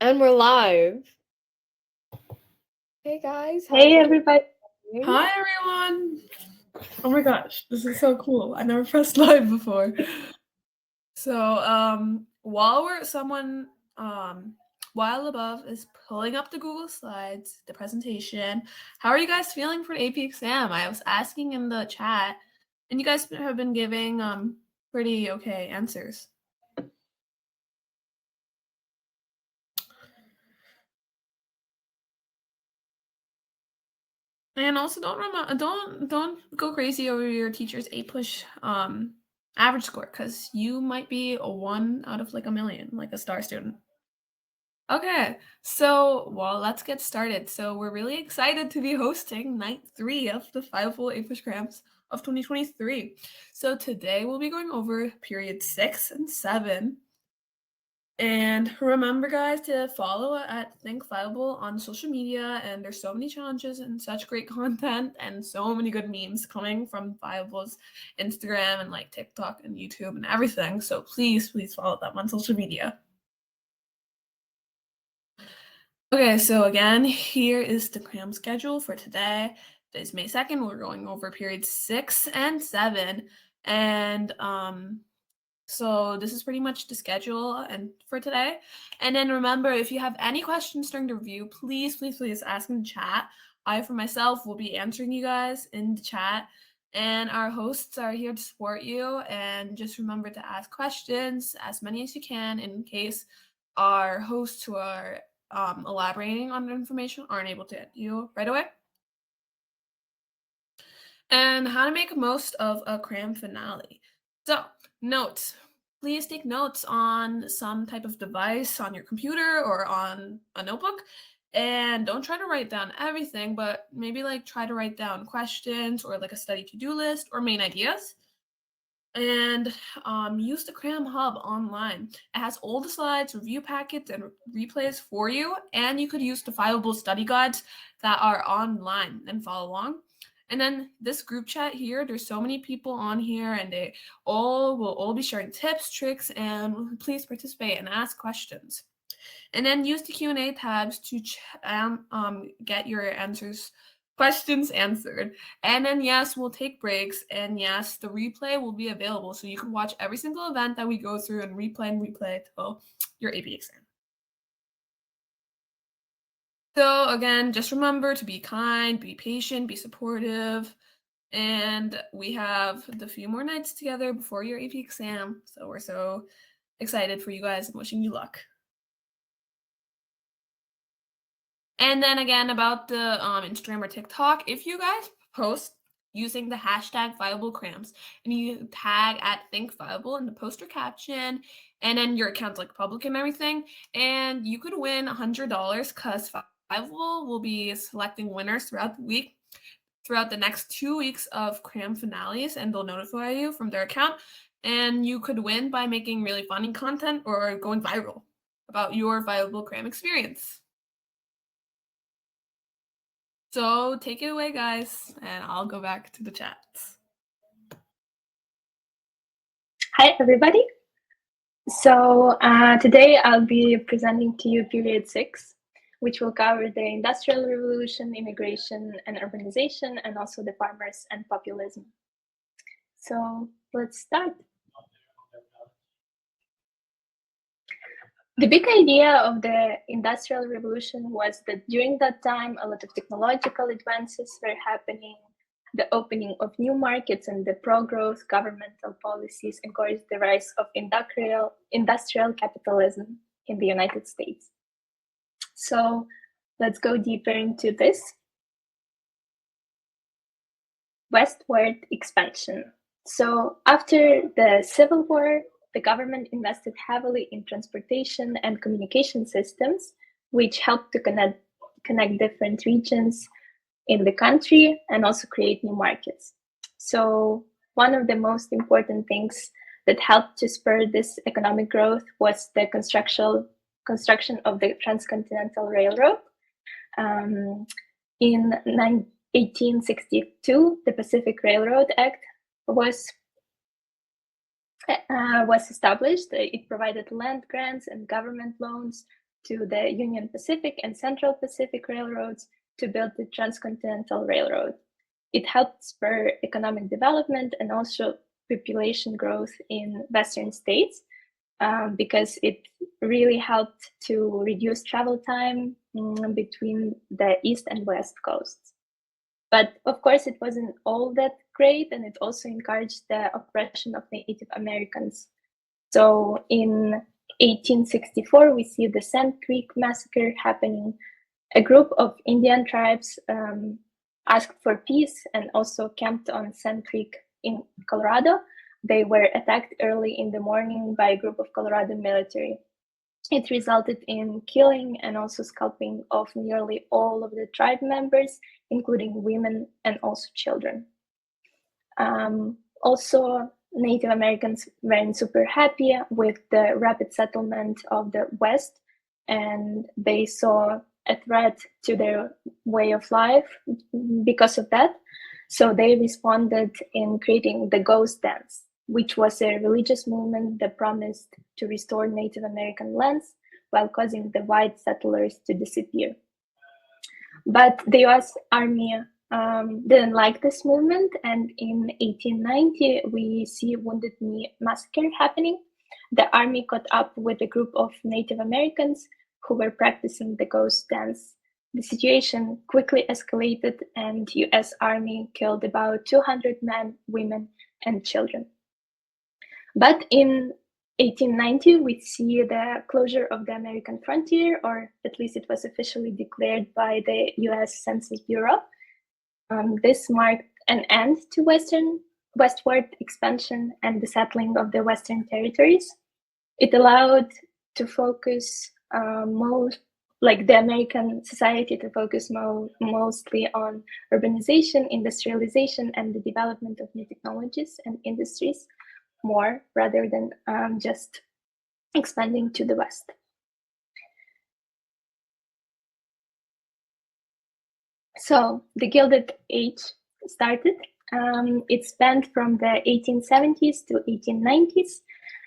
And we're live. Hey guys. Hey everybody. Hi everyone. Oh my gosh, this is so cool. I never pressed live before. So while above is pulling up the Google Slides, the presentation, how are you guys feeling for the AP exam? I was asking in the chat, and you guys have been giving pretty okay answers. And also don't go crazy over your teacher's APUSH average score, because you might be a 1 out of like a million, like a star student. Okay, so let's get started. So we're really excited to be hosting night 3 of the Fiveable APUSH Crams of 2023. So today we'll be going over period 6 and 7. And remember, guys, to follow at Think Fiveable on social media. And there's so many challenges and such great content and so many good memes coming from Fiveable's Instagram and like TikTok and YouTube and everything. So please follow them on social media. Okay, so again, here is the cram schedule for today. Today's May 2nd. We're going over periods 6 and 7. And so this is pretty much the schedule and for today. And then remember, if you have any questions during the review, please ask in the chat. I, for myself, will be answering you guys in the chat. And our hosts are here to support you. And just remember to ask questions, as many as you can, in case our hosts who are elaborating on the information aren't able to get you right away. And how to make most of a cram finale. So, notes. Please take notes on some type of device on your computer or on a notebook. And don't try to write down everything, but maybe like try to write down questions or like a study to-do list or main ideas. And use the Cram Hub online. It has all the slides, review packets, and replays for you. And you could use the Fiveable study guides that are online and follow along. And then this group chat here, there's so many people on here, and they will all be sharing tips, tricks, and please participate and ask questions. And then use the Q&A tabs to get your questions answered. And then yes, we'll take breaks, and yes, the replay will be available, so you can watch every single event that we go through and replay till your AP exam. So again, just remember to be kind, be patient, be supportive, and we have the few more nights together before your AP exam, so we're so excited for you guys and wishing you luck. And then again, about the Instagram or TikTok, if you guys post using the hashtag #FiveableCrams and you tag at ThinkFiveable in the post or caption, and then your account's like public and everything, and you could win $100 because Fiveable will be selecting winners throughout the week, throughout the next 2 weeks of cram finales, and they'll notify you from their account. And you could win by making really funny content or going viral about your Fiveable cram experience. So take it away, guys, and I'll go back to the chats. Hi, everybody. So today I'll be presenting to you period 6, which will cover the Industrial Revolution, immigration and urbanization, and also the farmers and populism. So let's start. The big idea of the Industrial Revolution was that during that time, a lot of technological advances were happening, the opening of new markets and the pro-growth governmental policies encouraged the rise of industrial capitalism in the United States. So let's go deeper into this. Westward Expansion. So after the Civil War, the government invested heavily in transportation and communication systems, which helped to connect different regions in the country and also create new markets. So one of the most important things that helped to spur this economic growth was the construction of the Transcontinental Railroad. In 1862, the Pacific Railroad Act was established. It provided land grants and government loans to the Union Pacific and Central Pacific Railroads to build the Transcontinental Railroad. It helped spur economic development and also population growth in Western states because it really helped to reduce travel time between the East and West coasts. But of course, it wasn't all that great, and it also encouraged the oppression of Native Americans. So in 1864, we see the Sand Creek Massacre happening. A group of Indian tribes asked for peace and also camped on Sand Creek in Colorado. They were attacked early in the morning by a group of Colorado military. It resulted in killing and also scalping of nearly all of the tribe members, including women and also children. Also, Native Americans weren't super happy with the rapid settlement of the West, and they saw a threat to their way of life because of that. So they responded in creating the Ghost Dance, which was a religious movement that promised to restore Native American lands while causing the white settlers to disappear. But the US Army didn't like this movement, and in 1890, we see Wounded Knee Massacre happening. The army caught up with a group of Native Americans who were practicing the Ghost Dance. The situation quickly escalated, and US Army killed about 200 men, women, and children. But in 1890, we see the closure of the American frontier, or at least it was officially declared by the US Census Bureau. This marked an end to westward expansion and the settling of the Western territories. It allowed to focus the American society to focus mostly on urbanization, industrialization, and the development of new technologies and industries more rather than just expanding to the West. So the Gilded Age started. It spanned from the 1870s to 1890s.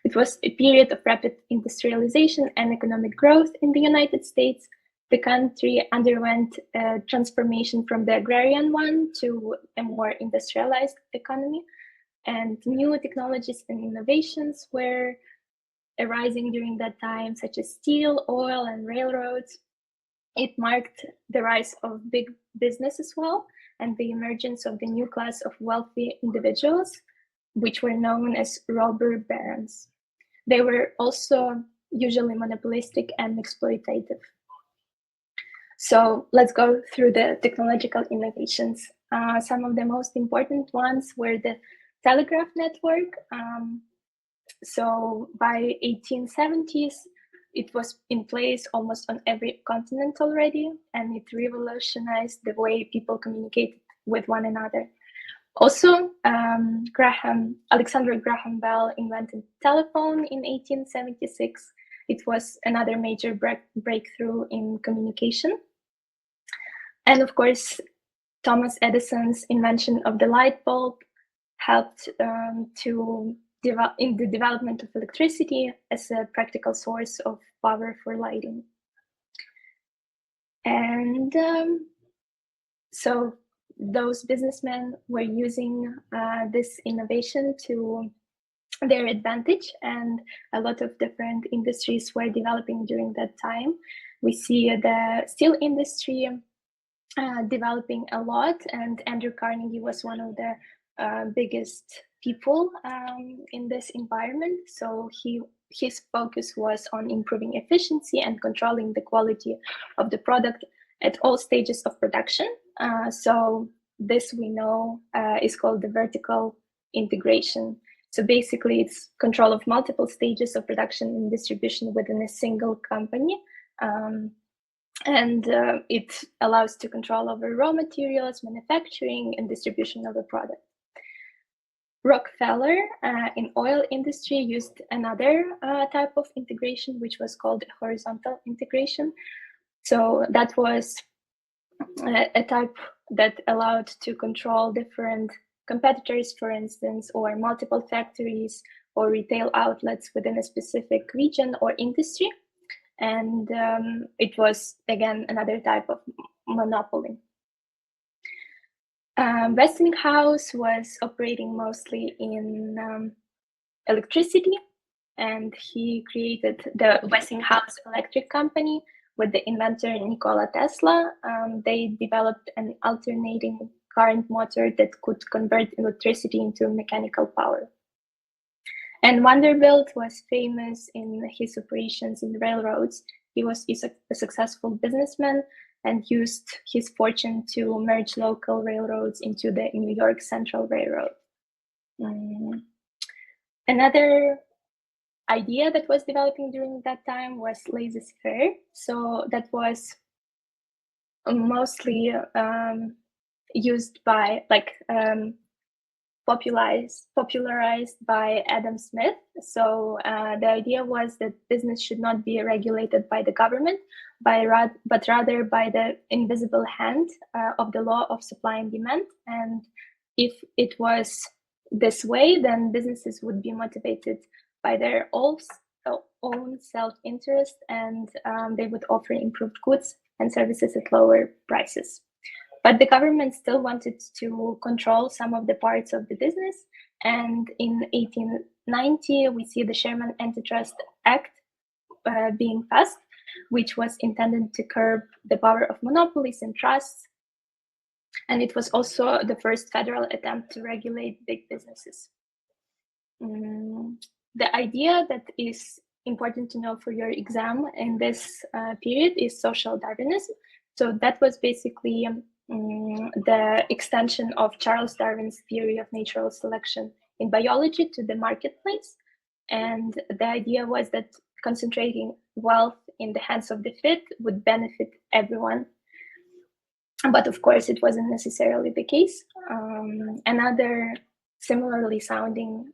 It was a period of rapid industrialization and economic growth in the United States. The country underwent a transformation from the agrarian one to a more industrialized economy, and new technologies and innovations were arising during that time, such as steel, oil, and railroads. It marked the rise of big business as well, and the emergence of the new class of wealthy individuals, which were known as robber barons. They were also usually monopolistic and exploitative. So let's go through the technological innovations. Some of the most important ones were the telegraph network. So by 1870s, it was in place almost on every continent already, and it revolutionized the way people communicated with one another. Also, Alexander Graham Bell invented telephone in 1876. It was another major breakthrough in communication. And of course, Thomas Edison's invention of the light bulb helped in the development of electricity as a practical source of power for lighting. And so those businessmen were using this innovation to their advantage, and a lot of different industries were developing during that time. We see the steel industry developing a lot, and Andrew Carnegie was one of the biggest people in this environment. So his focus was on improving efficiency and controlling the quality of the product at all stages of production. So this we know is called the vertical integration. So basically it's control of multiple stages of production and distribution within a single company. And it allows to control over raw materials, manufacturing, and distribution of a product. Rockefeller in oil industry used another type of integration, which was called horizontal integration. So that was a type that allowed to control different competitors, for instance, or multiple factories or retail outlets within a specific region or industry. And it was, again, another type of monopoly. Westinghouse was operating mostly in electricity, and he created the Westinghouse Electric Company with the inventor Nikola Tesla. They developed an alternating current motor that could convert electricity into mechanical power. And Vanderbilt was famous in his operations in railroads. He was a successful businessman and used his fortune to merge local railroads into the New York Central Railroad. Another idea that was developing during that time was laissez-faire. So that was mostly used by, popularized by Adam Smith. So the idea was that business should not be regulated by the government, but rather by the invisible hand of the law of supply and demand. And if it was this way, then businesses would be motivated by their own self-interest, and they would offer improved goods and services at lower prices. But the government still wanted to control some of the parts of the business. And in 1890, we see the Sherman Antitrust Act being passed, which was intended to curb the power of monopolies and trusts. And it was also the first federal attempt to regulate big businesses. The idea that is important to know for your exam in this period is social Darwinism. So that was basically the extension of Charles Darwin's theory of natural selection in biology to the marketplace. And the idea was that concentrating wealth in the hands of the fit would benefit everyone. But of course, it wasn't necessarily the case. Another similarly sounding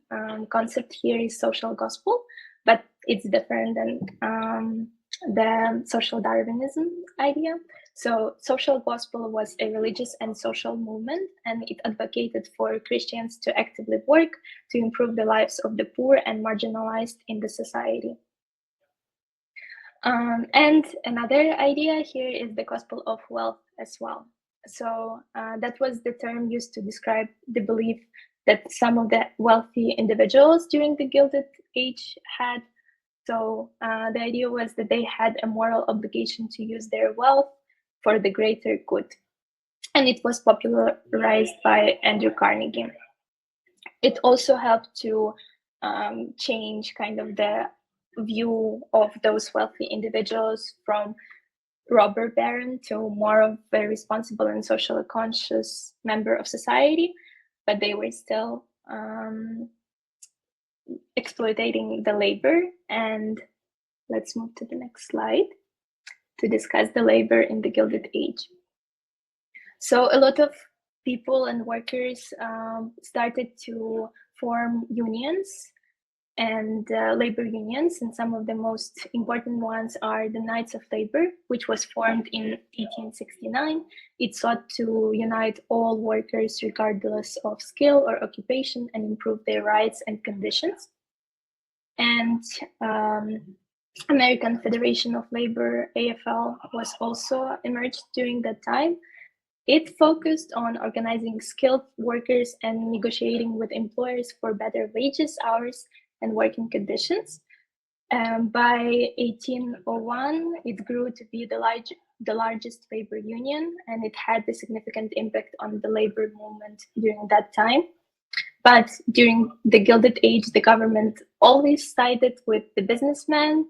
concept here is social gospel, but it's different than the social Darwinism idea. So social gospel was a religious and social movement, and it advocated for Christians to actively work to improve the lives of the poor and marginalized in the society. And another idea here is the gospel of wealth as well. So that was the term used to describe the belief that some of the wealthy individuals during the Gilded Age had. So the idea was that they had a moral obligation to use their wealth for the greater good. And it was popularized by Andrew Carnegie. It also helped to change kind of the view of those wealthy individuals from robber baron to more of a responsible and socially conscious member of society, but they were still exploiting the labor. And let's move to the next slide to discuss the labor in the Gilded Age. So a lot of people and workers started to form unions and labor unions, and some of the most important ones are the Knights of Labor, which was formed in 1869. It sought to unite all workers regardless of skill or occupation and improve their rights and conditions. And American Federation of Labor, AFL, was also emerged during that time. It focused on organizing skilled workers and negotiating with employers for better wages, hours, and working conditions. By 1801, it grew to be the largest labor union, and it had a significant impact on the labor movement during that time. But during the Gilded Age, the government always sided with the businessmen.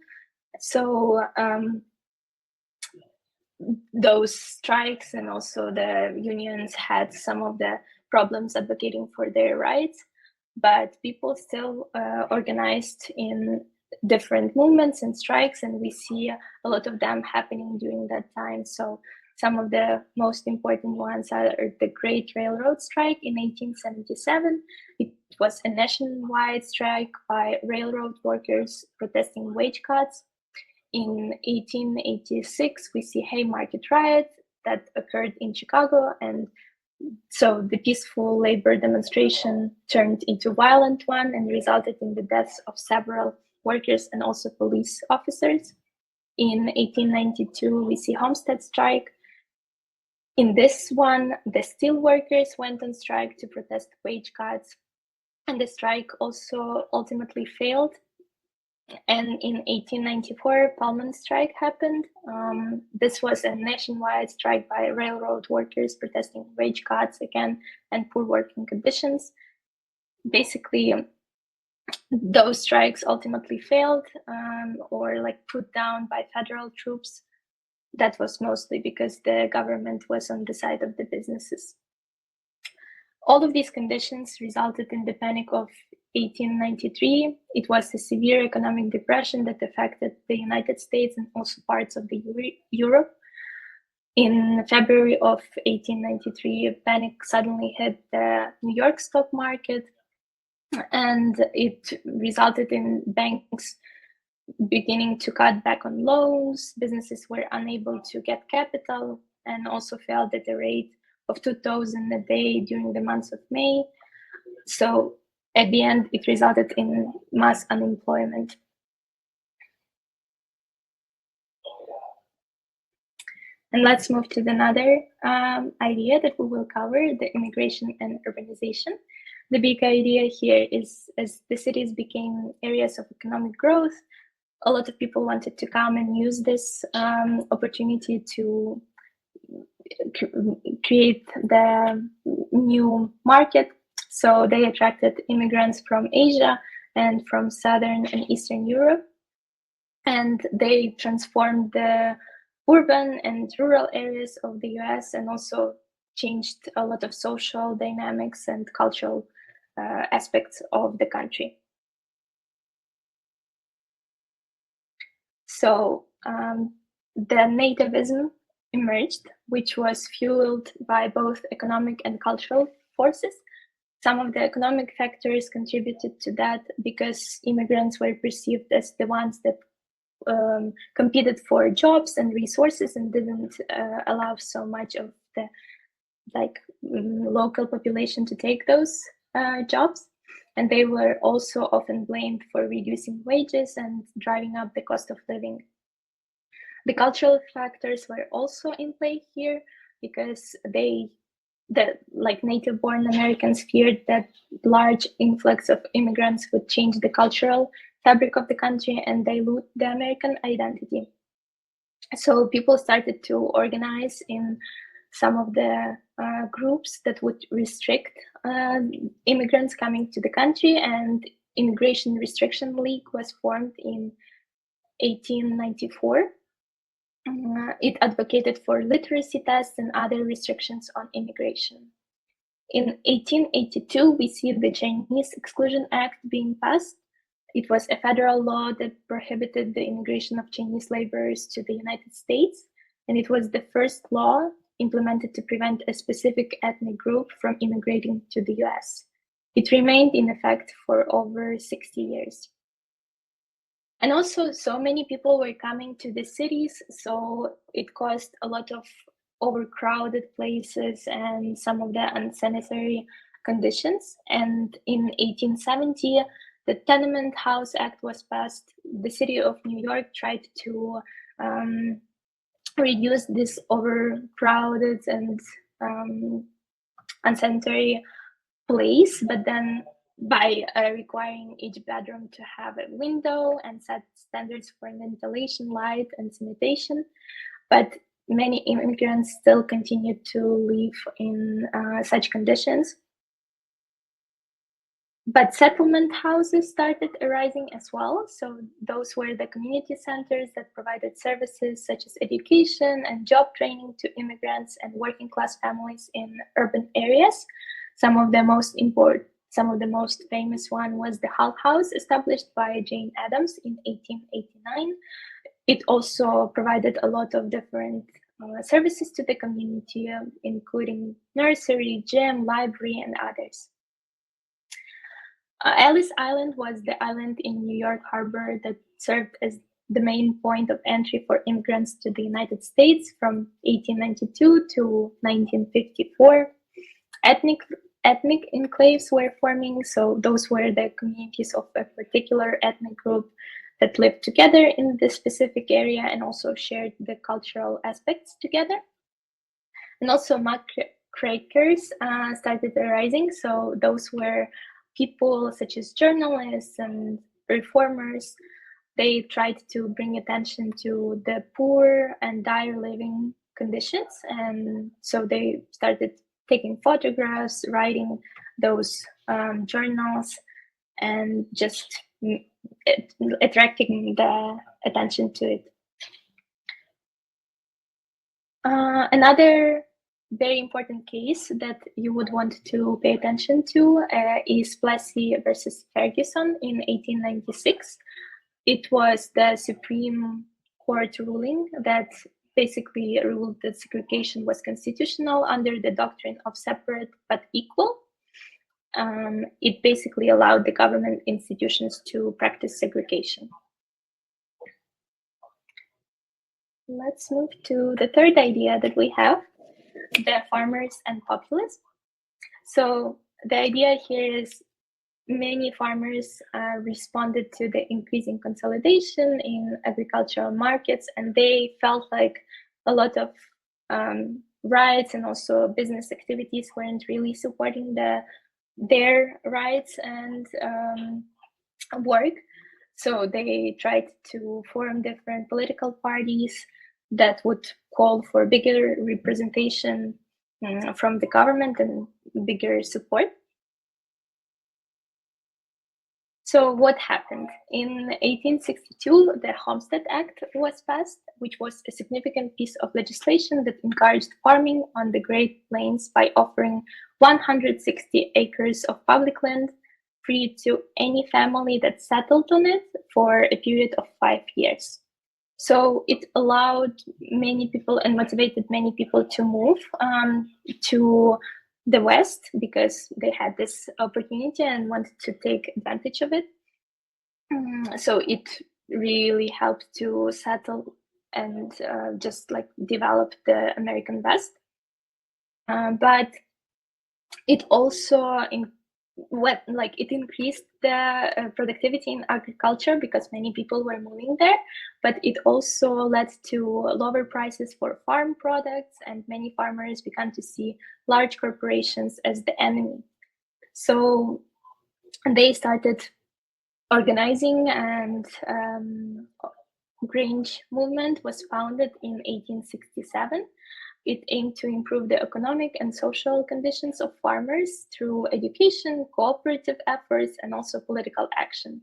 So those strikes and also the unions had some of the problems advocating for their rights, but people still organized in different movements and strikes, and we see a lot of them happening during that time. So some of the most important ones are the Great Railroad Strike in 1877. It was a nationwide strike by railroad workers protesting wage cuts. In 1886, we see Haymarket Riot that occurred in Chicago, and so the peaceful labor demonstration turned into a violent one and resulted in the deaths of several workers and also police officers. In 1892, we see Homestead strike. In this one, the steel workers went on strike to protest wage cuts, and the strike also ultimately failed. And in 1894, Pullman strike happened. This was a nationwide strike by railroad workers protesting wage cuts again and poor working conditions. Basically, those strikes ultimately failed or like put down by federal troops. That was mostly because the government was on the side of the businesses. All of these conditions resulted in the Panic of 1893. It was a severe economic depression that affected the United States and also parts of the Europe. In February of 1893, a panic suddenly hit the New York stock market, and it resulted in banks beginning to cut back on loans. Businesses were unable to get capital and also fell at a rate of 2,000 a day during the months of May. So at the end, it resulted in mass unemployment. And let's move to another idea that we will cover, the immigration and urbanization. The big idea here is as the cities became areas of economic growth, a lot of people wanted to come and use this opportunity to create the new market. So they attracted immigrants from Asia and from Southern and Eastern Europe. And they transformed the urban and rural areas of the US and also changed a lot of social dynamics and cultural aspects of the country. So the nativism emerged, which was fueled by both economic and cultural forces. Some of the economic factors contributed to that because immigrants were perceived as the ones that competed for jobs and resources and didn't allow so much of the local population to take those jobs. And they were also often blamed for reducing wages and driving up the cost of living. The cultural factors were also in play here because the native-born Americans feared that large influx of immigrants would change the cultural fabric of the country and dilute the American identity. So people started to organize in some of the groups that would restrict immigrants coming to the country, and Immigration Restriction League was formed in 1894. It advocated for literacy tests and other restrictions on immigration. In 1882, we see the Chinese Exclusion Act being passed. It was a federal law that prohibited the immigration of Chinese laborers to the United States, and it was the first law implemented to prevent a specific ethnic group from immigrating to the US. It remained in effect for over 60 years. And also, so many people were coming to the cities, so it caused a lot of overcrowded places and some of the unsanitary conditions. And in 1870, the Tenement House Act was passed. The city of New York tried to reduce this overcrowded and unsanitary place, but then by requiring each bedroom to have a window and set standards for ventilation, light, and sanitation. But many immigrants still continued to live in such conditions. But settlement houses started arising as well. So those were the community centers that provided services such as education and job training to immigrants and working class families in urban areas. Some of the most famous one was the Hull House, established by Jane Addams in 1889. It also provided a lot of different services to the community, including nursery, gym, library, and others. Ellis Island was the island in New York Harbor that served as the main point of entry for immigrants to the United States from 1892 to 1954. Ethnic enclaves were forming, so those were the communities of a particular ethnic group that lived together in this specific area and also shared the cultural aspects together. And also muckrakers started arising. So those were people such as journalists and reformers. They tried to bring attention to the poor and dire living conditions. And so they started taking photographs, writing those journals, and just attracting the attention to it. Another very important case that you would want to pay attention to is Plessy versus Ferguson in 1896. It was the Supreme Court ruling that basically ruled that segregation was constitutional under the doctrine of separate but equal. It basically allowed the government institutions to practice segregation. Let's move to the third idea that we have, the farmers and populists. So the idea here is many farmers responded to the increasing consolidation in agricultural markets, and they felt like a lot of rights and also business activities weren't really supporting their rights and work. So they tried to form different political parties that would call for bigger representation from the government and bigger support. So what happened? In 1862, the Homestead Act was passed, which was a significant piece of legislation that encouraged farming on the Great Plains by offering 160 acres of public land free to any family that settled on it for a period of 5 years. So it allowed many people and motivated many people to move to the West because they had this opportunity and wanted to take advantage of it. So it really helped to settle and just like develop the American West. But it also it increased the productivity in agriculture because many people were moving there, but it also led to lower prices for farm products, and many farmers began to see large corporations as the enemy. So they started organizing, and Grange movement was founded in 1867. It aimed to improve the economic and social conditions of farmers through education, cooperative efforts, and also political action.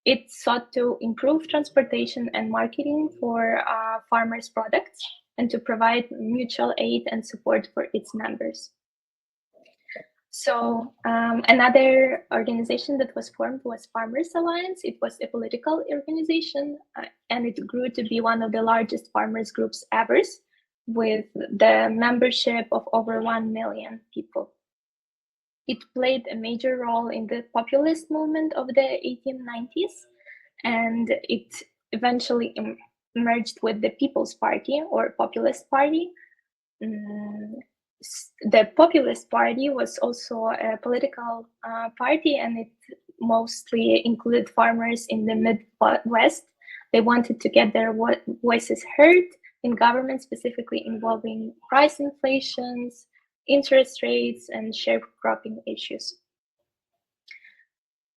It sought to improve transportation and marketing for farmers' products and to provide mutual aid and support for its members. So another organization that was formed was Farmers Alliance. It was a political organization, and it grew to be one of the largest farmers groups ever, with the membership of over 1 million people. It played a major role in the populist movement of the 1890s, and it eventually merged with the People's Party or Populist Party. The Populist Party was also a political party, and it mostly included farmers in the Midwest. They wanted to get their voices heard in government, specifically involving price inflations, interest rates, and sharecropping issues.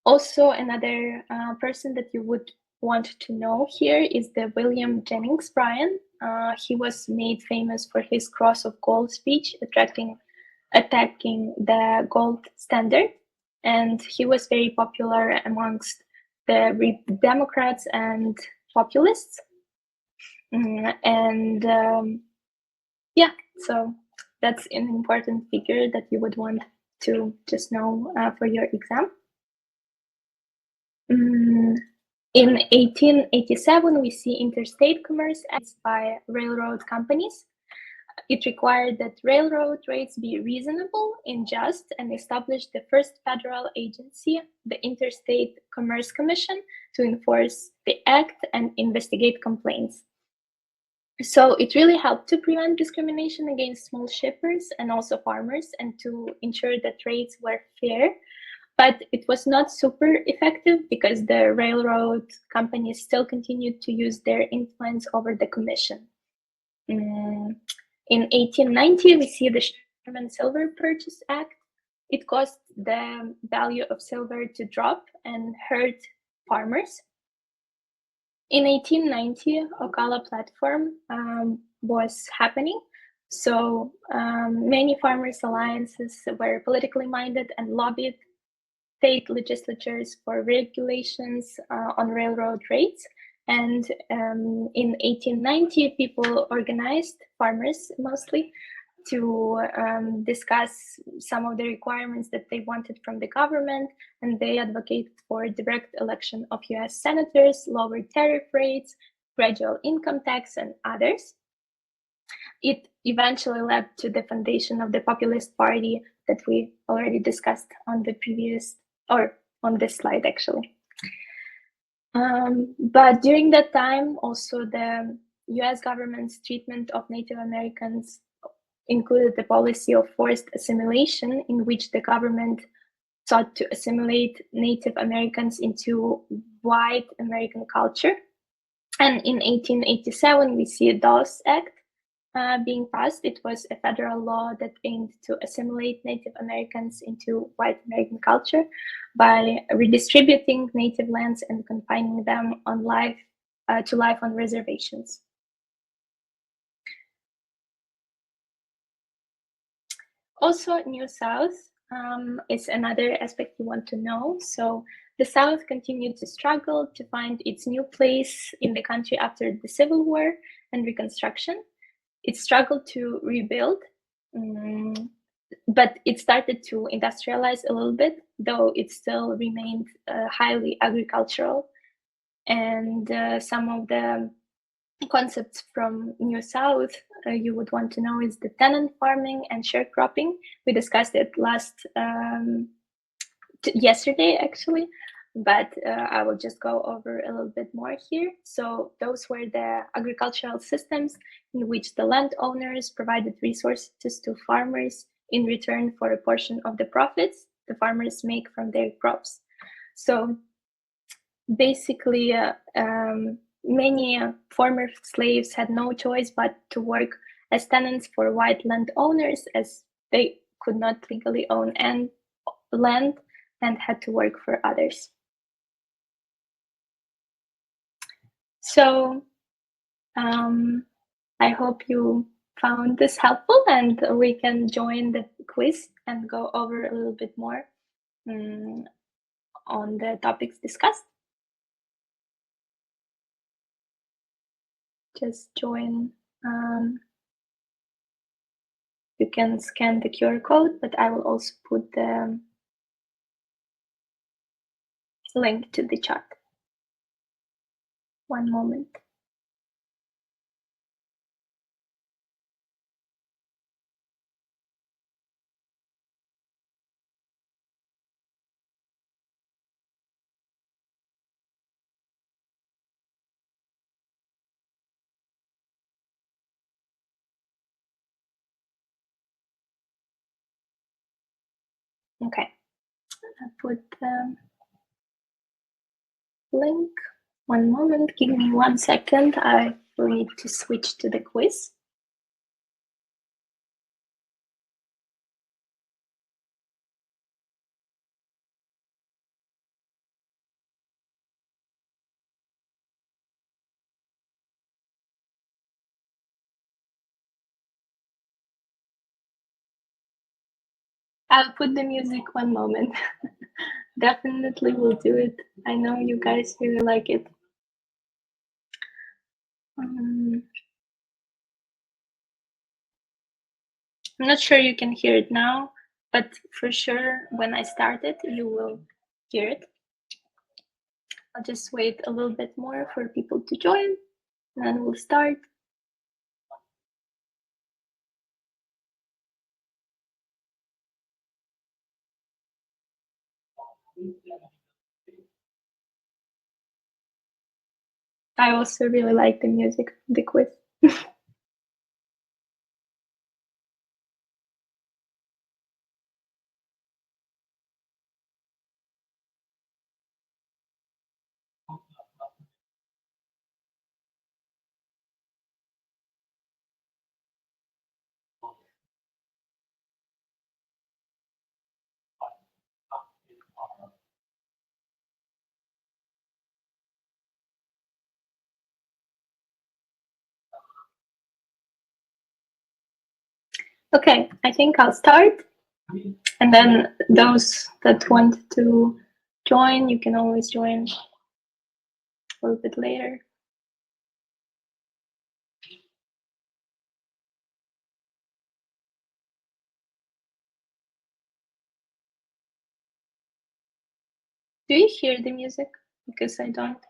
Also, another person that you would want to know here is the William Jennings Bryan. He was made famous for his Cross of Gold speech, attacking the gold standard, and he was very popular amongst the Democrats and populists. So that's an important figure that you would want to just know for your exam. In 1887, we see Interstate Commerce Act by railroad companies. It required that railroad rates be reasonable and just, and established the first federal agency, the Interstate Commerce Commission, to enforce the act and investigate complaints. So it really helped to prevent discrimination against small shippers and also farmers, and to ensure that rates were fair. But it was not super effective because the railroad companies still continued to use their influence over the commission. In 1890, we see the Sherman Silver Purchase Act. It caused the value of silver to drop and hurt farmers. In 1890, Ocala platform was happening. So many farmers' alliances were politically minded and lobbied state legislatures for regulations on railroad rates. And in 1890, people organized, farmers mostly, to discuss some of the requirements that they wanted from the government, and they advocated for direct election of US senators, lower tariff rates, gradual income tax, and others. It eventually led to the foundation of the Populist Party that we already discussed on the previous, or on this slide actually. But during that time, also the US government's treatment of Native Americans included the policy of forced assimilation, in which the government sought to assimilate Native Americans into white American culture. And in 1887, we see a Dawes Act being passed. It was a federal law that aimed to assimilate Native Americans into white American culture by redistributing native lands and confining them on to life on reservations. Also, New South is another aspect you want to know. So the South continued to struggle to find its new place in the country after the Civil War and Reconstruction. It struggled to rebuild, but it started to industrialize a little bit, though it still remained highly agricultural. And some of the concepts from New South you would want to know is the tenant farming and sharecropping. We discussed it yesterday actually, but I will just go over a little bit more here. So those were the agricultural systems in which the landowners provided resources to farmers in return for a portion of the profits the farmers make from their crops. So basically, many former slaves had no choice but to work as tenants for white landowners, as they could not legally own land and had to work for others. So I hope you found this helpful, and we can join the quiz and go over a little bit more on the topics discussed. Just join. You can scan the QR code, but I will also put the link to the chat. One moment. Okay, I put the link. One moment, give me 1 second. I will need to switch to the quiz. I'll put the music. 1 moment. Definitely will do it. I know you guys really like it. I'm not sure you can hear it now, but for sure when I start it, you will hear it. I'll just wait a little bit more for people to join, and then we'll start. I also really like the music of the quiz. Okay, I think I'll start. And then those that want to join, you can always join a little bit later. Do you hear the music? Because I don't.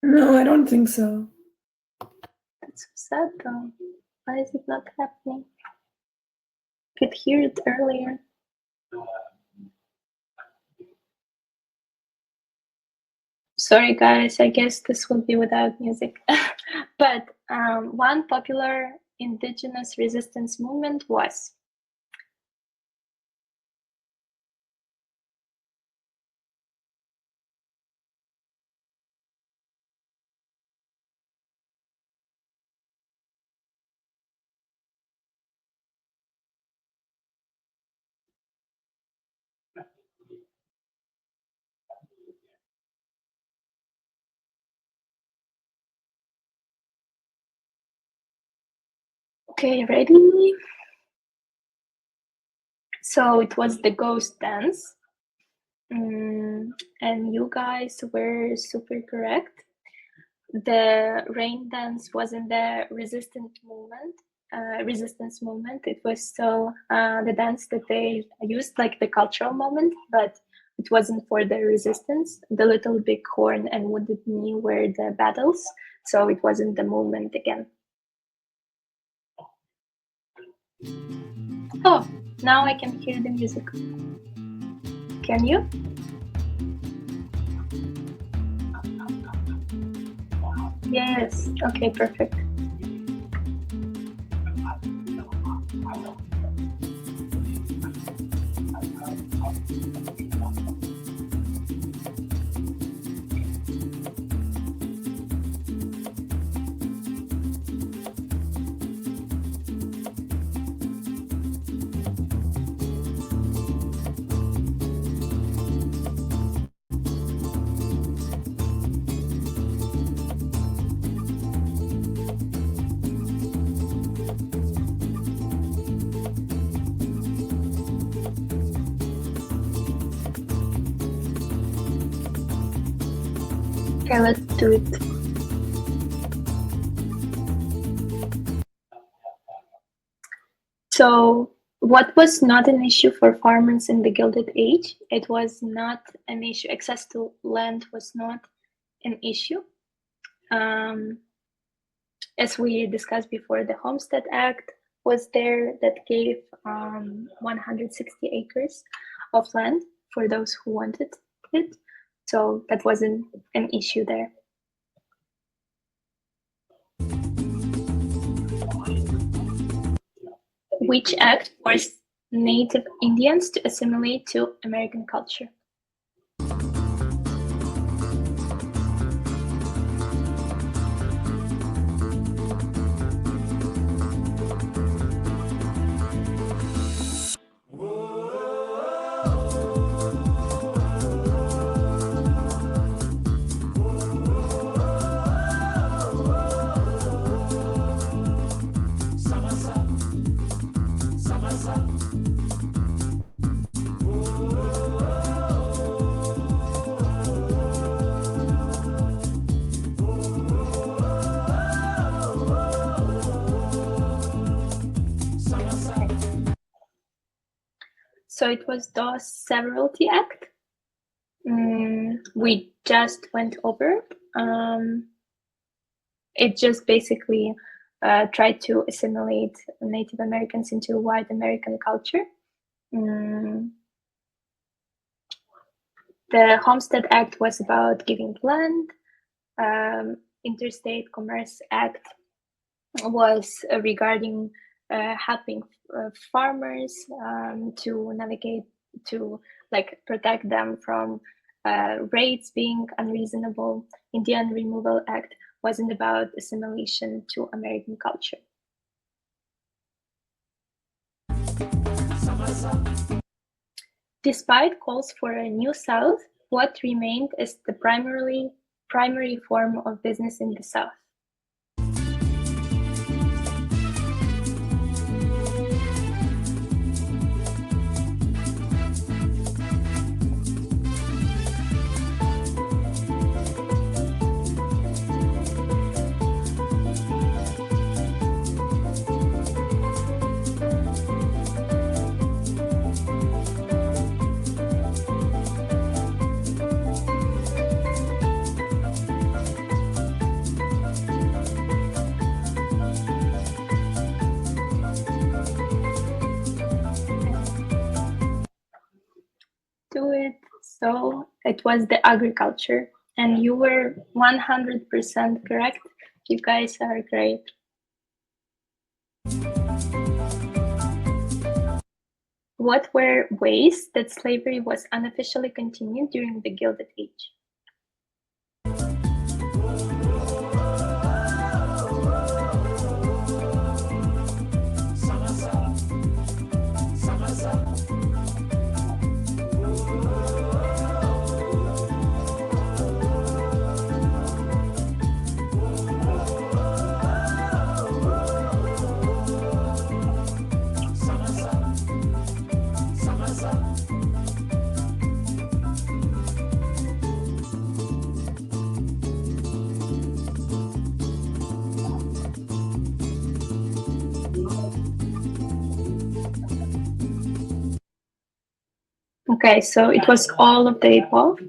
No, I don't think so. That's so sad though. Why is it not happening? I could hear it earlier. Sorry guys, I guess this will be without music. But one popular indigenous resistance movement was okay, ready? So it was the ghost dance. And you guys were super correct. The rain dance wasn't the resistance movement. It was still the dance that they used, like the cultural moment, but it wasn't for the resistance. The Little Big Horn and Wounded Knee were the battles, so it wasn't the movement again. Oh, now I can hear the music. Can you? Yes. Okay, perfect. Okay, let's do it. So, what was not an issue for farmers in the Gilded Age? It was not an issue. Access to land was not an issue. As we discussed before, the Homestead Act was there that gave 160 acres of land for those who wanted it. So that wasn't an issue there. Which act forced Native Indians to assimilate to American culture? So it was Dawes Severalty Act. We just went over. It just basically tried to assimilate Native Americans into white American culture. The Homestead Act was about giving land. Interstate Commerce Act was regarding helping farmers to navigate, to like protect them from rates being unreasonable. Indian Removal Act wasn't about assimilation to American culture. Despite calls for a new South, what remained is the primary form of business in the South? So it was the agriculture, and you were 100% correct. You guys are great. What were ways that slavery was unofficially continued during the Gilded Age? Okay, so it was all of the above.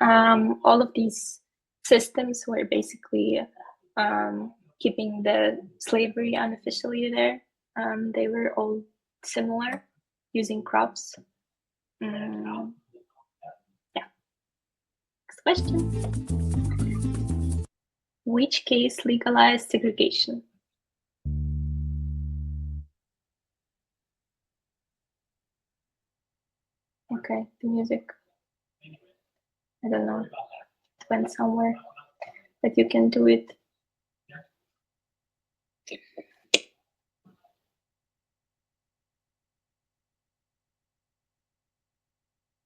All of these systems were basically keeping the slavery unofficially there. They were all similar, using crops. Yeah. Next question. Which case legalized segregation? Okay, the music. I don't know. It went somewhere, but you can do it.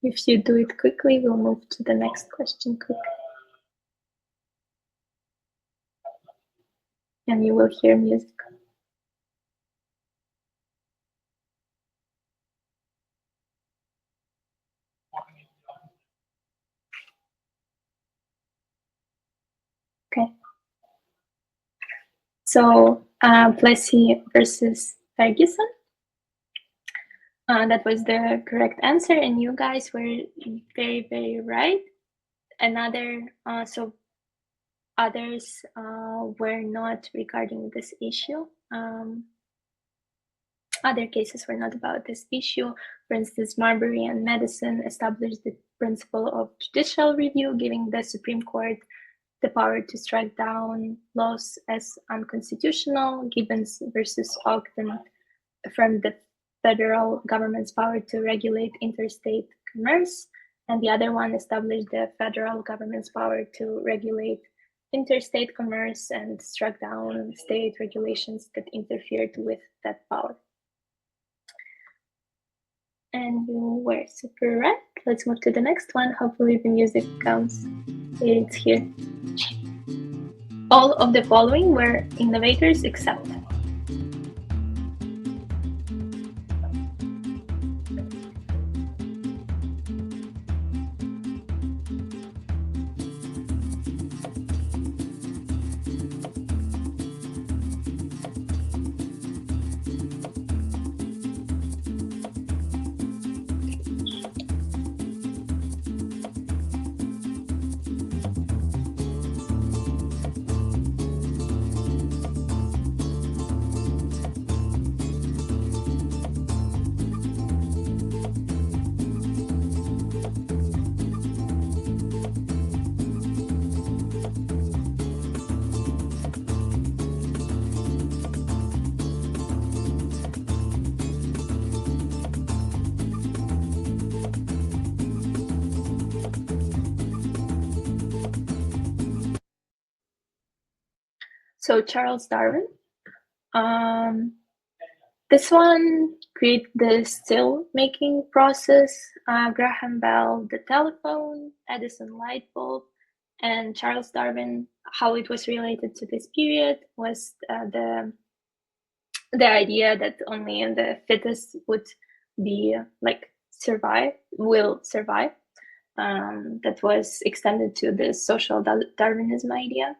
If you do it quickly, we'll move to the next question quickly. And you will hear music. Okay. So Plessy versus Ferguson. That was the correct answer, and you guys were very, very right. So others were not regarding this issue. Other cases were not about this issue. For instance, Marbury and Madison established the principle of judicial review, giving the Supreme Court the power to strike down laws as unconstitutional. Gibbons versus Ogden affirmed the federal government's power to regulate interstate commerce, and the other one established the federal government's power to regulate interstate commerce and struck down state regulations that interfered with that power. And you were super right. Let's move to the next one. Hopefully the music comes. It's here. All of the following were innovators except. So Charles Darwin. This one created the still making process, Graham Bell, the telephone, Edison light bulb, and Charles Darwin, how it was related to this period was the idea that only the fittest would be will survive. That was extended to the social Darwinism idea.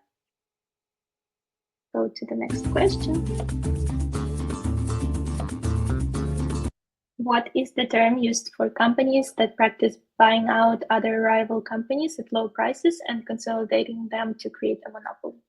Go to the next question. What is the term used for companies that practice buying out other rival companies at low prices and consolidating them to create a monopoly?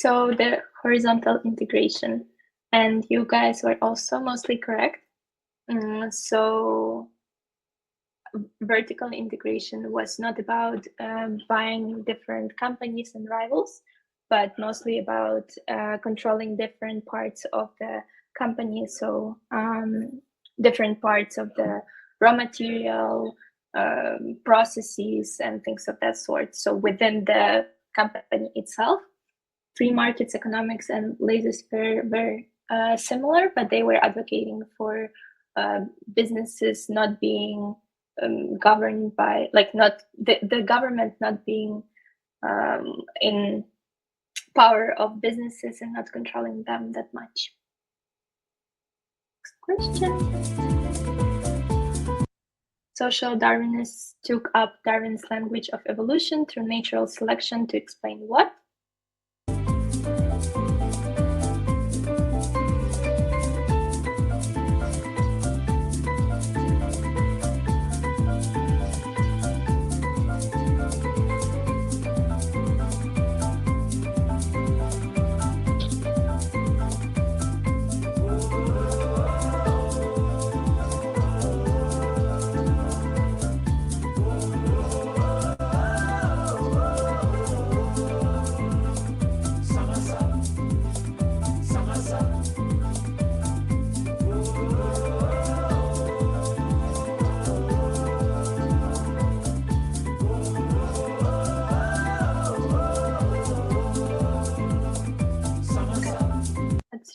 So the horizontal integration, and you guys were also mostly correct. So vertical integration was not about buying different companies and rivals, but mostly about controlling different parts of the company. So different parts of the raw material, processes, and things of that sort. So within the company itself, free markets economics and laissez-faire were similar, but they were advocating for businesses not being governed by, like, not the government not being in power of businesses and not controlling them that much. Next question. Social Darwinists took up Darwin's language of evolution through natural selection to explain what?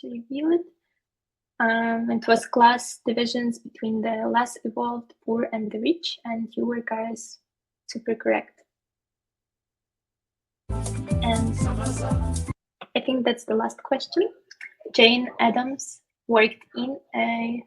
Review it. It was class divisions between the less evolved, poor, and the rich, and you were guys super correct. And I think that's the last question. Jane Addams worked in a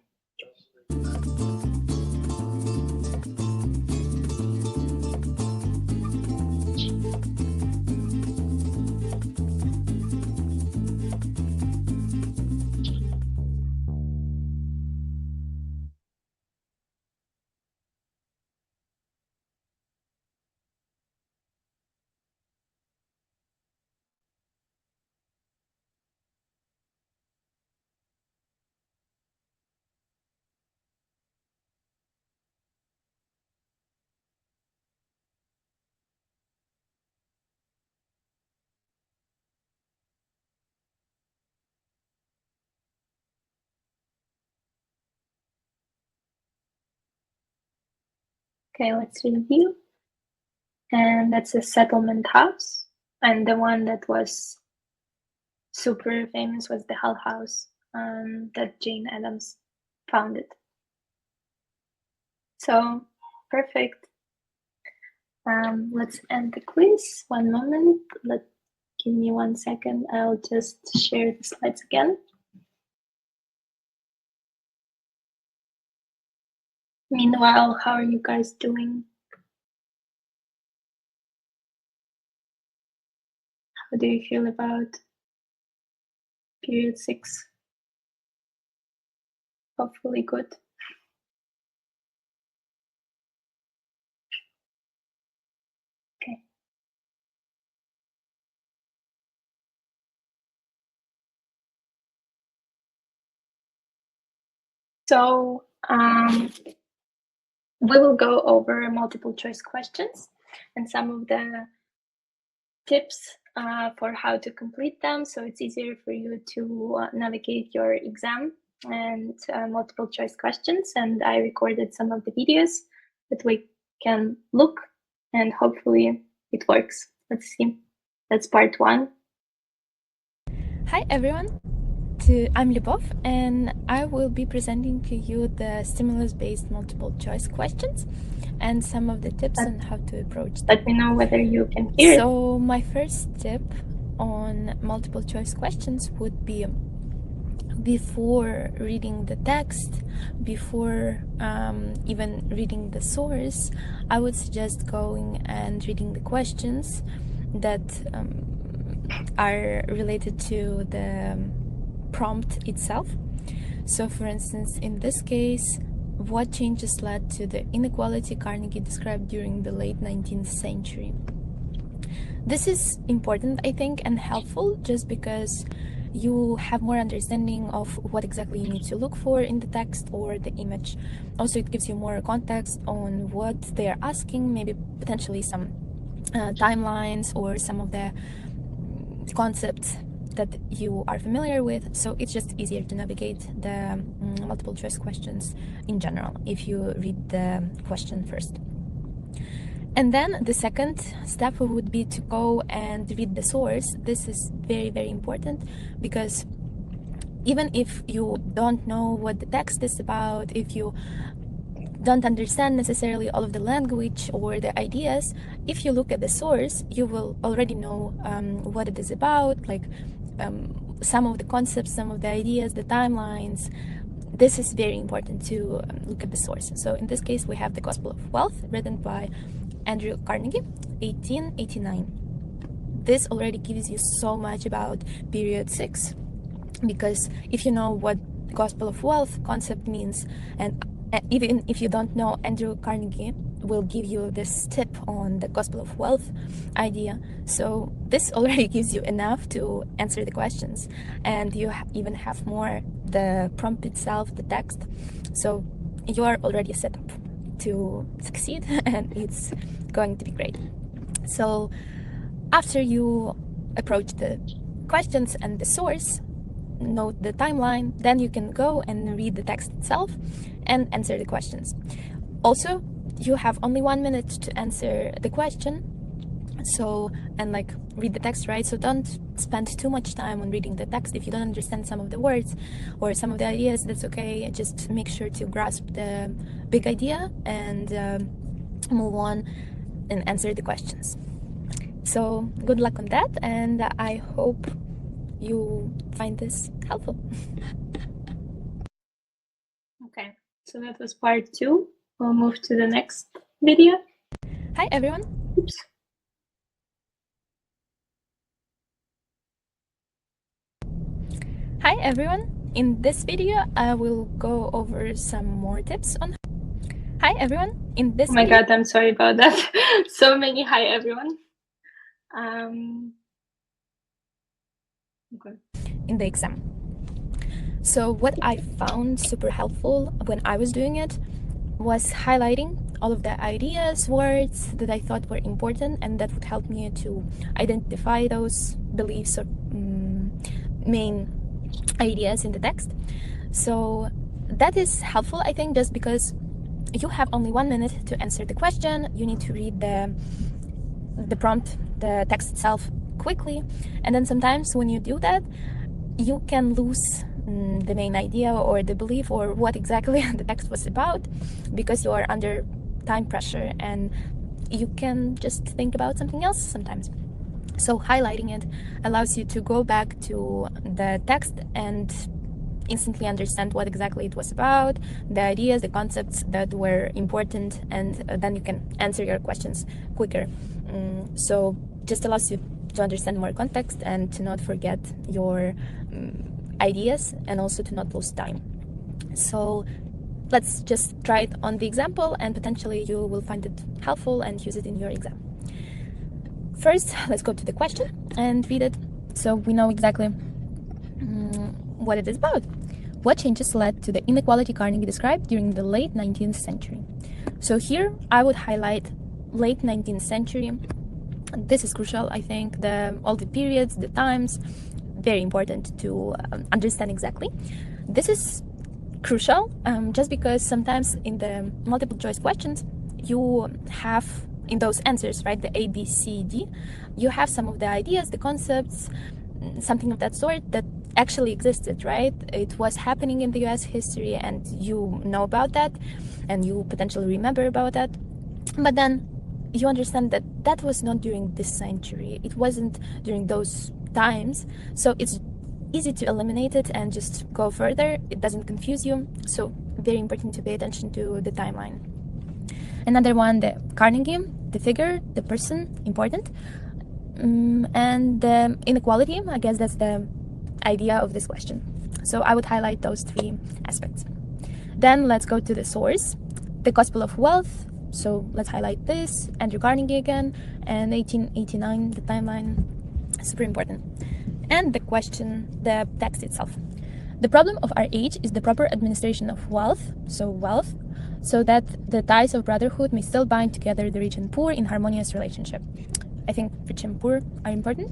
okay, let's review. And that's a settlement house. And the one that was super famous was the Hull House that Jane Addams founded. So perfect. Let's end the quiz. One moment. Give me 1 second. I'll just share the slides again. Meanwhile, how are you guys doing? How do you feel about period 6? Hopefully good. Okay. So we will go over multiple choice questions and some of the tips for how to complete them, so it's easier for you to navigate your exam and multiple choice questions. And I recorded some of the videos that we can look, and hopefully it works. Let's see. That's part 1. Hi everyone, I'm Lyubov, and I will be presenting to you the stimulus-based multiple choice questions and some of the tips on how to approach them. Let me know whether you can hear So my first tip on multiple choice questions would be, before reading the text, before even reading the source, I would suggest going and reading the questions that are related to the prompt itself. So for instance, in this case, what changes led to the inequality Carnegie described during the late 19th century? This is important, I think, and helpful just because you have more understanding of what exactly you need to look for in the text or the image. Also, it gives you more context on what they are asking, maybe potentially some timelines or some of the concepts that you are familiar with. So it's just easier to navigate the multiple choice questions in general if you read the question first. And then the second step would be to go and read the source. This is very, very important because even if you don't know what the text is about, if you don't understand necessarily all of the language or the ideas, if you look at the source, you will already know what it is about, like some of the concepts, some of the ideas, the timelines. This is very important to look at the source. So in this case, we have The Gospel of Wealth, written by Andrew Carnegie, 1889. This already gives you so much about period 6, because if you know what Gospel of Wealth concept means, and even if you don't know, Andrew Carnegie will give you this tip on the Gospel of Wealth idea. So this already gives you enough to answer the questions, and you even have more the prompt itself, the text. So you are already set up to succeed, and it's going to be great. So after you approach the questions and the source, note the timeline, then you can go and read the text itself and answer the questions. Also, you have only 1 minute to answer the question, so, and like read the text, right? So don't spend too much time on reading the text. If you don't understand some of the words or some of the ideas, that's okay. Just make sure to grasp the big idea and move on and answer the questions. So good luck on that, and I hope you find this helpful. Okay, so that was part 2. We'll move to the next video. Hi everyone. Oops. Hi everyone. In this video, I will go over some more tips on. Hi everyone. In this. Oh my God, I'm sorry about that. So many hi everyone. Okay. In the exam. So what I found super helpful when I was doing it was highlighting all of the ideas, words that I thought were important and that would help me to identify those beliefs or main ideas in the text. So that is helpful, I think, just because you have only 1 minute to answer the question. You need to read the prompt, the text itself quickly, and then sometimes when you do that, you can lose the main idea or the belief or what exactly the text was about, because you are under time pressure and you can just think about something else sometimes. So highlighting it allows you to go back to the text and instantly understand what exactly it was about, the ideas, the concepts that were important, and then you can answer your questions quicker. So just allows you to understand more context and to not forget your ideas, and also to not lose time. So let's just try it on the example, and potentially you will find it helpful and use it in your exam. First, let's go to the question and read it so we know exactly what it is about. What changes led to the inequality Carnegie described during the late 19th century? So here I would highlight late 19th century. This is crucial, I think, all the periods, the times, very important to understand exactly. This is crucial just because sometimes in the multiple choice questions, you have in those answers, right, the A, B, C, D, you have some of the ideas, the concepts, something of that sort that actually existed, right? It was happening in the US history and you know about that and you potentially remember about that. But then you understand that that was not during this century. It wasn't during those times. So it's easy to eliminate it and just go further. It doesn't confuse you. So very important to pay attention to the timeline. Another one, the Carnegie, the figure, the person, important. And the inequality, I guess that's the idea of this question. So I would highlight those 3 aspects. Then let's go to the source. The Gospel of Wealth, So let's highlight this, Andrew Carnegie again, and 1889, the timeline, super important. And the question, the text itself. The problem of our age is the proper administration of wealth, so that the ties of brotherhood may still bind together the rich and poor in harmonious relationship. I think rich and poor are important.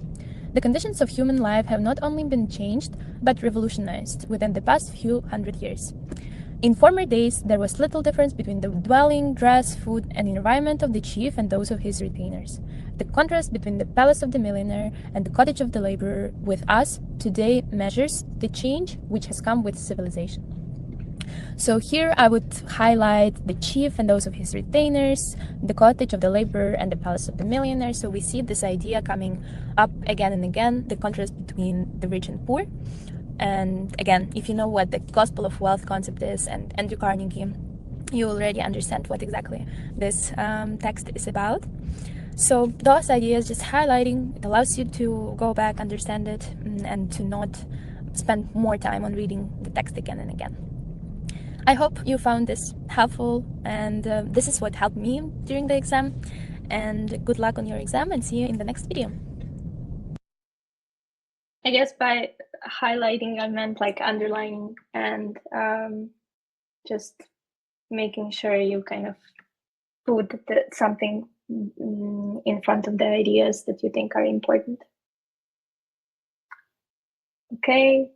The conditions of human life have not only been changed, but revolutionized within the past few hundred years. In former days, there was little difference between the dwelling, dress, food, and environment of the chief and those of his retainers. The contrast between the palace of the millionaire and the cottage of the laborer with us today measures the change which has come with civilization. So here I would highlight the chief and those of his retainers, the cottage of the laborer and the palace of the millionaire. So we see this idea coming up again and again, the contrast between the rich and poor. And again, if you know what the gospel of wealth concept is and Andrew Carnegie, you already understand what exactly this text is about. So those ideas, just highlighting, it allows you to go back, understand it, and to not spend more time on reading the text again and again. I hope you found this helpful, and this is what helped me during the exam. And good luck on your exam, and see you in the next video. I guess by highlighting, I meant like underlining and just making sure you kind of put something in front of the ideas that you think are important. Okay,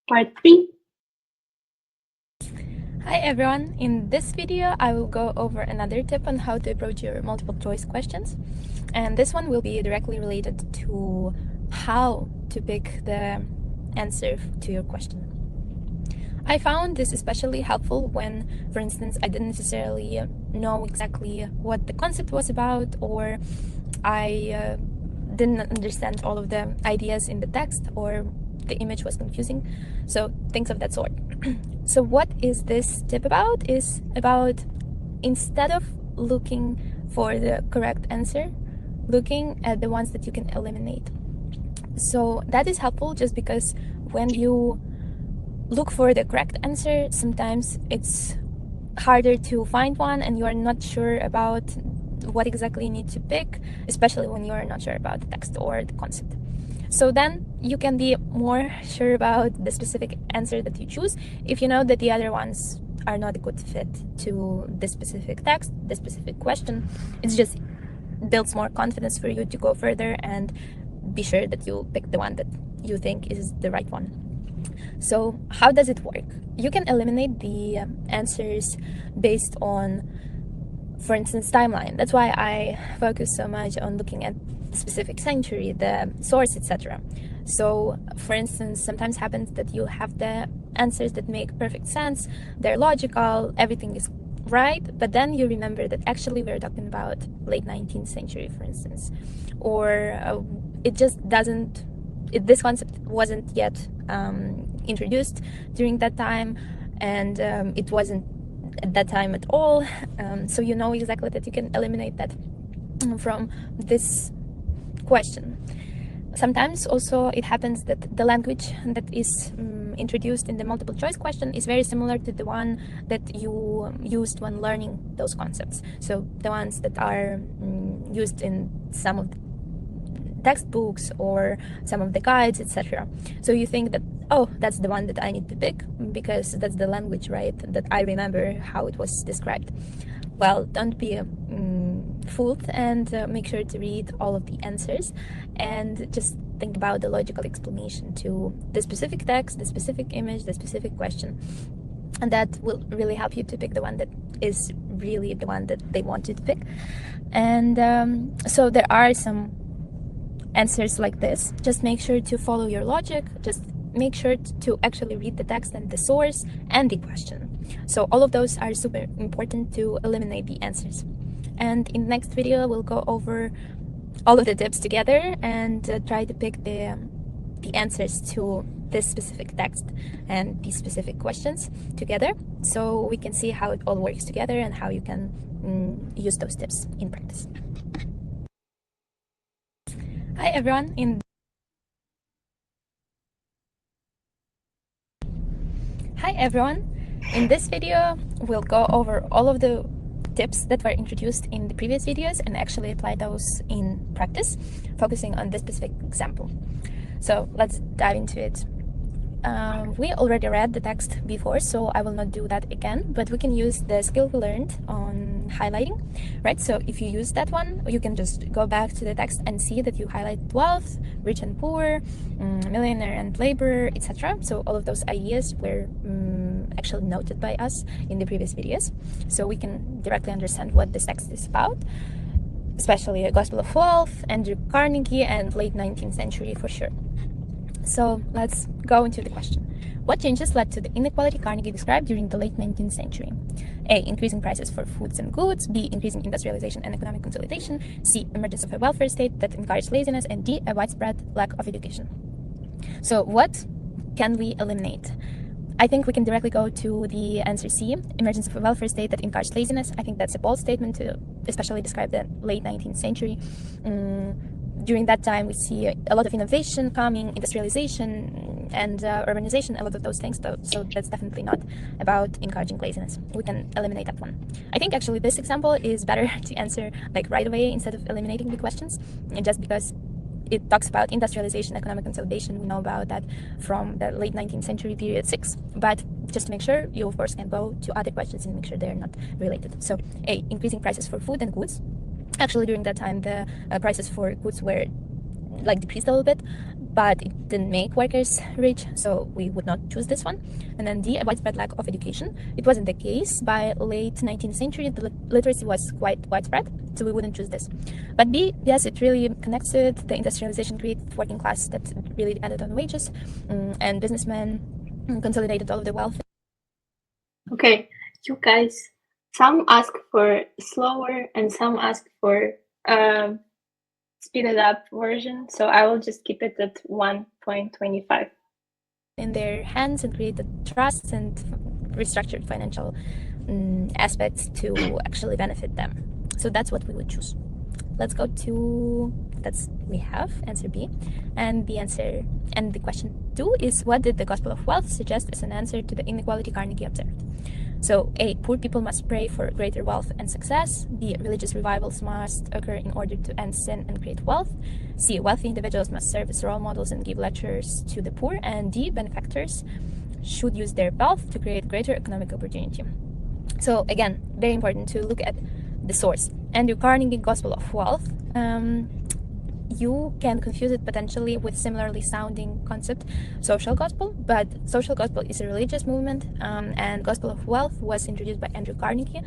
part 3. Hi everyone, in this video I will go over another tip on how to approach your multiple choice questions, and this one will be directly related to how to pick the answer to your question. I found this especially helpful when, for instance, I didn't necessarily know exactly what the concept was about, or I didn't understand all of the ideas in the text, or the image was confusing, so things of that sort. So what is this tip about? Is about, instead of looking for the correct answer, looking at the ones that you can eliminate. So that is helpful just because when you look for the correct answer, sometimes it's harder to find one and you are not sure about what exactly you need to pick, especially when you are not sure about the text or the concept. So then you can be more sure about the specific answer that you choose if you know that the other ones are not a good fit to the specific text, the specific question. It's just builds more confidence for you to go further and be sure that you pick the one that you think is the right one. So how does it work? You can eliminate the answers based on, for instance, timeline. That's why I focus so much on looking at the specific century, the source, etc. So, for instance, sometimes happens that you have the answers that make perfect sense, they're logical, everything is right, but then you remember that actually we're talking about late 19th century, for instance, or it just doesn't, this concept wasn't yet introduced during that time, and it wasn't at that time at all, so you know exactly that you can eliminate that from this question. Sometimes also it happens that the language that is introduced in the multiple choice question is very similar to the one that you used when learning those concepts. So the ones that are used in some of the textbooks or some of the guides, etc. So you think that, oh, that's the one that I need to pick because that's the language, right, that I remember how it was described. Well, don't be fooled, and make sure to read all of the answers and just think about the logical explanation to the specific text, the specific image, the specific question, and that will really help you to pick the one that is really the one that they want you to pick. And so there are some answers like this. Just make sure to follow your logic, just make sure to actually read the text and the source and the question. So all of those are super important to eliminate the answers. And in the next video, we'll go over all of the tips together and try to pick the answers to this specific text and these specific questions together, so we can see how it all works together and how you can use those tips in practice. Hi everyone. Hi everyone. In this video, we'll go over all of the tips that were introduced in the previous videos and actually apply those in practice, focusing on this specific example. So let's dive into it. We already read the text before, so I will not do that again, but we can use the skill we learned on highlighting, right? So if you use that one, you can just go back to the text and see that you highlight wealth, rich and poor, millionaire and laborer, etc. So all of those ideas were actually noted by us in the previous videos, so we can directly understand what this text is about, especially a Gospel of Wealth, Andrew Carnegie, and late 19th century for sure. So let's go into the question. What changes led to the inequality Carnegie described during the late 19th century? A. Increasing prices for foods and goods. B. Increasing industrialization and economic consolidation. C. Emergence of a welfare state that encouraged laziness. And D. A widespread lack of education. So what can we eliminate? I think we can directly go to the answer C, emergence of a welfare state that encouraged laziness. I think that's a bold statement to especially describe the late 19th century. During that time, we see a lot of innovation coming, industrialization and urbanization, a lot of those things. So that's definitely not about encouraging laziness. We can eliminate that one. I think actually this example is better to answer like right away instead of eliminating the questions, just because it talks about industrialization, economic consolidation. We know about that from the late 19th century, period 6. But just to make sure, you of course can go to other questions and make sure they're not related. So A, increasing prices for food and goods. Actually, during that time, the prices for goods were like decreased a little bit, but it didn't make workers rich, so we would not choose this one. And then D, a widespread lack of education. It wasn't the case. By late 19th century, the literacy was quite widespread, so we wouldn't choose this. But B, yes, it really connects to it. The industrialization created working class that really depended on wages, and businessmen consolidated all of the wealth. Okay, you guys, some ask for slower and some ask for speeded up version, so I will just keep it at 1.25. In their hands and created trusts and restructured financial aspects to actually benefit them. So that's what we would choose. Let's go to, we have answer B, and the question 2 is, what did the Gospel of Wealth suggest as an answer to the inequality Carnegie observed? So A, poor people must pray for greater wealth and success. B, religious revivals must occur in order to end sin and create wealth. C, wealthy individuals must serve as role models and give lectures to the poor. And D, benefactors should use their wealth to create greater economic opportunity. So again, very important to look at the source. Andrew Carnegie, Gospel of Wealth. You can confuse it potentially with similarly sounding concept, social gospel, but social gospel is a religious movement, and Gospel of Wealth was introduced by Andrew Carnegie.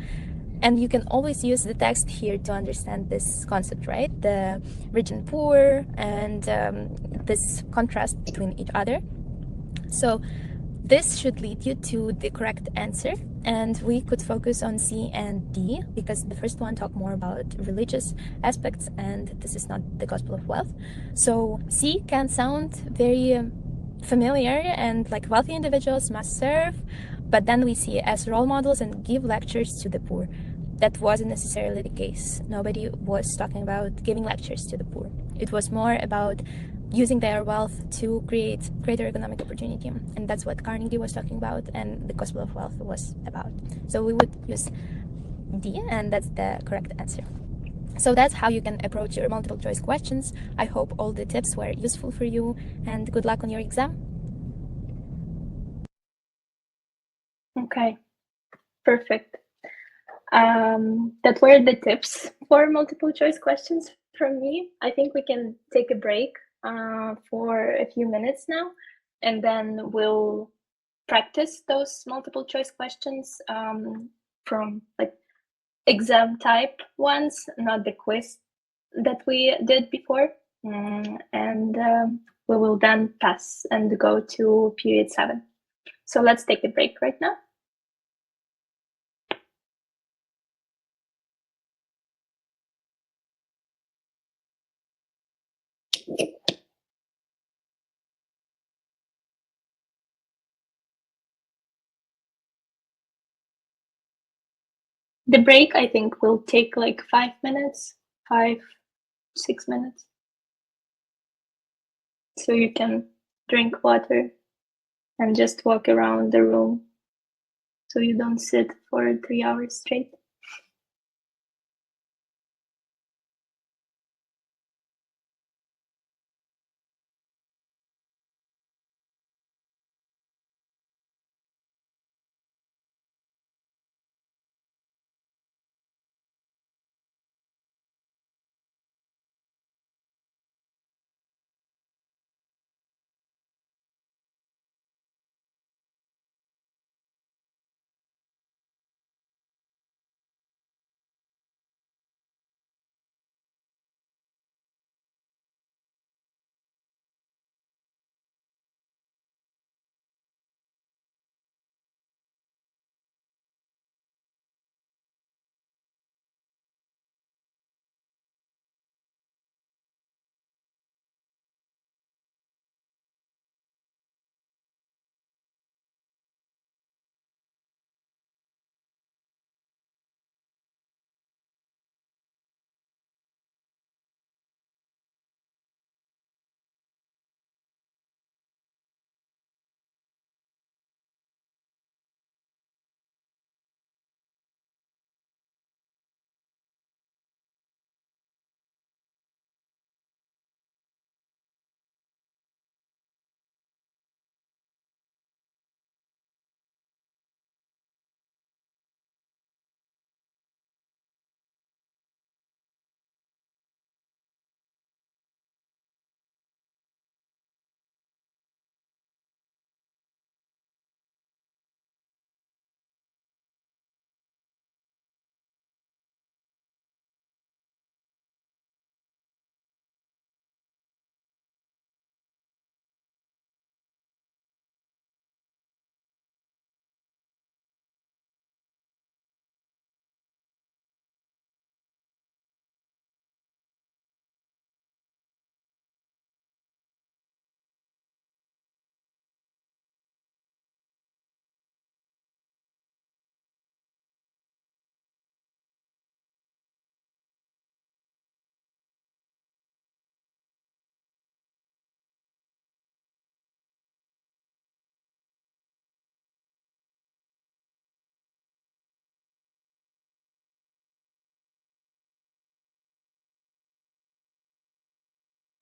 And you can always use the text here to understand this concept, right? The rich and poor, and this contrast between each other. So this should lead you to the correct answer, and we could focus on C and D because the first one talk more about religious aspects and this is not the Gospel of Wealth. So C can sound very familiar and like wealthy individuals must serve, but then we see as role models and give lectures to the poor. That wasn't necessarily the case. Nobody was talking about giving lectures to the poor. It was more about using their wealth to create greater economic opportunity. And that's what Carnegie was talking about and the Gospel of Wealth was about. So we would use D, and that's the correct answer. So that's how you can approach your multiple choice questions. I hope all the tips were useful for you, and good luck on your exam. Okay, perfect. That were the tips for multiple choice questions from me. I think we can take a break for a few minutes now, and then we'll practice those multiple choice questions from like exam type ones, not the quiz that we did before. And we will then pass and go to period 7. So let's take a break right now. The break, I think, will take like 5 minutes, 5-6 minutes. So you can drink water and just walk around the room. so you don't sit for 3 hours straight.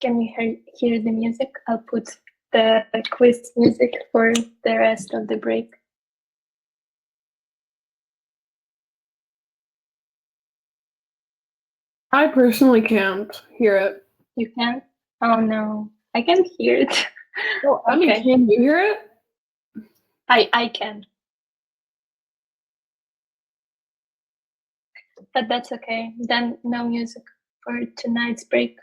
Can you hear the music? I'll put the quiz music for the rest of the break. I personally can't hear it. You can? Oh no, I can hear it. Well, I mean, Okay. can you hear it? I can. But that's okay. Then no music for tonight's break.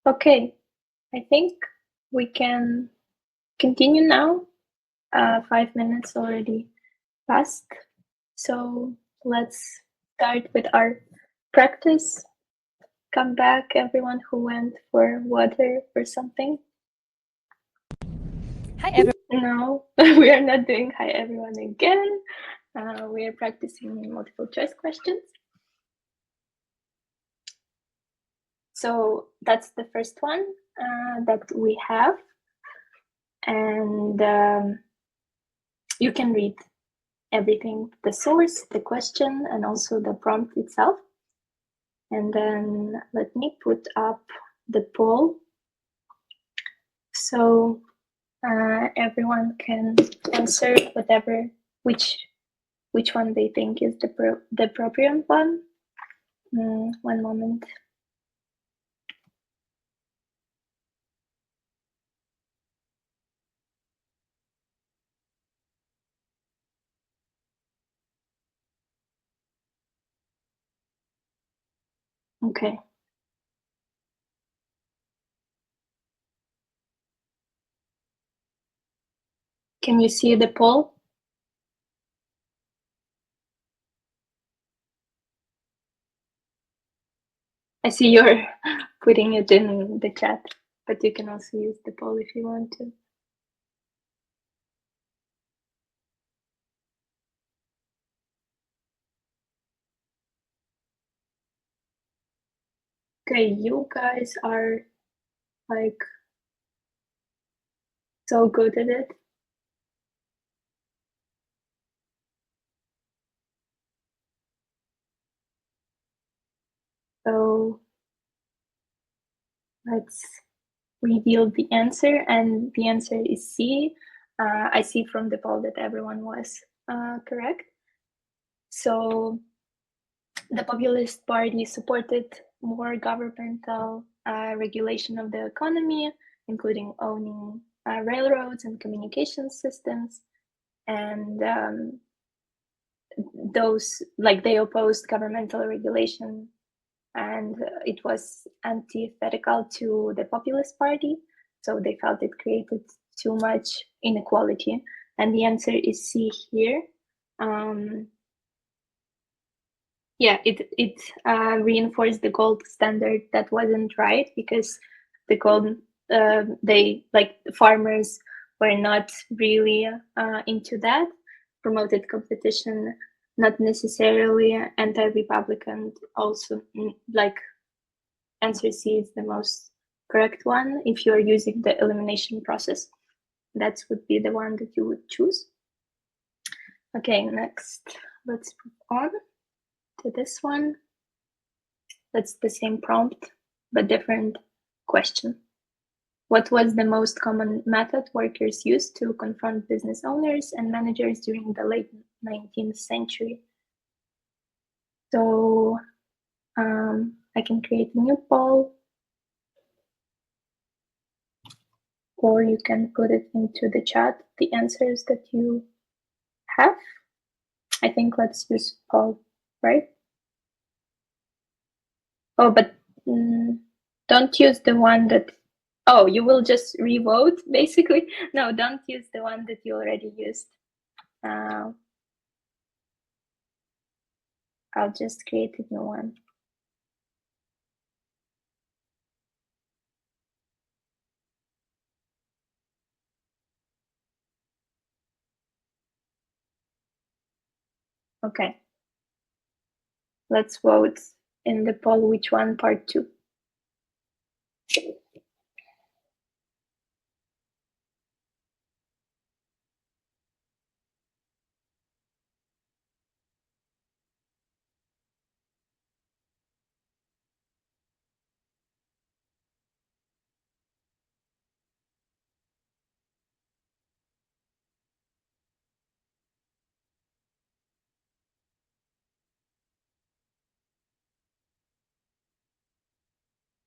Okay, I think we can continue now. 5 minutes already passed. So let's start with our practice. Come back, everyone who went for water or something. Hi, everyone. No, we are not doing hi, everyone again. We are practicing multiple choice questions. So that's the first one that we have. And you can read everything, the source, the question, and also the prompt itself. And then let me put up the poll. So everyone can answer whatever, which one they think is the appropriate one. One moment. Okay. Can you see the poll? I see you're putting it in the chat, but you can also use the poll if you want to. Okay, you guys are like so good at it. So let's reveal the answer, and the answer is C. I see from the poll that everyone was correct. So the Populist Party supported more governmental regulation of the economy, including owning railroads and communication systems. And those, like, they opposed governmental regulation, and it was antithetical to the Populist Party. So they felt it created too much inequality. And the answer is C here. Yeah, it reinforced the gold standard that wasn't right, because the gold, they, like, farmers were not really into that, promoted competition, not necessarily anti-Republican. Also, like, answer C is the most correct one. If you are using the elimination process, that would be the one that you would choose. Okay, next, let's move on to this one. That's the same prompt, but different question. What was the most common method workers used to confront business owners and managers during the late 19th century? So I can create a new poll, or you can put it into the chat, the answers that you have. I think let's use poll, right? Oh, but don't use the one that, oh, you will just re-vote, basically? No, don't use the one that you already used. I'll just create a new one. Okay. Let's vote in the poll which one, part 2.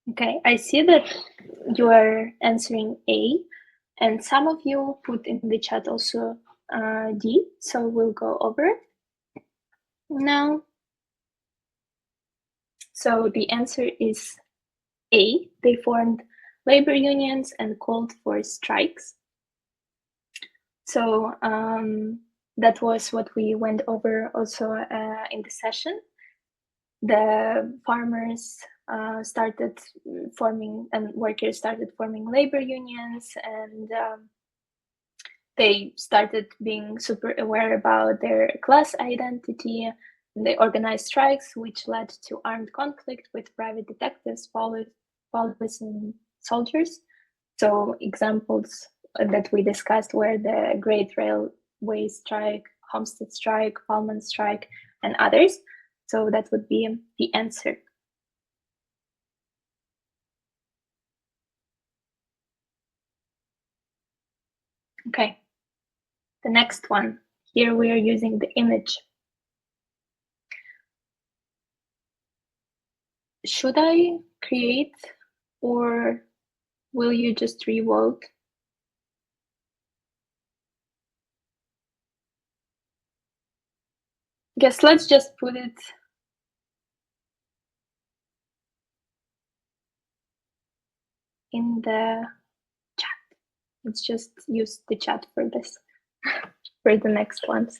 Okay, I see that you are answering A, and some of you put in the chat also D, so we'll go over it now. So the answer is A. They formed labor unions and called for strikes. So that was what we went over also in the session. The farmers started forming, and workers started forming labor unions, and they started being super aware about their class identity. They organized strikes, which led to armed conflict with private detectives, police, and soldiers. So examples that we discussed were the Great Railway Strike, Homestead Strike, Pullman Strike, and others. So that would be the answer. Okay, the next one. Here we are using the image. Should I create, or will you just revote? Guess let's just put it in the chat. Let's just use the chat for this, for the next ones.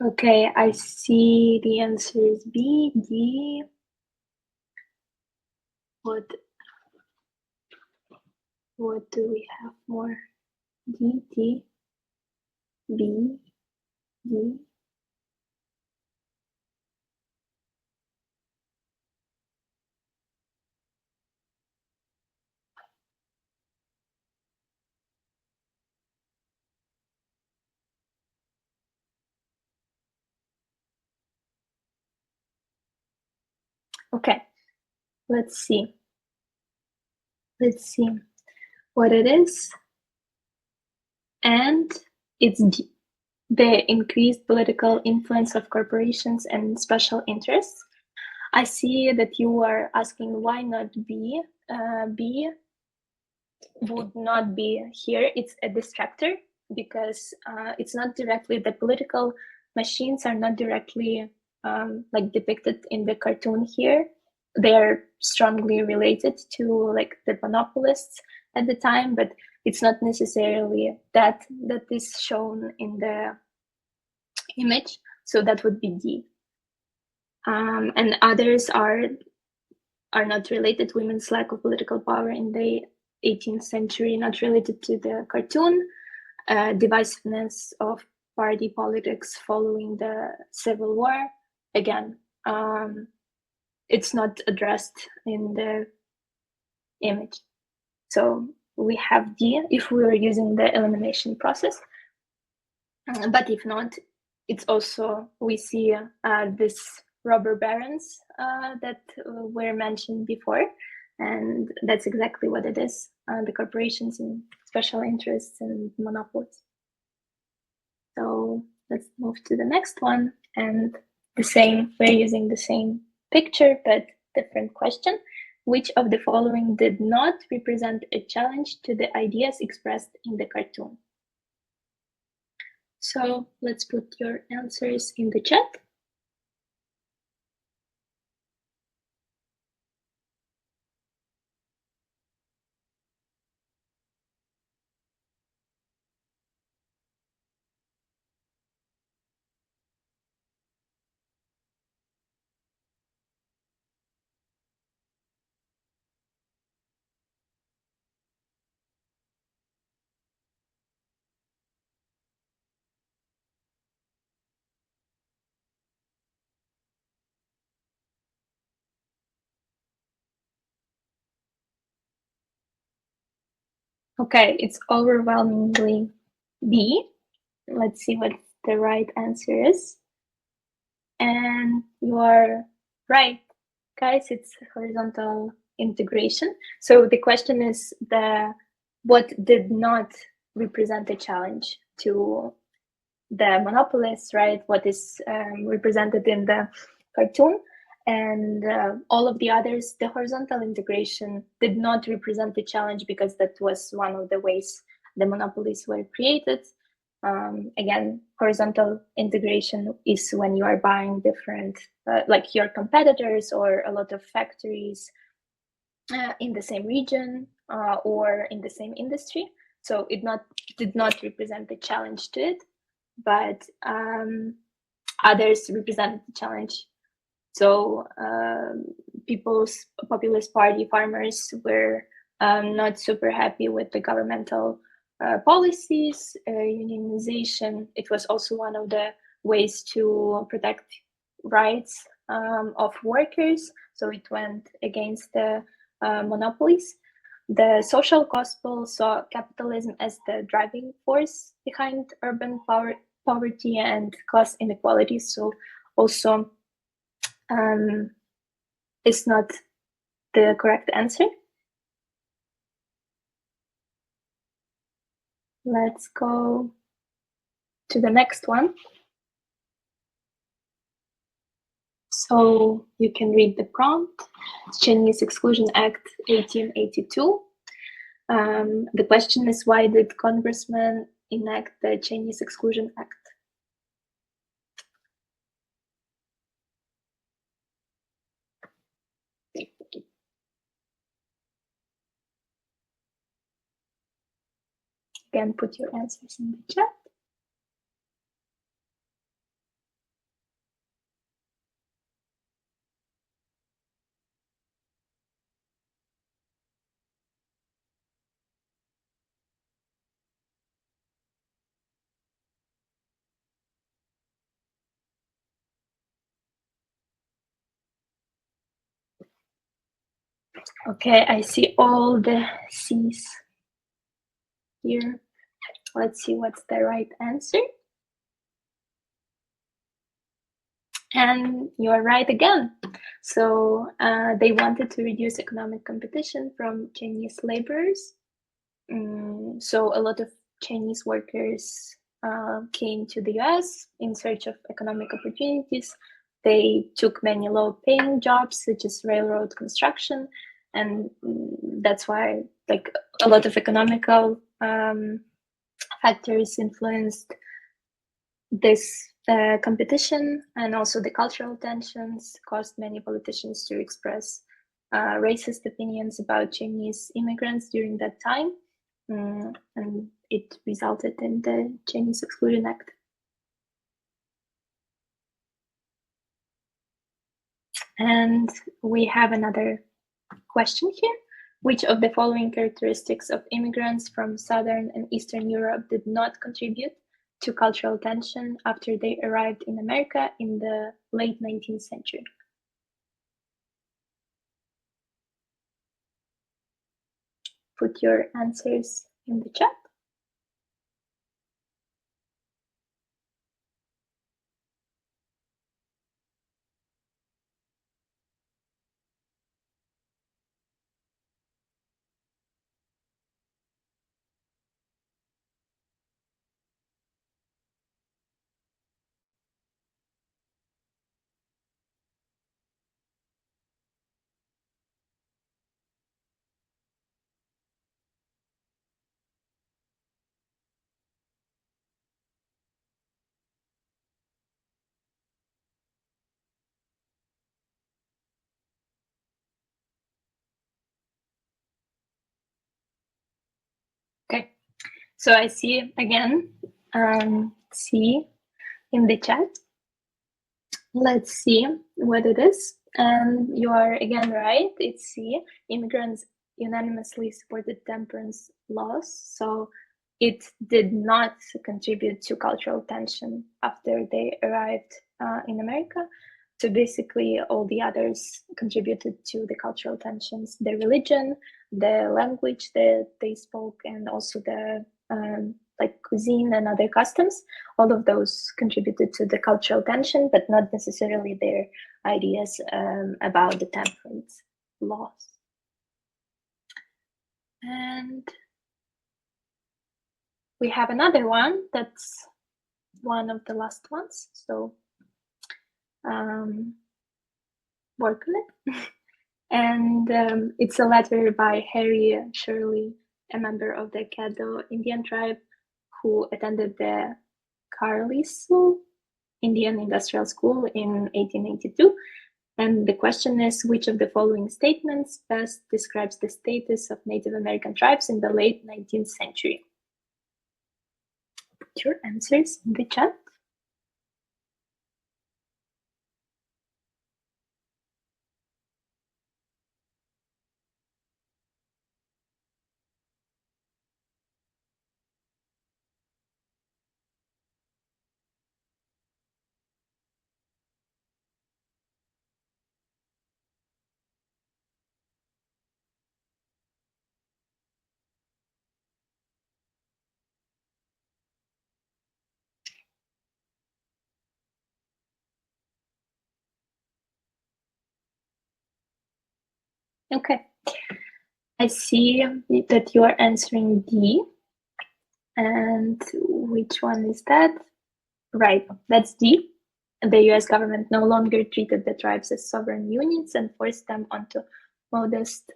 Okay, I see the answer is B, D. What do we have more? D, D, B, D. Okay, let's see. Let's see what it is. And it's D, the increased political influence of corporations and special interests. I see that you are asking why not B. B would not be here. It's a distractor because it's not directly, the political machines are not directly like depicted in the cartoon here. They're strongly related to like the monopolists at the time, but it's not necessarily that is shown in the image. So that would be D. And others are not related. Women's lack of political power in the 18th century, not related to the cartoon. Divisiveness of party politics following the Civil War. Again, it's not addressed in the image. So we have D if we were using the elimination process. But if not, it's also, we see this robber barons that were mentioned before, and that's exactly what it is, the corporations and special interests and monopolies. So let's move to the next one, and the same, we're using the same picture but different question. Which of the following did not represent a challenge to the ideas expressed in the cartoon? So let's put your answers in the chat. Okay, it's overwhelmingly B. Let's see what the right answer is. And you are right, guys, it's horizontal integration. So the question is what did not represent a challenge to the monopolists, right? What is represented in the cartoon, and all of the others, the horizontal integration did not represent the challenge because that was one of the ways the monopolies were created. Again, horizontal integration is when you are buying different, like your competitors or a lot of factories in the same region or in the same industry. So it did not represent the challenge to it, but others represented the challenge. So People's Populist Party farmers were not super happy with the governmental policies, unionization. It was also one of the ways to protect rights of workers, so it went against the monopolies. The social gospel saw capitalism as the driving force behind urban poverty and class inequality, so also is not the correct answer. Let's go to the next one. So you can read the prompt. Chinese Exclusion Act 1882. The question is, why did congressmen enact the Chinese Exclusion Act? Again, put your answers in the chat. Okay, I see all the C's here. Let's see what's the right answer. And you are right again. So they wanted to reduce economic competition from Chinese laborers. So a lot of Chinese workers came to the US in search of economic opportunities. They took many low-paying jobs, such as railroad construction, and that's why, like, a lot of economical factors influenced this competition, and also the cultural tensions caused many politicians to express racist opinions about Chinese immigrants during that time, and it resulted in the Chinese Exclusion Act. And we have another question here. Which of the following characteristics of immigrants from Southern and Eastern Europe did not contribute to cultural tension after they arrived in America in the late 19th century? Put your answers in the chat. Okay, so I see again C in the chat. Let's see what it is. And you are again right, it's C. Immigrants unanimously supported temperance laws, so it did not contribute to cultural tension after they arrived in America. So basically, all the others contributed to the cultural tensions: the religion, the language that they spoke, and also the like cuisine and other customs. All of those contributed to the cultural tension, but not necessarily their ideas about the temperance laws. And we have another one that's one of the last ones, so work on it. And it's a letter by Harry Shirley, a member of the Caddo Indian tribe, who attended the Carlisle Indian Industrial School in 1882. And the question is, which of the following statements best describes the status of Native American tribes in the late 19th century? Put your answers in the chat. Okay. I see that you are answering D. And which one is that? Right, that's D. The US government no longer treated the tribes as sovereign unions and forced them onto modest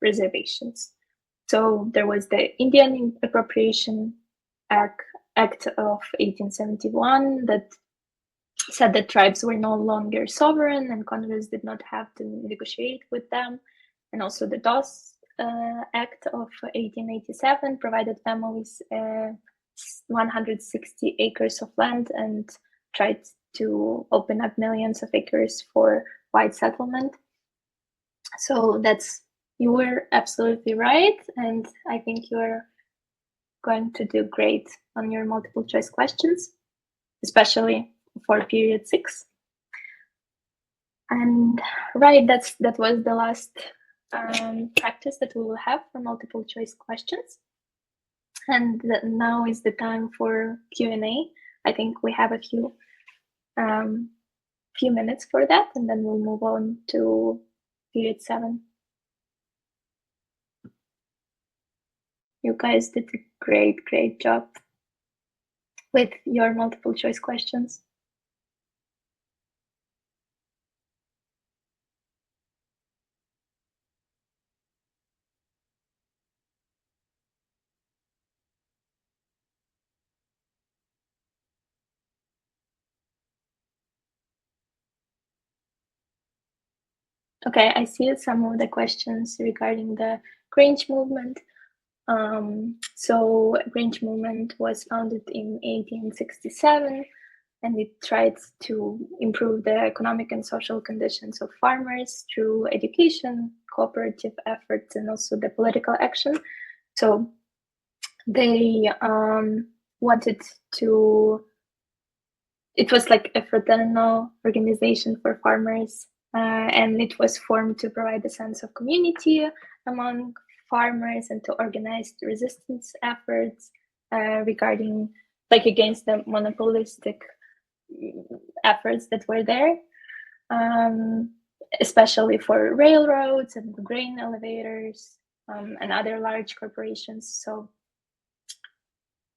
reservations. So there was the Indian Appropriation Act of 1871 that said that tribes were no longer sovereign and Congress did not have to negotiate with them. And also the Dawes Act of 1887 provided families 160 acres of land and tried to open up millions of acres for white settlement. So you were absolutely right. And I think you're going to do great on your multiple choice questions, especially for period 6. And right, that was the last practice that we will have for multiple choice questions. And now is the time for Q&A. I think we have a few minutes for that, and then we'll move on to period 7. You guys did a great job with your multiple choice questions. Okay, I see some of the questions regarding the Grange movement. So Grange movement was founded in 1867, and it tried to improve the economic and social conditions of farmers through education, cooperative efforts, and also the political action. So they wanted to, it was like a fraternal organization for farmers, and it was formed to provide a sense of community among farmers and to organize resistance efforts regarding, like, against the monopolistic efforts that were there, especially for railroads and grain elevators and other large corporations. So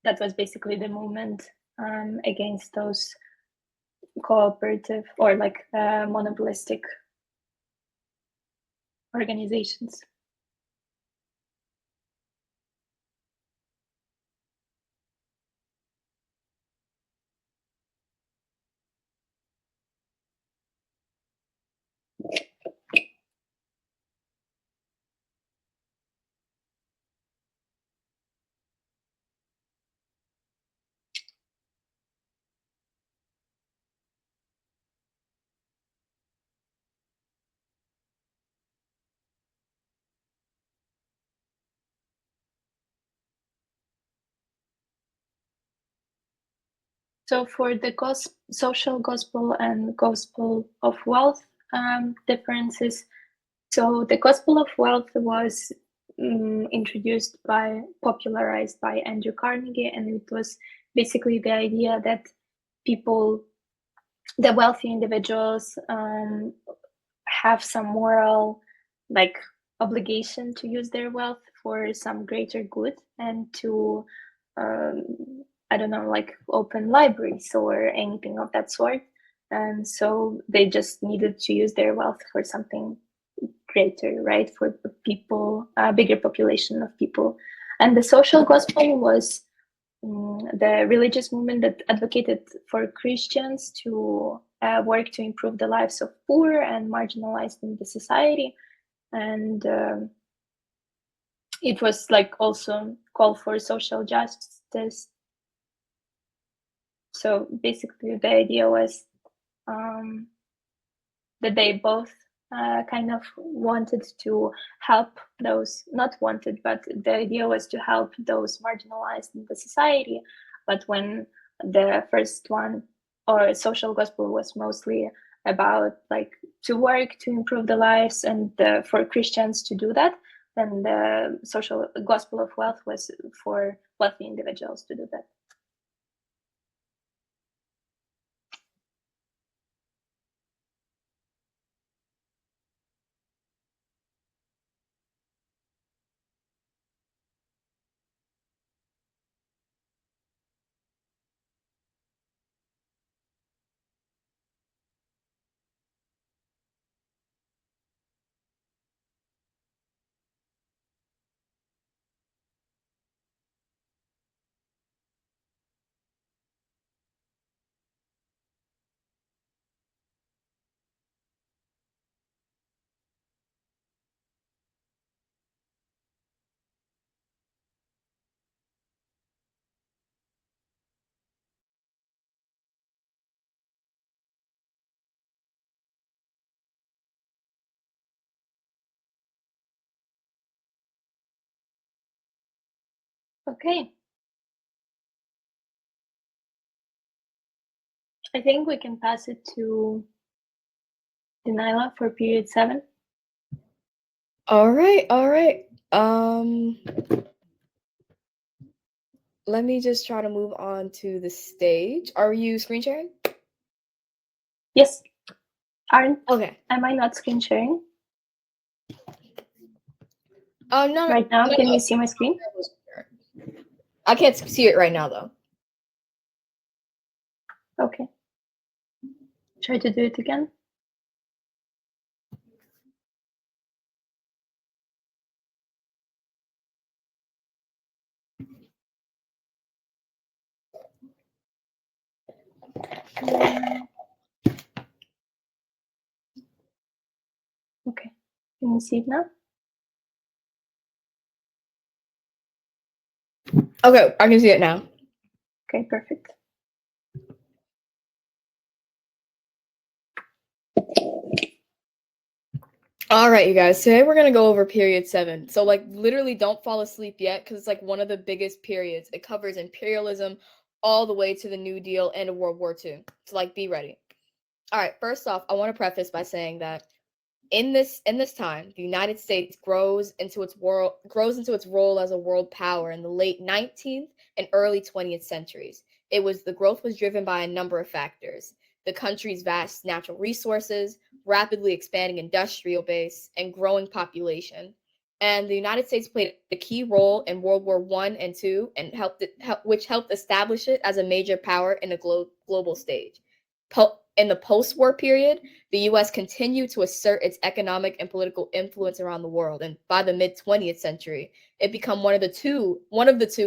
that was basically the movement against those cooperative or like monopolistic organizations. So for the social gospel and gospel of wealth differences, so the gospel of wealth was popularized by Andrew Carnegie, and it was basically the idea that the wealthy individuals have some moral, like, obligation to use their wealth for some greater good and to I don't know, like open libraries or anything of that sort. And so they just needed to use their wealth for something greater, right? For people, a bigger population of people. And the social gospel was the religious movement that advocated for Christians to work to improve the lives of poor and marginalized in the society. And it was like also call for social justice. So basically the idea was that they both kind of wanted to help those, not wanted, but the idea was to help those marginalized in the society. But when the first one, or social gospel, was mostly about like to work to improve the lives and for Christians to do that, then the social gospel of wealth was for wealthy individuals to do that. Okay. I think we can pass it to Daniela for period 7. All right. Let me just try to move on to the stage. Are you screen sharing? Yes. Okay. Am I not screen sharing? No. Right now, can you see my screen? I can't see it right now, though. Okay. Try to do it again. Okay. Can you see it now? Okay, I can see it now. Okay, perfect. All right, you guys. Today we're gonna go over period 7. So, like, literally, don't fall asleep yet, because it's like one of the biggest periods. It covers imperialism all the way to the New Deal and World War II. So, like, be ready. All right. First off, I want to preface by saying that in this time, the United States grows into its role as a world power in the late 19th and early 20th centuries. The growth was driven by a number of factors: the country's vast natural resources, rapidly expanding industrial base, and growing population. And the United States played a key role in World War I and II, and which helped establish it as a major power in a global stage. In the post-war period, the U.S. continued to assert its economic and political influence around the world, and by the mid-20th century, it became one of the two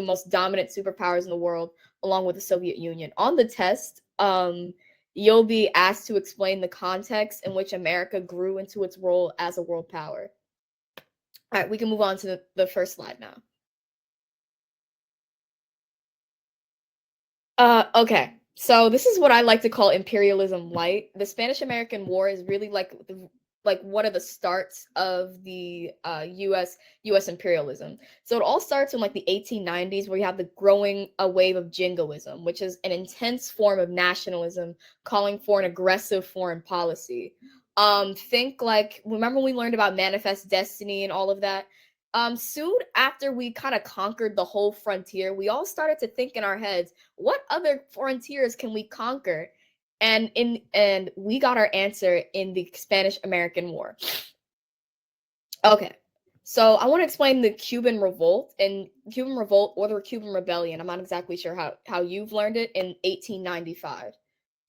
most dominant superpowers in the world, along with the Soviet Union. On the test, you'll be asked to explain the context in which America grew into its role as a world power. All right, we can move on to the first slide now. Okay. So this is what I like to call imperialism light. The Spanish-American War is really like one of the starts of the U.S. imperialism. So it all starts in like the 1890s, where you have the growing wave of jingoism, which is an intense form of nationalism calling for an aggressive foreign policy. Think like, remember when we learned about Manifest Destiny and all of that? Soon after we kind of conquered the whole frontier, we all started to think in our heads, what other frontiers can we conquer? And we got our answer in the Spanish-American War. Okay, so I want to explain the Cuban Revolt or the Cuban Rebellion. I'm not exactly sure how you've learned it, in 1895.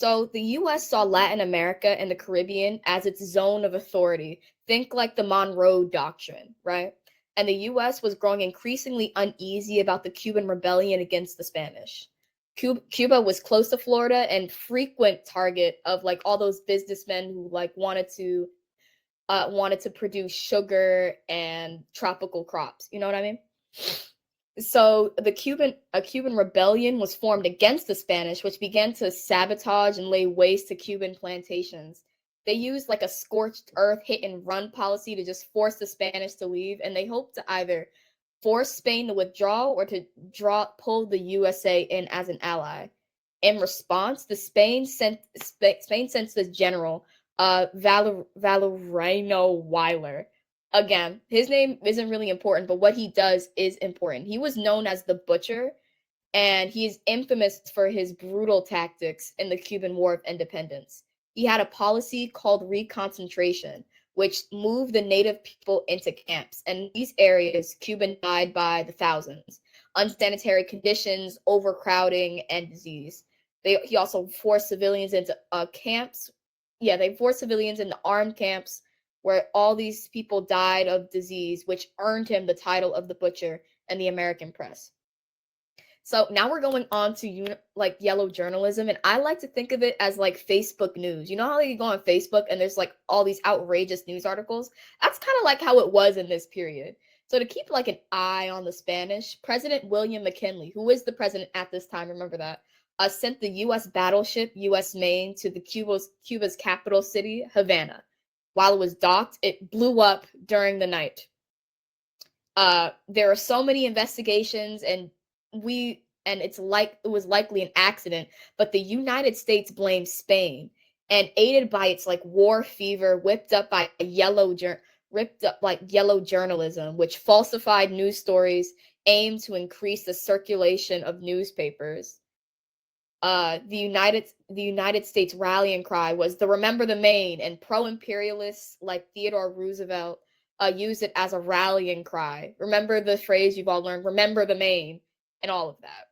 So the U.S. saw Latin America and the Caribbean as its zone of authority. Think like the Monroe Doctrine, right? And the U.S. was growing increasingly uneasy about the Cuban Rebellion against the Spanish. Cuba was close to Florida and frequent target of like all those businessmen who like wanted to produce sugar and tropical crops. You know what I mean? So a Cuban rebellion was formed against the Spanish, which began to sabotage and lay waste to Cuban plantations. They used like a scorched earth hit and run policy to just force the Spanish to leave, and they hoped to either force Spain to withdraw or to pull the USA in as an ally. In response, Spain sent this general, Valeriano Weyler. Again, his name isn't really important, but what he does is important. He was known as the Butcher, and he is infamous for his brutal tactics in the Cuban War of Independence. He had a policy called reconcentration, which moved the native people into camps. And in these areas, Cubans died by the thousands. Unsanitary conditions, overcrowding, and disease. He also forced civilians into camps. Yeah, they forced civilians into armed camps where all these people died of disease, which earned him the title of the Butcher in the American press. So now we're going on to like yellow journalism, and I like to think of it as like Facebook news. You know how you go on Facebook and there's like all these outrageous news articles? That's kind of like how it was in this period. So to keep like an eye on the Spanish, President William McKinley, who is the president at this time, remember that, sent the U.S. battleship U.S. Maine to the Cuba's capital city, Havana. While it was docked, it blew up during the night. There are so many investigations and it was likely an accident, but the United States blamed Spain, and aided by its like war fever, whipped up yellow journalism, which falsified news stories aimed to increase the circulation of newspapers. The United States rallying cry was the "Remember the Maine," and pro-imperialists like Theodore Roosevelt used it as a rallying cry. Remember the phrase you've all learned, "Remember the Maine," and all of that.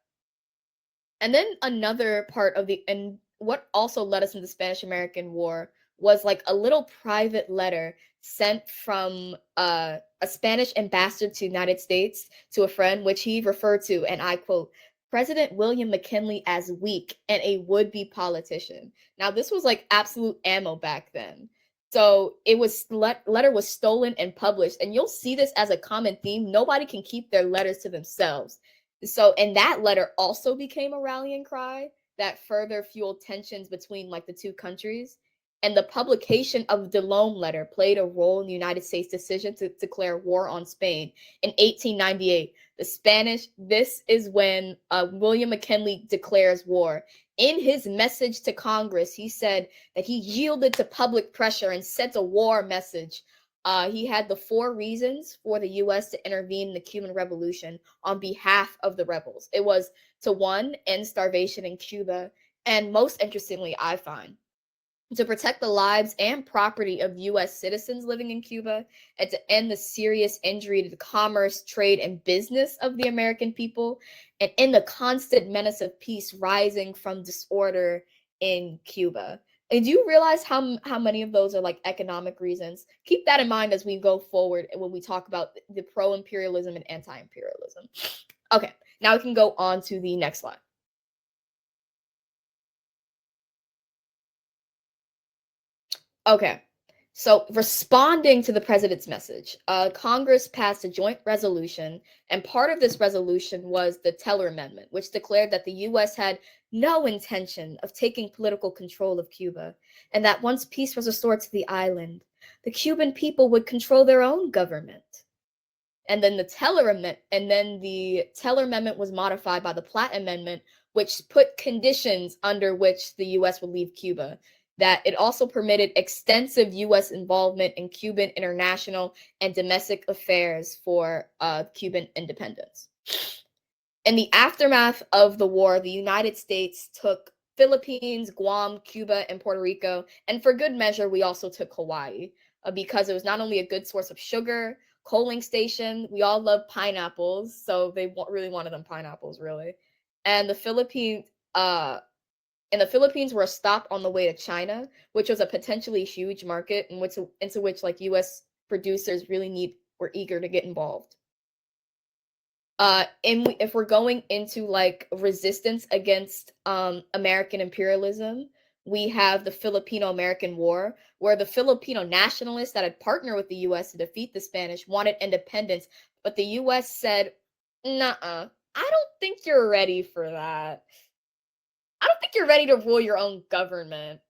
And then another part of and what also led us into the Spanish-American War was like a little private letter sent from a Spanish ambassador to the United States to a friend, which he referred to, and I quote, President William McKinley as weak and a would-be politician. Now, this was like absolute ammo back then. So it was letter was stolen and published, and you'll see this as a common theme. Nobody can keep their letters to themselves. So, and that letter also became a rallying cry that further fueled tensions between like the two countries. And the publication of the Delome letter played a role in the United States' decision to declare war on Spain in 1898. This is when William McKinley declares war. In his message to Congress, he said that he yielded to public pressure and sent a war message. He had the 4 reasons for the U.S. to intervene in the Cuban Revolution on behalf of the rebels. It was to 1, end starvation in Cuba, and most interestingly, I find, to protect the lives and property of U.S. citizens living in Cuba, and to end the serious injury to the commerce, trade, and business of the American people, and end the constant menace of peace rising from disorder in Cuba. And do you realize how many of those are like economic reasons? Keep that in mind as we go forward and when we talk about the pro-imperialism and anti-imperialism. Okay, now we can go on to the next slide. Okay, so responding to the president's message, Congress passed a joint resolution, and part of this resolution was the Teller Amendment, which declared that the U.S. had no intention of taking political control of Cuba, and that once peace was restored to the island, the Cuban people would control their own government. And then the Teller Amendment was modified by the Platt Amendment, which put conditions under which the U.S. would leave Cuba. That it also permitted extensive U.S. involvement in Cuban international and domestic affairs for Cuban independence. In the aftermath of the war, the United States took Philippines, Guam, Cuba, and Puerto Rico, and for good measure, we also took Hawaii because it was not only a good source of sugar, coaling station, we all love pineapples, so they really wanted them pineapples, really. And the Philippines were a stop on the way to China, which was a potentially huge market into which like U.S. producers were eager to get involved. If we're going into like resistance against American imperialism, we have the Filipino-American War, where the Filipino nationalists that had partnered with the U.S. to defeat the Spanish wanted independence, but the U.S. said, "Nuh-uh, I don't think you're ready for that. I don't think you're ready to rule your own government."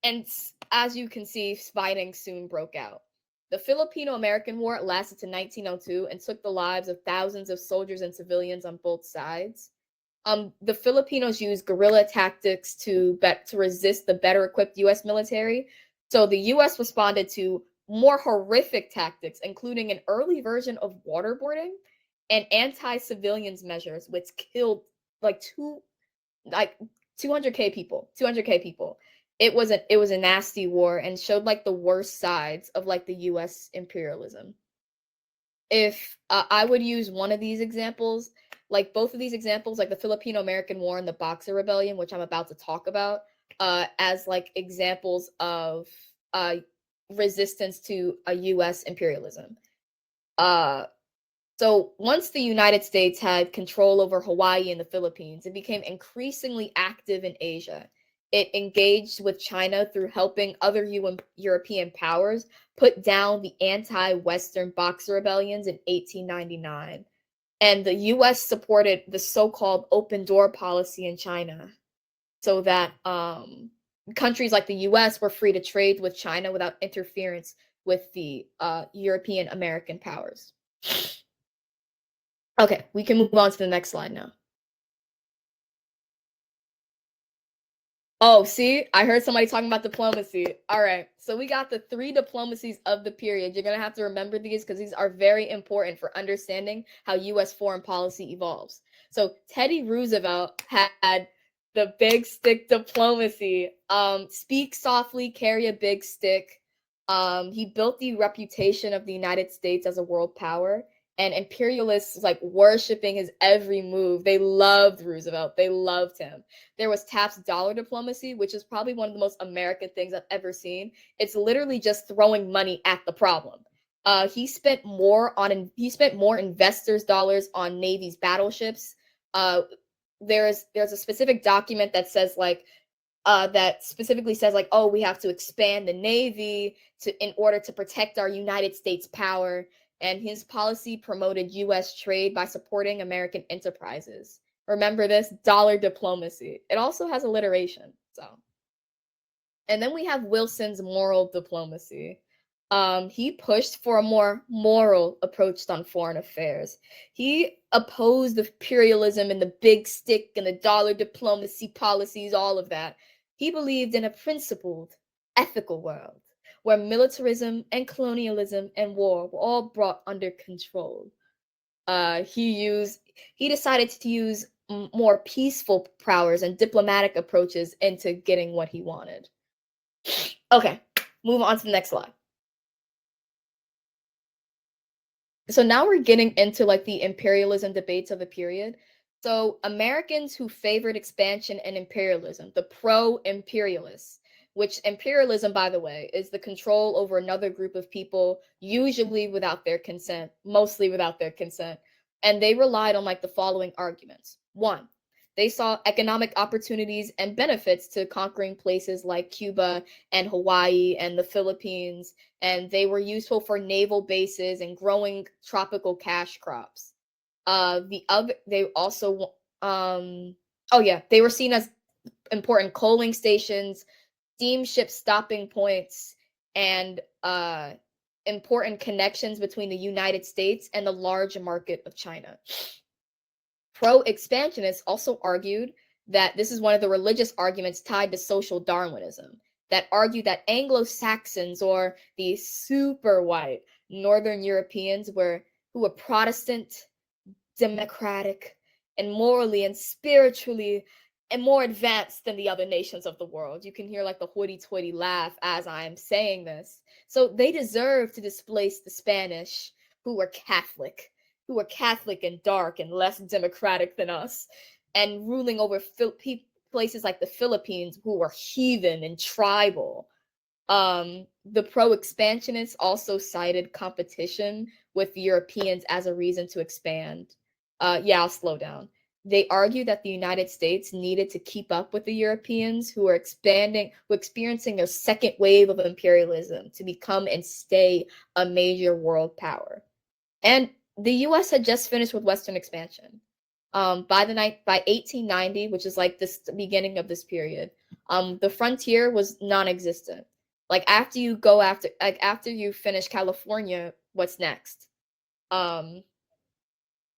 And as you can see, fighting soon broke out. The Filipino-American War lasted to 1902 and took the lives of thousands of soldiers and civilians on both sides. The Filipinos used guerrilla tactics to resist the better-equipped U.S. military. So the U.S. responded to more horrific tactics, including an early version of waterboarding and anti-civilians measures, which killed like 200K people. It was a nasty war and showed like the worst sides of like the U.S. imperialism. If I would use one of these examples, like both of these examples, like the Filipino-American War and the Boxer Rebellion, which I'm about to talk about, as like examples of resistance to a U.S. imperialism. So once the United States had control over Hawaii and the Philippines, it became increasingly active in Asia. It engaged with China through helping other European powers put down the anti-Western Boxer rebellions in 1899. And the U.S. supported the so-called open door policy in China so that countries like the U.S. were free to trade with China without interference with the European American powers. Okay, we can move on to the next slide now. Oh, see, I heard somebody talking about diplomacy. All right, so we got the 3 diplomacies of the period. You're gonna have to remember these because these are very important for understanding how U.S. foreign policy evolves. So Teddy Roosevelt had the big stick diplomacy. Speak softly, carry a big stick. He built the reputation of the United States as a world power, and imperialists like worshiping his every move. They loved Roosevelt. They loved him. There was Taft's dollar diplomacy, which is probably one of the most American things I've ever seen. It's literally just throwing money at the problem. He spent more investors' dollars on Navy's battleships. There's a specific document that says that specifically says oh, we have to expand the Navy in order to protect our United States power. And his policy promoted U.S. trade by supporting American enterprises. Remember this, dollar diplomacy. It also has alliteration. So, and then we have Wilson's moral diplomacy. He pushed for a more moral approach on foreign affairs. He opposed imperialism and the big stick and the dollar diplomacy policies, all of that. He believed in a principled, ethical world where militarism and colonialism and war were all brought under control. He decided to use more peaceful powers and diplomatic approaches into getting what he wanted. Okay, move on to the next slide. So now we're getting into the imperialism debates of the period. So Americans who favored expansion and imperialism, the pro-imperialists, which imperialism, by the way, is the control over another group of people, usually without their consent, mostly without their consent. And they relied on the following arguments. 1, they saw economic opportunities and benefits to conquering places like Cuba and Hawaii and the Philippines, and they were useful for naval bases and growing tropical cash crops. They also, they were seen as important coaling stations, steamship stopping points, and important connections between the United States and the large market of China. Pro-expansionists also argued that this is one of the religious arguments tied to social Darwinism, that argued that Anglo-Saxons, or the super white Northern Europeans, who were Protestant, democratic, and morally and spiritually and more advanced than the other nations of the world. You can hear the hoity-toity laugh as I'm saying this. So they deserve to displace the Spanish, who were Catholic and dark and less democratic than us, and ruling over places like the Philippines, who were heathen and tribal. The pro-expansionists also cited competition with Europeans as a reason to expand. I'll slow down. They argued that the United States needed to keep up with the Europeans, who were experiencing a second wave of imperialism to become and stay a major world power. And the U.S. had just finished with Western expansion. By 1890, which is the beginning of this period, the frontier was non-existent. After you finish California, what's next?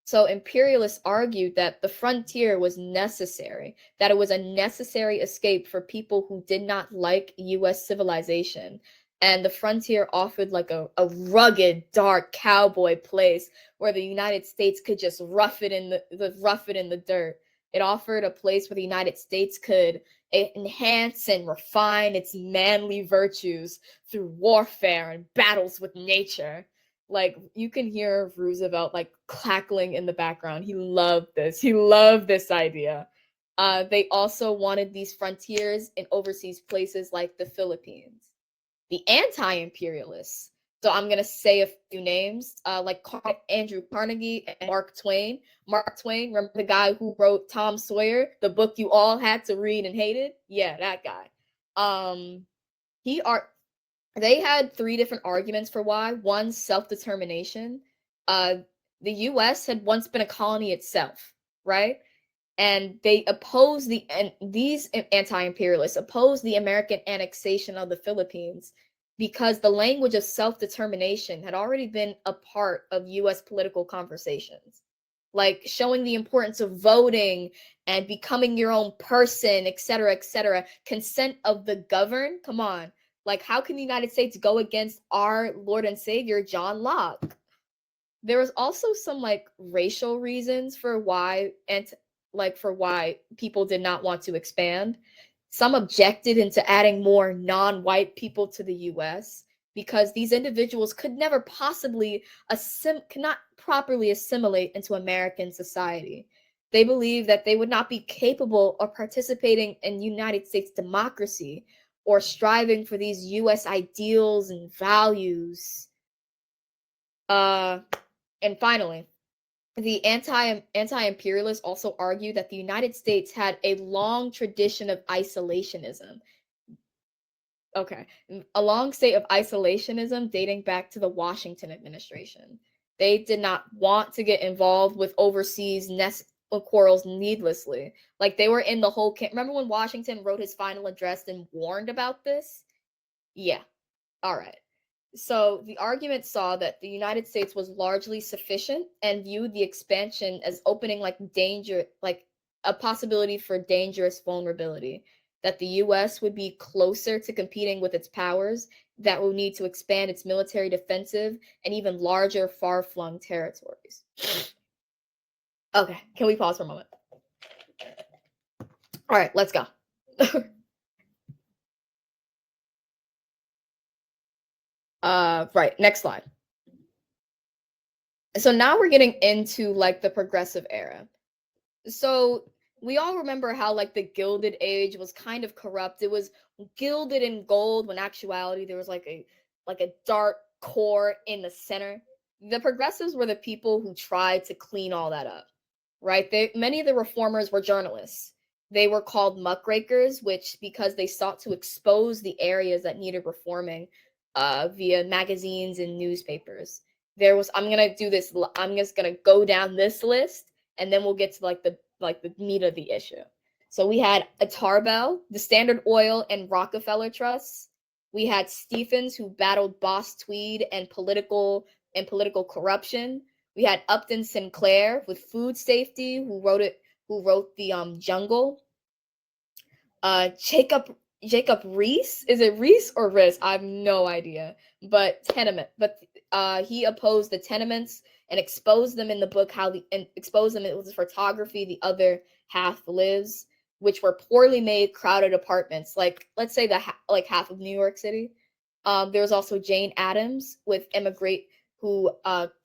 So imperialists argued that the frontier was necessary, that it was a necessary escape for people who did not like U.S. civilization. And the frontier offered a rugged, dark cowboy place where the United States could just rough it in the dirt. It offered a place where the United States could enhance and refine its manly virtues through warfare and battles with nature. You can hear Roosevelt cackling in the background. He loved this. He loved this idea. They also wanted these frontiers in overseas places like the Philippines. The anti-imperialists, so I'm going to say a few names, Andrew Carnegie and Mark Twain. Mark Twain, remember the guy who wrote Tom Sawyer, the book you all had to read and hated? Yeah, that guy. They had 3 different arguments for why. 1, self-determination. The U.S. had once been a colony itself, right? And these anti-imperialists opposed the American annexation of the Philippines because the language of self-determination had already been a part of U.S. political conversations. like showing the importance of voting and becoming your own person, etc., etc. Consent of the governed. Come on. Like, how can the United States go against our Lord and Savior, John Locke? There was also some like racial reasons for why people did not want to expand. Some objected into adding more non-white people to the US because these individuals could never possibly cannot properly assimilate into American society. They believed that they would not be capable of participating in United States democracy or striving for these US ideals and values. And finally, the anti-imperialists also argued that the United States had a long tradition of isolationism. Okay, a long state of isolationism dating back to the Washington administration. They did not want to get involved with overseas quarrels needlessly. Like, they were in the whole camp. Remember when Washington wrote his final address and warned about this? Yeah. All right. So the argument saw that the United States was largely sufficient and viewed the expansion as opening like a possibility for dangerous vulnerability, that the US would be closer to competing with its powers that will need to expand its military defensive and even larger far-flung territories. Okay, can we pause for a moment? All right, let's go. Right, next slide. So now we're getting into like the progressive era. So we all remember how like the Gilded Age was kind of corrupt. It was gilded in gold when actuality there was like a dark core in the center. The progressives were the people who tried to clean all that up, right? Many of the reformers were journalists. They were called muckrakers, which because they sought to expose the areas that needed reforming via magazines and newspapers. I'm just gonna go down this list, and then we'll get to like the meat of the issue. So we had a Tarbell, the Standard Oil and Rockefeller Trusts. We had Stephens, who battled Boss Tweed and political corruption. We had Upton Sinclair with food safety, who wrote the Jungle. Jacob Riis, is it Reese or Riss? I have no idea. But he opposed the tenements and exposed them in the book. Exposed them. It was photography. The other half lives, which were poorly made, crowded apartments. Like, let's say half of New York City. There was also Jane Addams who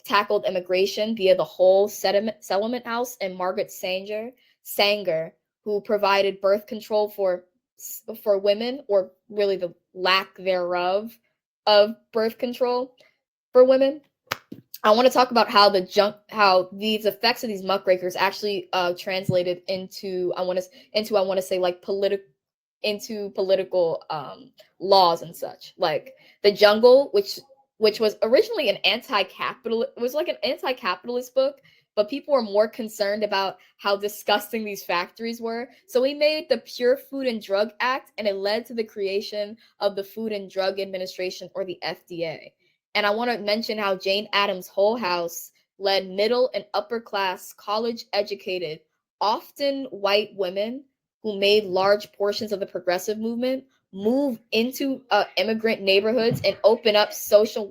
tackled immigration via the whole settlement house, and Margaret Sanger, who provided birth control for women, or really the lack thereof of birth control for women. I want to talk about how these effects of these muckrakers actually translated into political laws and such. Like the Jungle, which was originally an anti-capitalist book, but people were more concerned about how disgusting these factories were. So we made the Pure Food and Drug Act, and it led to the creation of the Food and Drug Administration, or the FDA. And I want to mention how Jane Addams' Whole House led middle and upper class, college-educated, often white women who made large portions of the progressive movement move into immigrant neighborhoods and open up social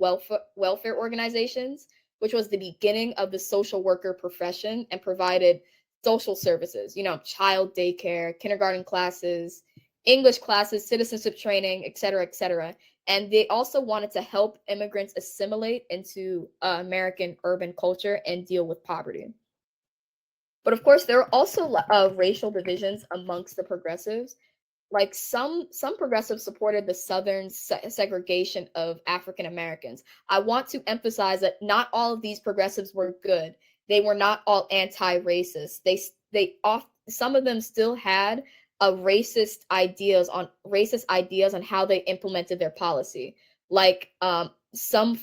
welfare organizations, which was the beginning of the social worker profession, and provided social services, child daycare, kindergarten classes, English classes, citizenship training, etc., etc. And they also wanted to help immigrants assimilate into American urban culture and deal with poverty. But of course, there are also racial divisions amongst the progressives. Like some progressives supported the Southern segregation of African Americans. I want to emphasize that not all of these progressives were good. They were not all anti-racist. Some of them still had racist ideas on how they implemented their policy. Some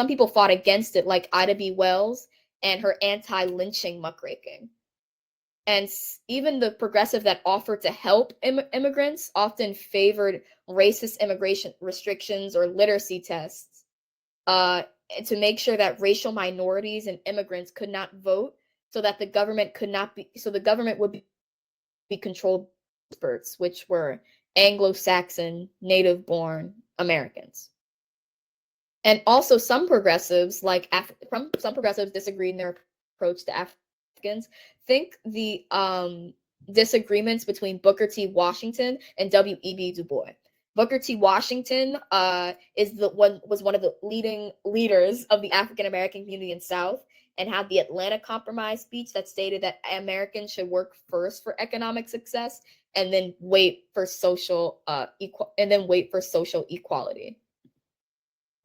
people fought against it, like Ida B. Wells and her anti-lynching muckraking. And even the progressive that offered to help immigrants often favored racist immigration restrictions or literacy tests. to make sure that racial minorities and immigrants could not vote, so that the government would be controlled by experts, which were Anglo-Saxon, native-born Americans. And also some progressives, some progressives disagreed in their approach to Africans. Think the disagreements between Booker T. Washington and W.E.B. Du Bois. Booker T. Washington was one of the leading leaders of the African American community in South, and had the Atlanta Compromise speech that stated that Americans should work first for economic success and then wait for social equality.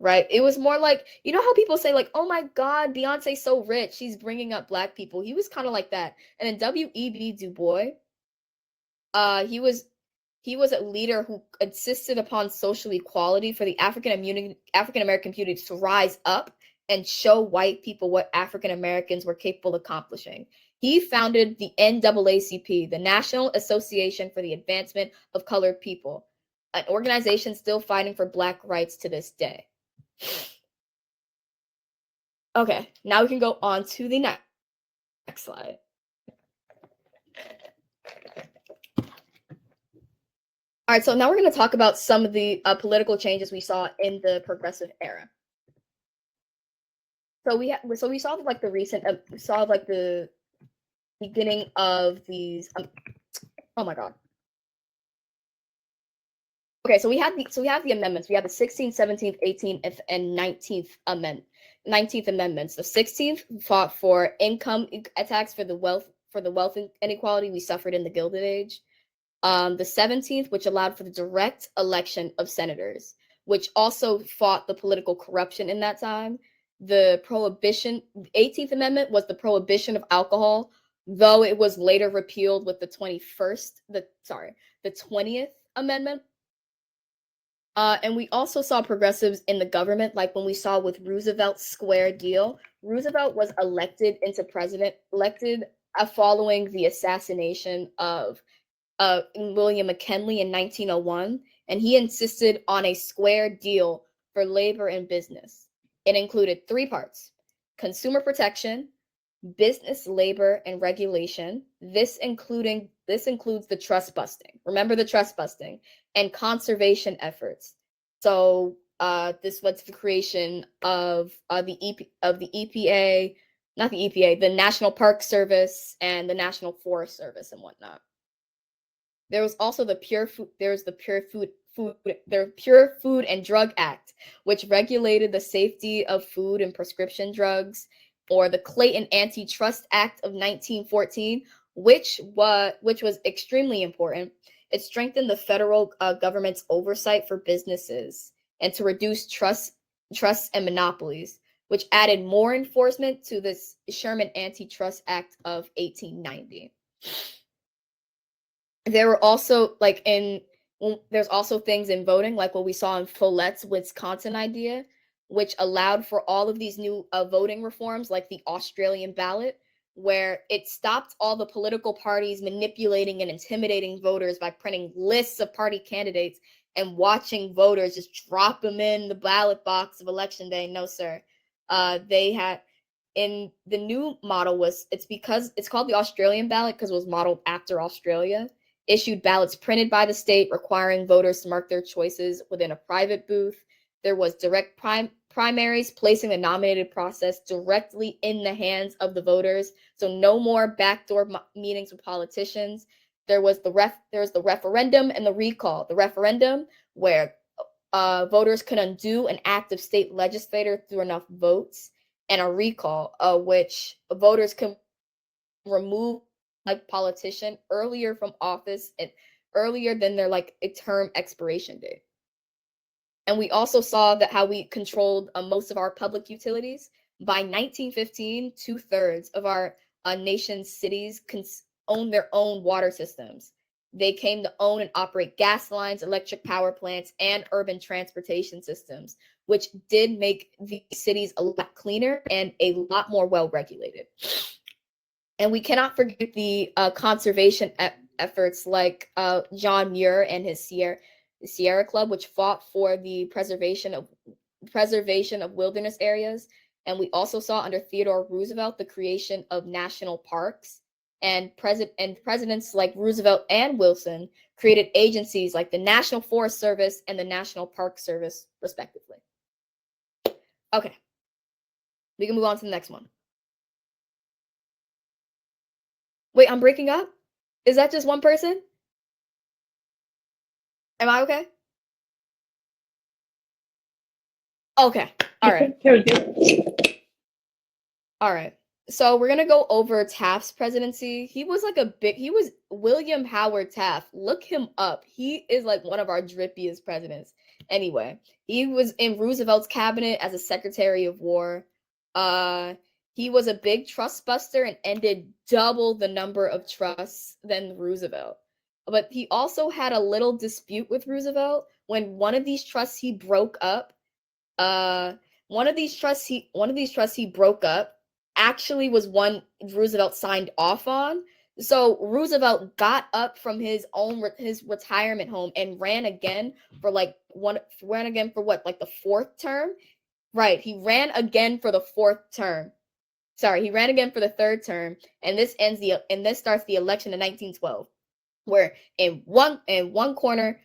Right? It was more like, you know how people say like, oh my God, Beyonce's so rich, she's bringing up Black people. He was kind of like that. And then W.E.B. Du Bois, he was a leader who insisted upon social equality for the African American community to rise up and show white people what African Americans were capable of accomplishing. He founded the NAACP, the National Association for the Advancement of Colored People, an organization still fighting for Black rights to this day. Okay, now we can go on to the next slide. All right, so now we're going to talk about some of the political changes we saw in the progressive era. So we saw like the beginning of these. Oh my God. Okay, so we have the amendments. We have the 16th, 17th, 18th, and 19th amendments. The 16th fought for income tax for the wealth inequality we suffered in the Gilded Age. The 17th, which allowed for the direct election of senators, which also fought the political corruption in that time. The 18th Amendment was the prohibition of alcohol, though it was later repealed with the 20th Amendment. And we also saw progressives in the government, like when we saw with Roosevelt's Square Deal. Roosevelt was elected following the assassination of William McKinley in 1901, and he insisted on a square deal for labor and business. It included 3 parts: consumer protection, business, labor, and regulation. This includes the trust busting. Remember the trust busting, and conservation efforts. So this was the creation of the EPA, not the EPA, the National Park Service and the National Forest Service and whatnot. There was also the Pure Food and Drug Act, which regulated the safety of food and prescription drugs, or the Clayton Antitrust Act of 1914, which was extremely important. It strengthened the federal government's oversight for businesses and to reduce trusts and monopolies, which added more enforcement to this Sherman Antitrust Act of 1890. There were also there's also things in voting, like what we saw in Follett's Wisconsin idea, which allowed for all of these new voting reforms, like the Australian ballot, where it stopped all the political parties manipulating and intimidating voters by printing lists of party candidates and watching voters just drop them in the ballot box of election day. No, sir. In the new model it's called the Australian ballot because it was modeled after Australia. Issued ballots printed by the state, requiring voters to mark their choices within a private booth. There was direct primaries, placing the nominated process directly in the hands of the voters. So no more backdoor meetings with politicians. There was the referendum and the recall. The referendum, where voters could undo an act of state legislator through enough votes, and a recall, which voters can remove politician earlier from office and earlier than their a term expiration date. And we also saw that how we controlled most of our public utilities. By 1915, 2/3 of our nation's cities own their own water systems. They came to own and operate gas lines, electric power plants, and urban transportation systems, which did make the cities a lot cleaner and a lot more well-regulated. And we cannot forget the conservation efforts like John Muir and his Sierra Club, which fought for the preservation of preservation of wilderness areas. And we also saw under Theodore Roosevelt the creation of national parks. And presidents like Roosevelt and Wilson created agencies like the National Forest Service and the National Park Service, respectively. Okay, we can move on to the next one. Wait, I'm breaking up? Is that just one person? Am I okay? Okay, all right. All right. So we're gonna go over Taft's presidency. He was William Howard Taft. Look him up. He is like one of our drippiest presidents. Anyway, he was in Roosevelt's cabinet as a Secretary of War. He was a big trust buster and ended double the number of trusts than Roosevelt. But he also had a little dispute with Roosevelt when one of these trusts he broke up. One of these trusts he broke up actually was one Roosevelt signed off on. So Roosevelt got up from his retirement home and ran again for the fourth term. Right, he ran again for the fourth term. Sorry, he ran again for the third term, and this starts the election in 1912, where in one corner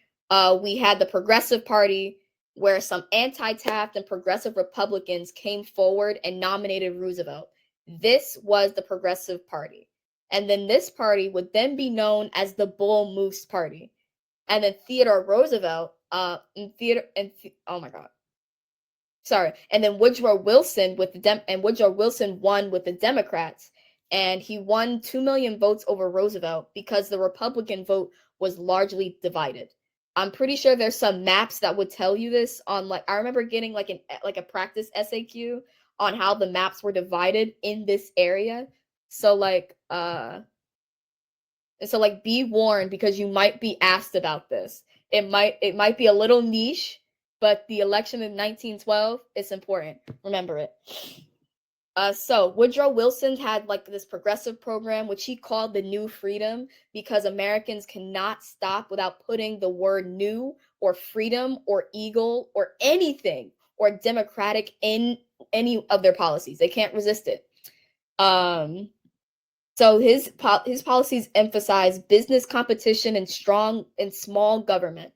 we had the Progressive Party, where some anti-Taft and progressive Republicans came forward and nominated Roosevelt. This was the Progressive Party. And then this party would then be known as the Bull Moose Party. And then Theodore Roosevelt, oh my God. Sorry. And then Woodrow Wilson won with the Democrats. And he won 2 million votes over Roosevelt because the Republican vote was largely divided. I'm pretty sure there's some maps that would tell you this on I remember getting like a practice SAQ on how the maps were divided in this area. So be warned, because you might be asked about this. It might be a little niche, but the election in 1912 is important. Remember it. So Woodrow Wilson had this progressive program, which he called the New Freedom, because Americans cannot stop without putting the word new or freedom or eagle or anything or democratic in any of their policies. They can't resist it. So his policies emphasize business competition and strong and small government,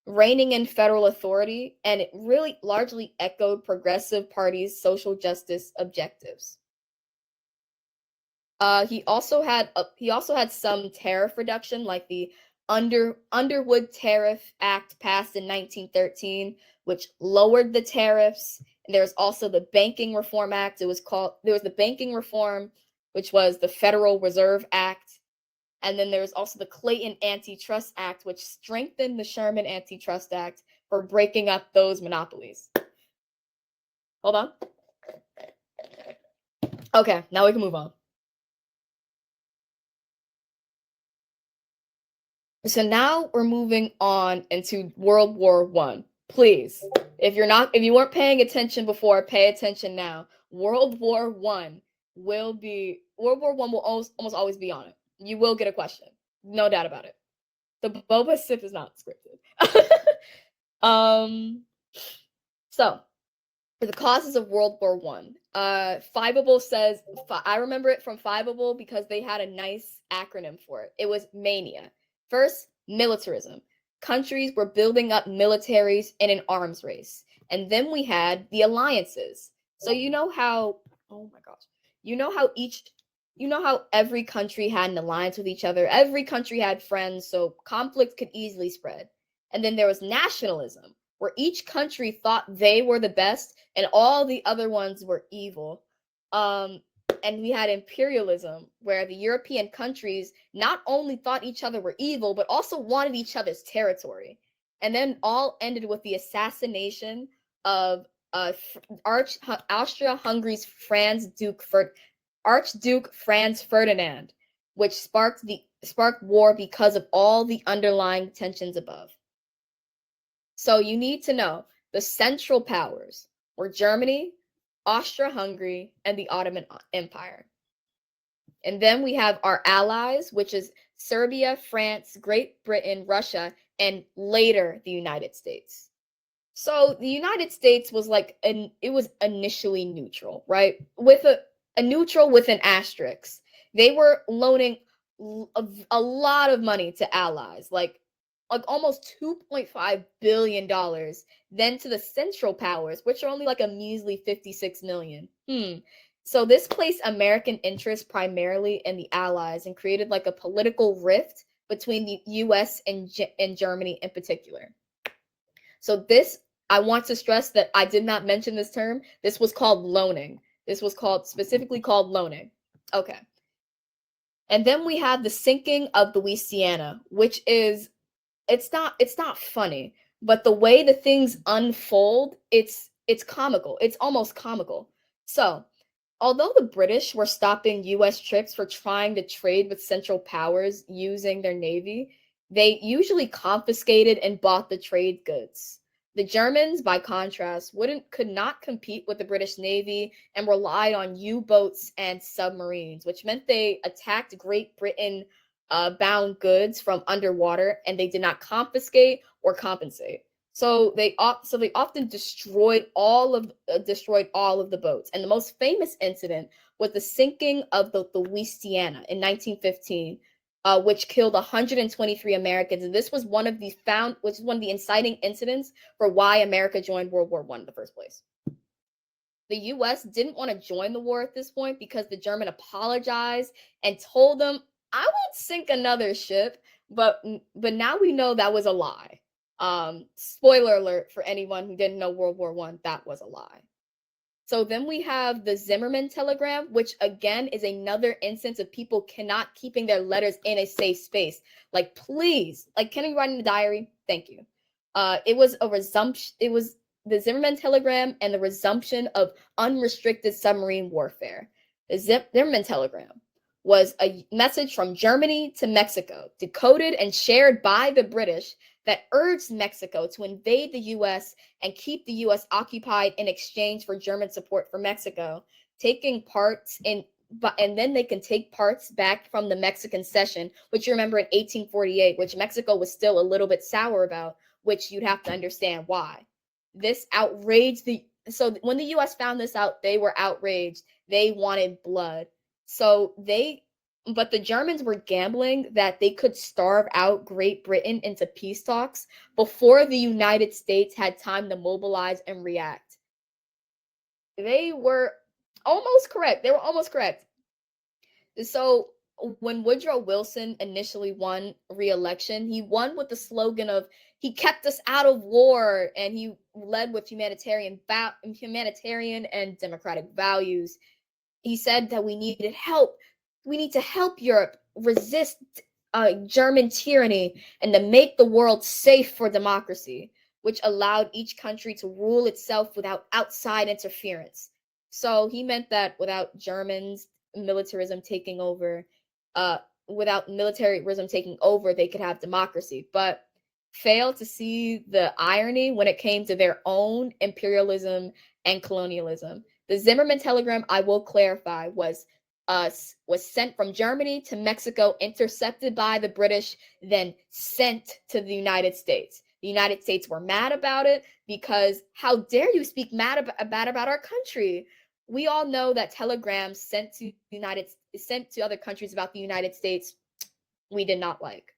reigning in federal authority, and it really largely echoed Progressive Party's social justice objectives. He also had some tariff reduction, like the Underwood Tariff Act passed in 1913, which lowered the tariffs. And there's also the Banking Reform Act. There was the Banking Reform, which was the Federal Reserve Act. And then there's also the Clayton Antitrust Act, which strengthened the Sherman Antitrust Act for breaking up those monopolies. Hold on. Okay, now we can move on. So now we're moving on into World War I. Please, if you weren't paying attention before, pay attention now. World War I will almost always be on it. You will get a question, no doubt about it. The boba sip is not scripted. So for the causes of World War I, Fiveable says, I remember it from Fiveable because they had a nice acronym for it. It was MANIA. First, militarism. Countries were building up militaries in an arms race. And then we had the alliances. So you know how every country had an alliance with each other. Every country had friends, so conflict could easily spread. And then there was nationalism, where each country thought they were the best and all the other ones were evil. And we had imperialism, where the European countries not only thought each other were evil, but also wanted each other's territory. And then all ended with the assassination of Austria-Hungary's Archduke Franz Ferdinand, which sparked war because of all the underlying tensions above. So you need to know the central powers were Germany, Austria-Hungary, and the Ottoman Empire. And then we have our allies, which is Serbia, France, Great Britain, Russia, and later the United States. So the United States was it was initially neutral, right? With a neutral with an asterisk. They were loaning a lot of money to allies, like almost $2.5 billion, then to the Central Powers, which are only like a measly 56 million. So this placed American interests primarily in the Allies and created like a political rift between the US and Germany in particular. So this, I want to stress that I did not mention this term. This was called loaning. This was specifically called loaning. Okay. And then we have the sinking of Louisiana, which is, it's not funny, but the way the things unfold, it's comical. It's almost comical. So, although the British were stopping US troops for trying to trade with Central Powers using their navy, they usually confiscated and bought the trade goods. The Germans, by contrast, could not compete with the British Navy and relied on U-boats and submarines, which meant they attacked Great Britain bound goods from underwater, and they did not confiscate or compensate. So they often destroyed all of the boats. And the most famous incident was the sinking of the Louisiana in 1915, which killed 123 Americans. And this was one of the inciting incidents for why America joined World War I in the first place. The U.S. didn't want to join the war at this point because the German apologized and told them, "I won't sink another ship." But now we know that was a lie. Spoiler alert for anyone who didn't know World War I, that was a lie. So then we have the Zimmermann telegram, which again is another instance of people cannot keeping their letters in a safe space. Like, please, like, can you write in the diary? Thank you. It was a resumption. It was the Zimmermann telegram and the resumption of unrestricted submarine warfare. The Zimmermann telegram was a message from Germany to Mexico, decoded and shared by the British, that urged Mexico to invade the U.S. and keep the U.S. occupied in exchange for German support for Mexico, and then they can take parts back from the Mexican cession, which you remember in 1848, which Mexico was still a little bit sour about, which you'd have to understand why. This outraged so when the U.S. found this out, they were outraged. They wanted blood. But the Germans were gambling that they could starve out Great Britain into peace talks before the United States had time to mobilize and react. They were almost correct. So when Woodrow Wilson initially won re-election, he won with the slogan of, he kept us out of war, and he led with humanitarian and democratic values. He said that we needed help. We need to help Europe resist German tyranny and to make the world safe for democracy, which allowed each country to rule itself without outside interference. So he meant that without militarism taking over, they could have democracy, but failed to see the irony when it came to their own imperialism and colonialism. The Zimmermann telegram, I will clarify, was sent from Germany to Mexico, intercepted by the British, then sent to the United States. The United States were mad about it because how dare you speak bad about our country? We all know that telegrams sent to other countries about the United States, we did not like.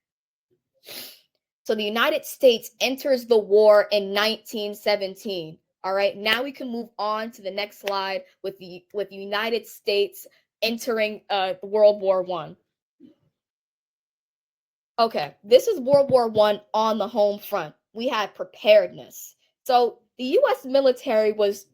So the United States enters the war in 1917. All right, now we can move on to the next slide with the United States entering World War I. Okay, this is World War I on the home front. We had preparedness. So the U.S. military was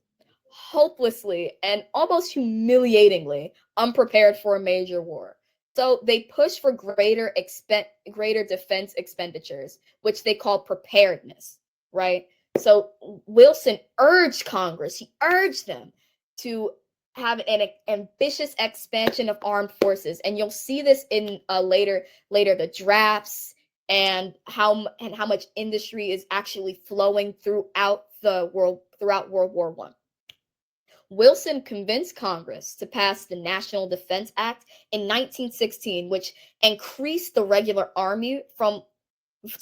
hopelessly and almost humiliatingly unprepared for a major war. So they pushed for greater defense expenditures, which they call preparedness, right? So Wilson urged Congress, he urged them to have an ambitious expansion of armed forces, and you'll see this in later the drafts and how much industry is actually flowing throughout World War I. Wilson convinced Congress to pass the National Defense Act in 1916, which increased the regular army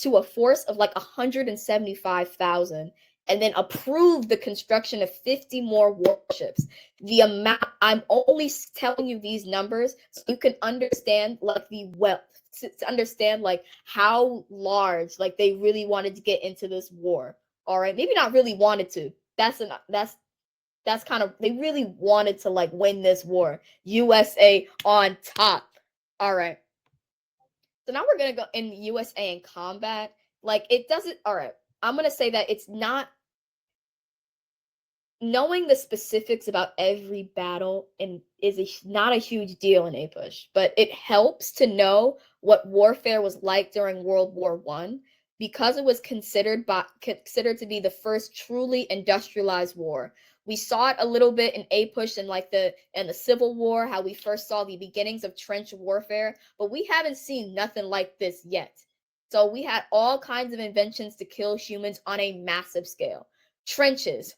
to a force of like 175,000 and then approved the construction of 50 more warships. The amount, I'm only telling you these numbers so you can understand like the wealth, to understand like how large like they really wanted to get into this war. All right, maybe not really wanted to. That's kind of, they really wanted to like win this war. USA on top. All right. So now we're going to go in USA in combat. Like it doesn't, all right. I'm going to say that it's not, knowing the specifics about every battle and not a huge deal in APUSH, but it helps to know what warfare was like during World War I, because it was considered to be the first truly industrialized war. We saw it a little bit in APUSH and like the Civil War, how we first saw the beginnings of trench warfare, but we haven't seen nothing like this yet. So we had all kinds of inventions to kill humans on a massive scale. Trenches,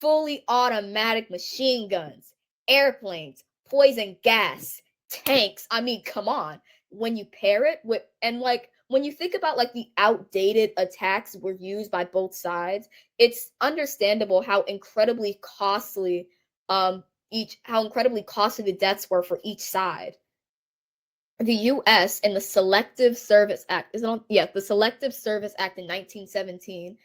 fully automatic machine guns, airplanes, poison gas, tanks. I mean, come on. When you pair it with, and like when you think about like the outdated attacks were used by both sides, it's understandable how incredibly costly the deaths were for each side. The U.S. in the Selective Service Act, the Selective Service Act in 1917,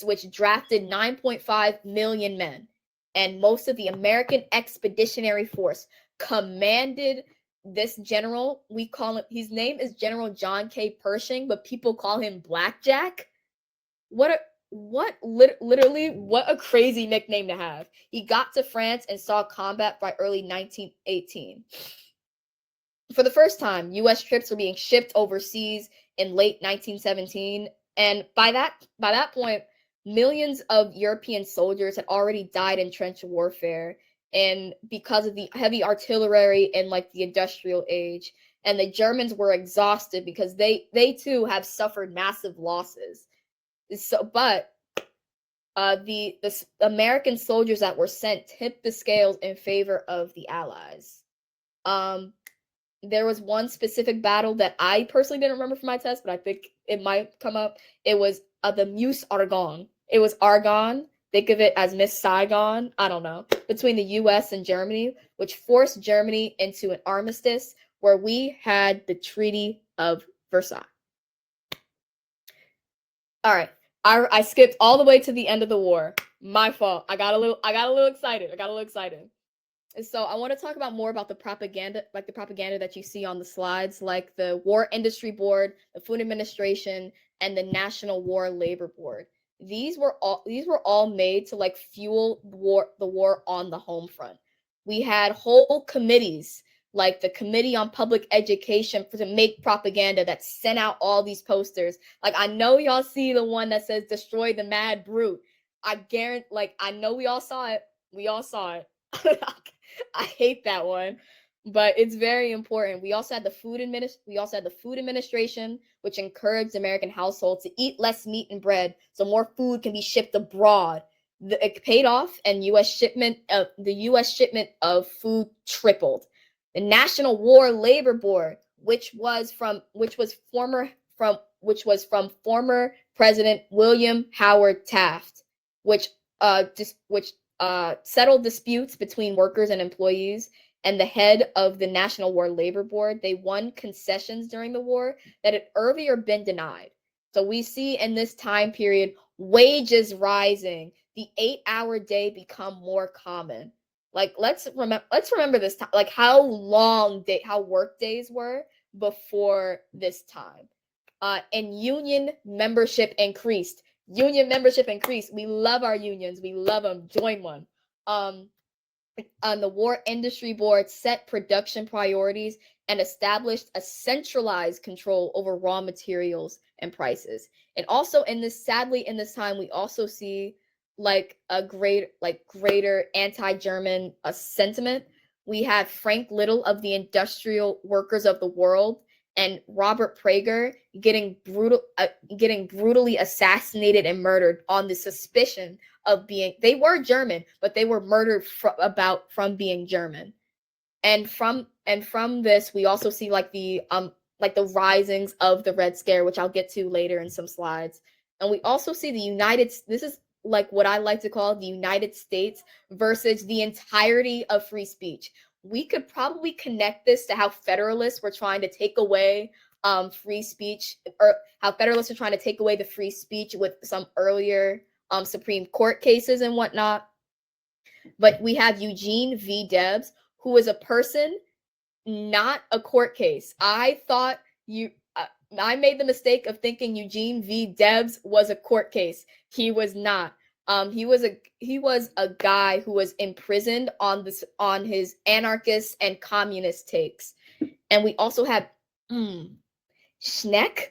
which drafted 9.5 million men, and most of the American Expeditionary Force commanded this general. We call him, his name is General John K. Pershing, but people call him Blackjack. Literally, what a crazy nickname to have. He got to France and saw combat by early 1918. For the first time, U.S. troops were being shipped overseas in late 1917, and by that point, millions of European soldiers had already died in trench warfare, and because of the heavy artillery and like the industrial age, and the Germans were exhausted because they too have suffered massive losses. So, but the American soldiers that were sent tipped the scales in favor of the Allies. There was one specific battle that I personally didn't remember for my test, but I think it might come up. It was the Meuse Argonne. It was Argonne. Think of it as Miss Saigon. I don't know. Between the U.S. and Germany, which forced Germany into an armistice where we had the Treaty of Versailles. All right. I skipped all the way to the end of the war. My fault. I got a little excited. And so I want to talk about more about the propaganda that you see on the slides, like the War Industry Board, the Food Administration, and the National War Labor Board. These were all made to like fuel the war on the home front. We had whole committees, like the Committee on Public Education, to make propaganda that sent out all these posters. Like, I know y'all see the one that says "Destroy the Mad Brute." I guarantee, like, I know we all saw it. I hate that one, but it's very important. We also had the Food Administration, which encouraged American households to eat less meat and bread so more food can be shipped abroad. It paid off, and the U.S. shipment of food tripled. The National War Labor Board, which was from former President William Howard Taft, which settled disputes between workers and employees, and the head of the National War Labor Board, they won concessions during the war that had earlier been denied. So we see in this time period wages rising, the 8-hour day become more common. Like, let's remember this time, like how work days were before this time. And union membership increased. We love our unions. We love them. Join one. The War Industry Board set production priorities and established a centralized control over raw materials and prices. And also in this time, we also see like a greater anti-German sentiment. We have Frank Little of the Industrial Workers of the World and Robert Prager getting brutally assassinated and murdered on the suspicion of they were German, but they were murdered from being German. And from this, we also see like the risings of the Red Scare, which I'll get to later in some slides. And we also see this is like what I like to call the United States versus the entirety of free speech. We could probably connect this to how Federalists were trying to take away free speech, or how Federalists are trying to take away the free speech with some earlier Supreme Court cases and whatnot. But we have Eugene v. Debs, who is a person, not a court case. I thought I made the mistake of thinking Eugene v. Debs was a court case. He was not. He was a guy who was imprisoned on his anarchist and communist takes. And we also have Schneck.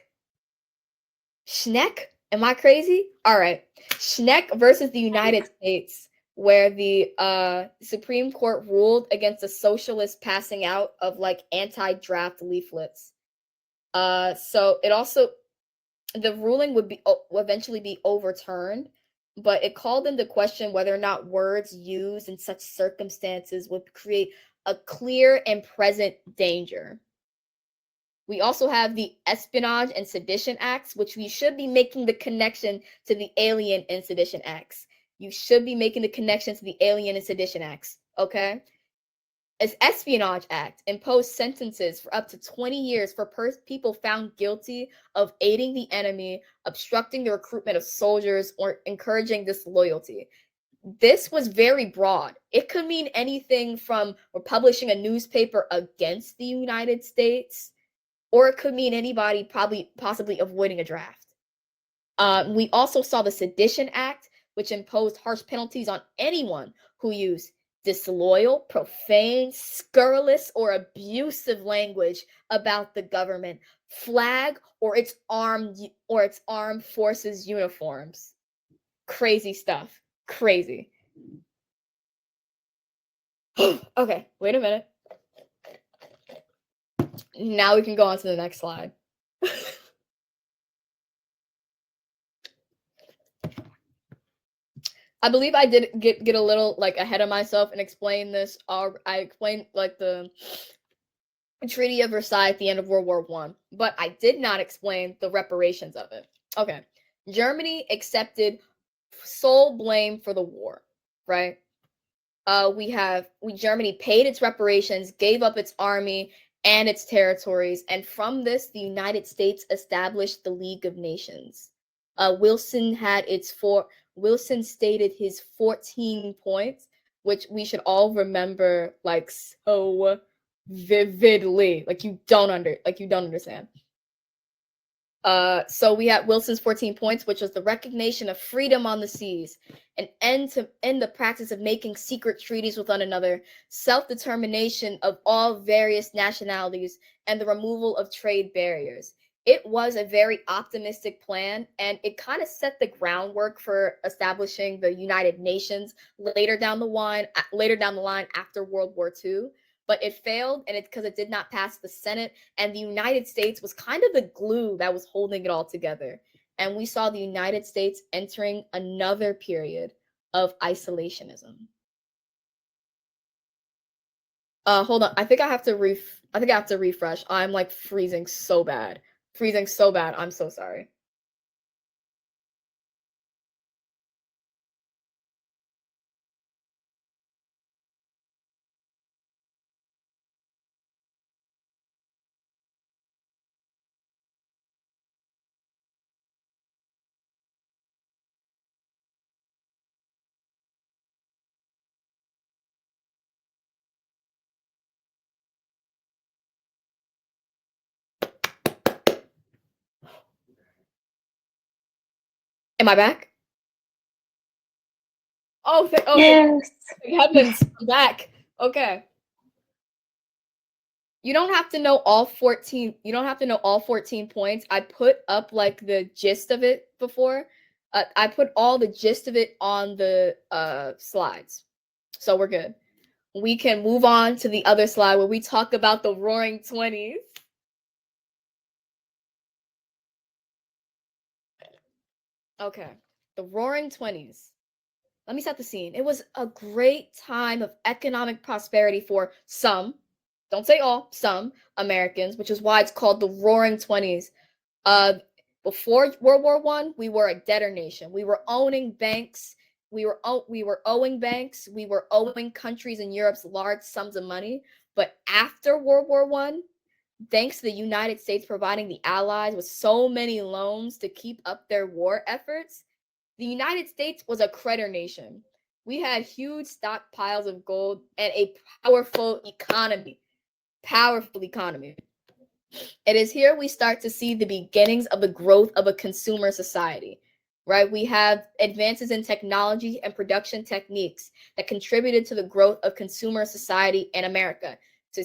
Am I crazy? All right. Schneck versus the United States, where the Supreme Court ruled against a socialist passing out of like anti-draft leaflets. So it also, the ruling would eventually be overturned, but it called into question whether or not words used in such circumstances would create a clear and present danger. We also have the Espionage and Sedition Acts, which we should be making the connection to the Alien and Sedition Acts. You should be making the connection to the Alien and Sedition Acts, okay? As Espionage Act imposed sentences for up to 20 years for people found guilty of aiding the enemy, obstructing the recruitment of soldiers, or encouraging disloyalty. This was very broad. It could mean anything from publishing a newspaper against the United States, or it could mean anybody possibly avoiding a draft. We also saw the Sedition Act, which imposed harsh penalties on anyone who used disloyal, profane, scurrilous, or abusive language about the government, flag, or its armed forces uniforms. Crazy stuff. Crazy. Okay, wait a minute. Now we can go on to the next slide. I believe I did get a little like ahead of myself and explain this. I explained like the Treaty of Versailles at the end of World War I, but I did not explain the reparations of it. Okay, Germany accepted sole blame for the war, right? Germany paid its reparations, gave up its army and its territories, and from this, the United States established the League of Nations. Wilson stated his 14 points, which we should all remember like so vividly. Like you don't understand. So we had Wilson's 14 points, which was the recognition of freedom on the seas, an end the practice of making secret treaties with one another, self-determination of all various nationalities, and the removal of trade barriers. It was a very optimistic plan, and it kind of set the groundwork for establishing the United Nations later down the line after World War II. But it failed, and it's because it did not pass the Senate, and the United States was kind of the glue that was holding it all together. And we saw the United States entering another period of isolationism. Hold on. I think I have to refresh. I'm like freezing so bad. I'm so sorry. Am I back? Yes. Heavens, I'm back. Okay. You don't have to know all 14. You don't have to know all 14 points. I put up like the gist of it before. I put all the gist of it on the slides. So we're good. We can move on to the other slide where we talk about the Roaring 20s. Okay, the Roaring 20s. Let me set the scene. It was a great time of economic prosperity for some, don't say all, some Americans, which is why it's called the Roaring 20s. Before World War I, we were a debtor nation. We were owning banks. We were owing banks. We were owing countries in Europe large sums of money. But after World War I, thanks to the United States providing the Allies with so many loans to keep up their war efforts, the United States was a creditor nation. We had huge stockpiles of gold and a powerful economy. It is here we start to see the beginnings of the growth of a consumer society, right? We have advances in technology and production techniques that contributed to the growth of consumer society in America. So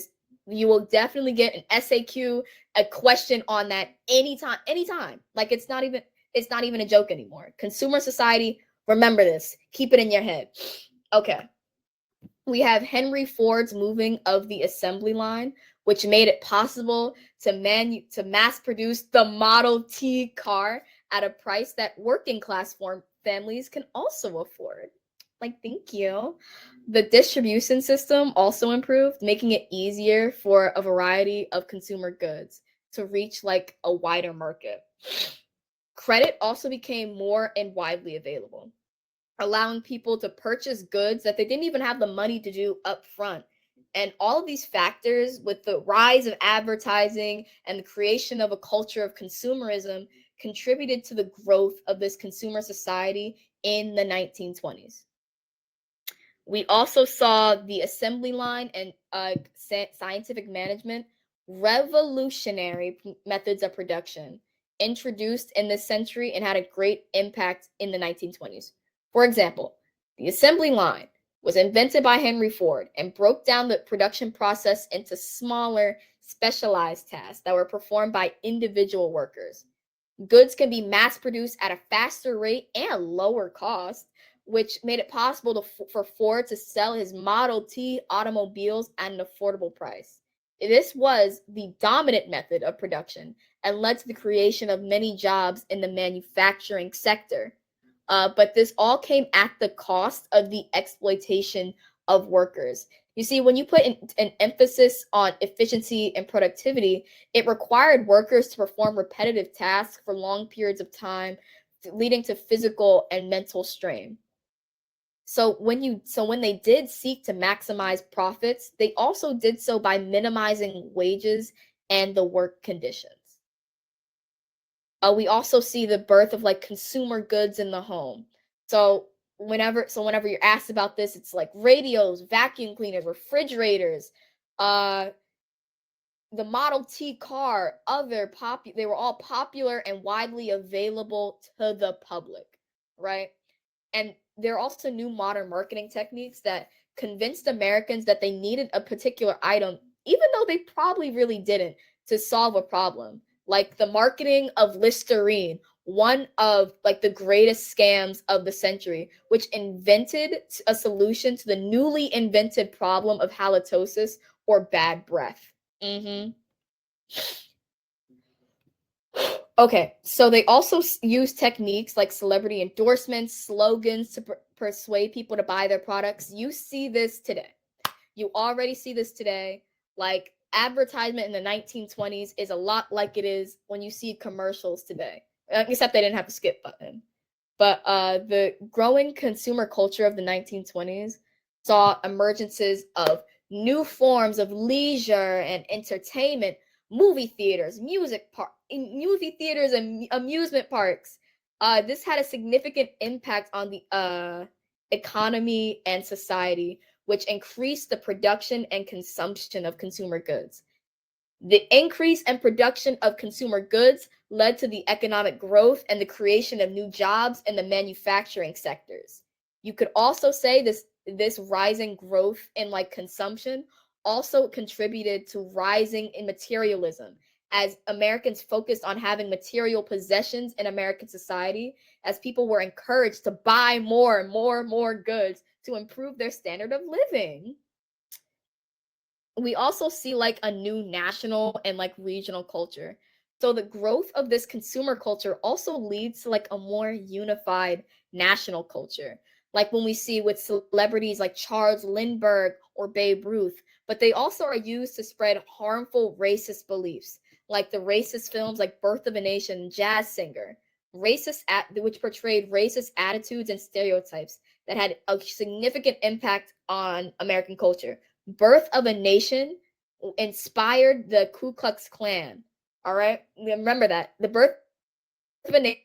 you will definitely get an SAQ, a question on that anytime. Like it's not even a joke anymore. Consumer society, remember this. Keep it in your head. Okay. We have Henry Ford's moving of the assembly line, which made it possible to mass produce the Model T car at a price that working class families can also afford. Like, thank you. The distribution system also improved, making it easier for a variety of consumer goods to reach like a wider market. Credit also became more and widely available, allowing people to purchase goods that they didn't even have the money to do up front. And all of these factors, with the rise of advertising and the creation of a culture of consumerism, contributed to the growth of this consumer society in the 1920s. We also saw the assembly line and scientific management, revolutionary methods of production, introduced in this century and had a great impact in the 1920s. For example, the assembly line was invented by Henry Ford and broke down the production process into smaller, specialized tasks that were performed by individual workers. Goods can be mass-produced at a faster rate and lower cost, which made it possible for Ford to sell his Model T automobiles at an affordable price. This was the dominant method of production and led to the creation of many jobs in the manufacturing sector. But this all came at the cost of the exploitation of workers. You see, when you put an emphasis on efficiency and productivity, it required workers to perform repetitive tasks for long periods of time, leading to physical and mental strain. So when they did seek to maximize profits, they also did so by minimizing wages and the work conditions. We also see the birth of like consumer goods in the home. So whenever you're asked about this, it's like radios, vacuum cleaners, refrigerators, the Model T car, they were all popular and widely available to the public, right? And there are also new modern marketing techniques that convinced Americans that they needed a particular item, even though they probably really didn't, to solve a problem. Like the marketing of Listerine, one of like the greatest scams of the century, which invented a solution to the newly invented problem of halitosis or bad breath. Okay, so they also use techniques like celebrity endorsements, slogans to persuade people to buy their products. You see this today. You already see this today. Like advertisement in the 1920s is a lot like it is when you see commercials today, except they didn't have the skip button. But the growing consumer culture of the 1920s saw emergences of new forms of leisure and entertainment, movie theaters and amusement parks. This had a significant impact on the economy and society, which increased the production and consumption of consumer goods. The increase in production of consumer goods led to the economic growth and the creation of new jobs in the manufacturing sectors. You could also say this rising growth in like consumption also contributed to rising in materialism, as Americans focused on having material possessions in American society, as people were encouraged to buy more and more goods to improve their standard of living. We also see like a new national and like regional culture. So the growth of this consumer culture also leads to like a more unified national culture. Like when we see with celebrities like Charles Lindbergh or Babe Ruth, but they also are used to spread harmful racist beliefs. like the racist films like Birth of a Nation, Jazz Singer, which portrayed racist attitudes and stereotypes that had a significant impact on American culture. Birth of a Nation inspired the Ku Klux Klan. All right, remember that. The Birth of a Nation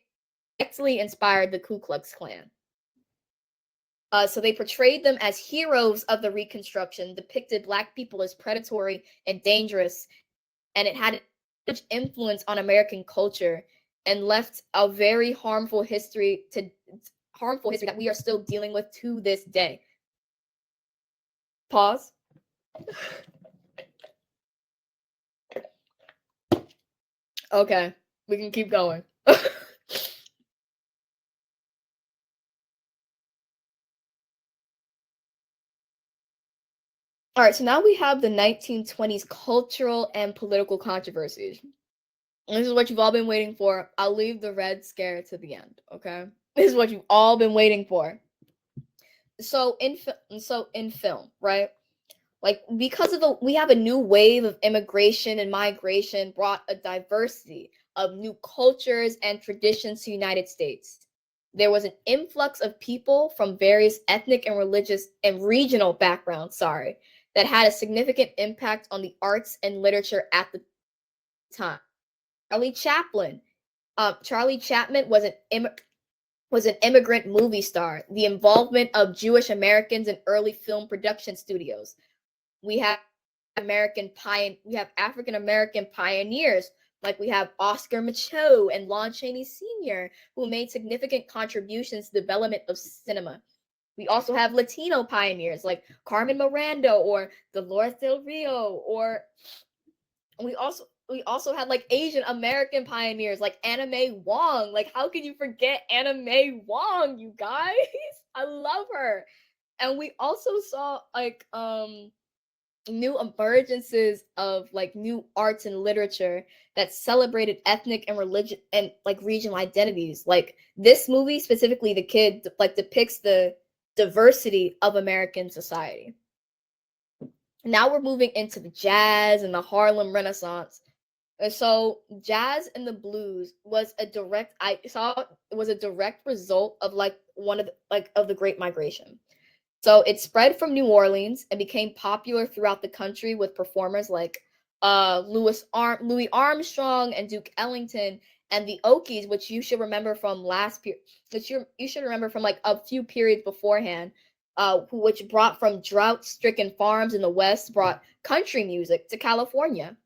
actually inspired the Ku Klux Klan. So they portrayed them as heroes of the Reconstruction, depicted Black people as predatory and dangerous, and it had such influence on American culture and left a very harmful history that we are still dealing with to this day. Pause. Okay, we can keep going. All right, so now we have the 1920s cultural and political controversies. And this is what you've all been waiting for. I'll leave the red scare to the end, okay? This is what you've all been waiting for. So in film, right? Like, because of we have a new wave of immigration and migration brought a diversity of new cultures and traditions to the United States. There was an influx of people from various ethnic and religious and regional backgrounds, that had a significant impact on the arts and literature at the time. Charlie Chaplin was an immigrant movie star. The involvement of Jewish Americans in early film production studios. We have African American pioneers, like we have Oscar Micheaux and Lon Chaney Sr., who made significant contributions to the development of cinema. We also have Latino pioneers like Carmen Miranda or Dolores Del Rio, or we also had like Asian American pioneers like Anna May Wong. Like, how can you forget Anna May Wong, you guys? I love her. And we also saw like new emergences of like new arts and literature that celebrated ethnic and religion and like regional identities. Like this movie, specifically The Kid, like depicts the diversity of American society. Now we're moving into the jazz and the Harlem Renaissance. And so jazz and the blues was a direct result of like of the Great Migration. So it spread from New Orleans and became popular throughout the country with performers like Louis Armstrong and Duke Ellington and the Okies, which you should remember from you should remember from like a few periods beforehand, which brought from drought-stricken farms in the West, brought country music to California.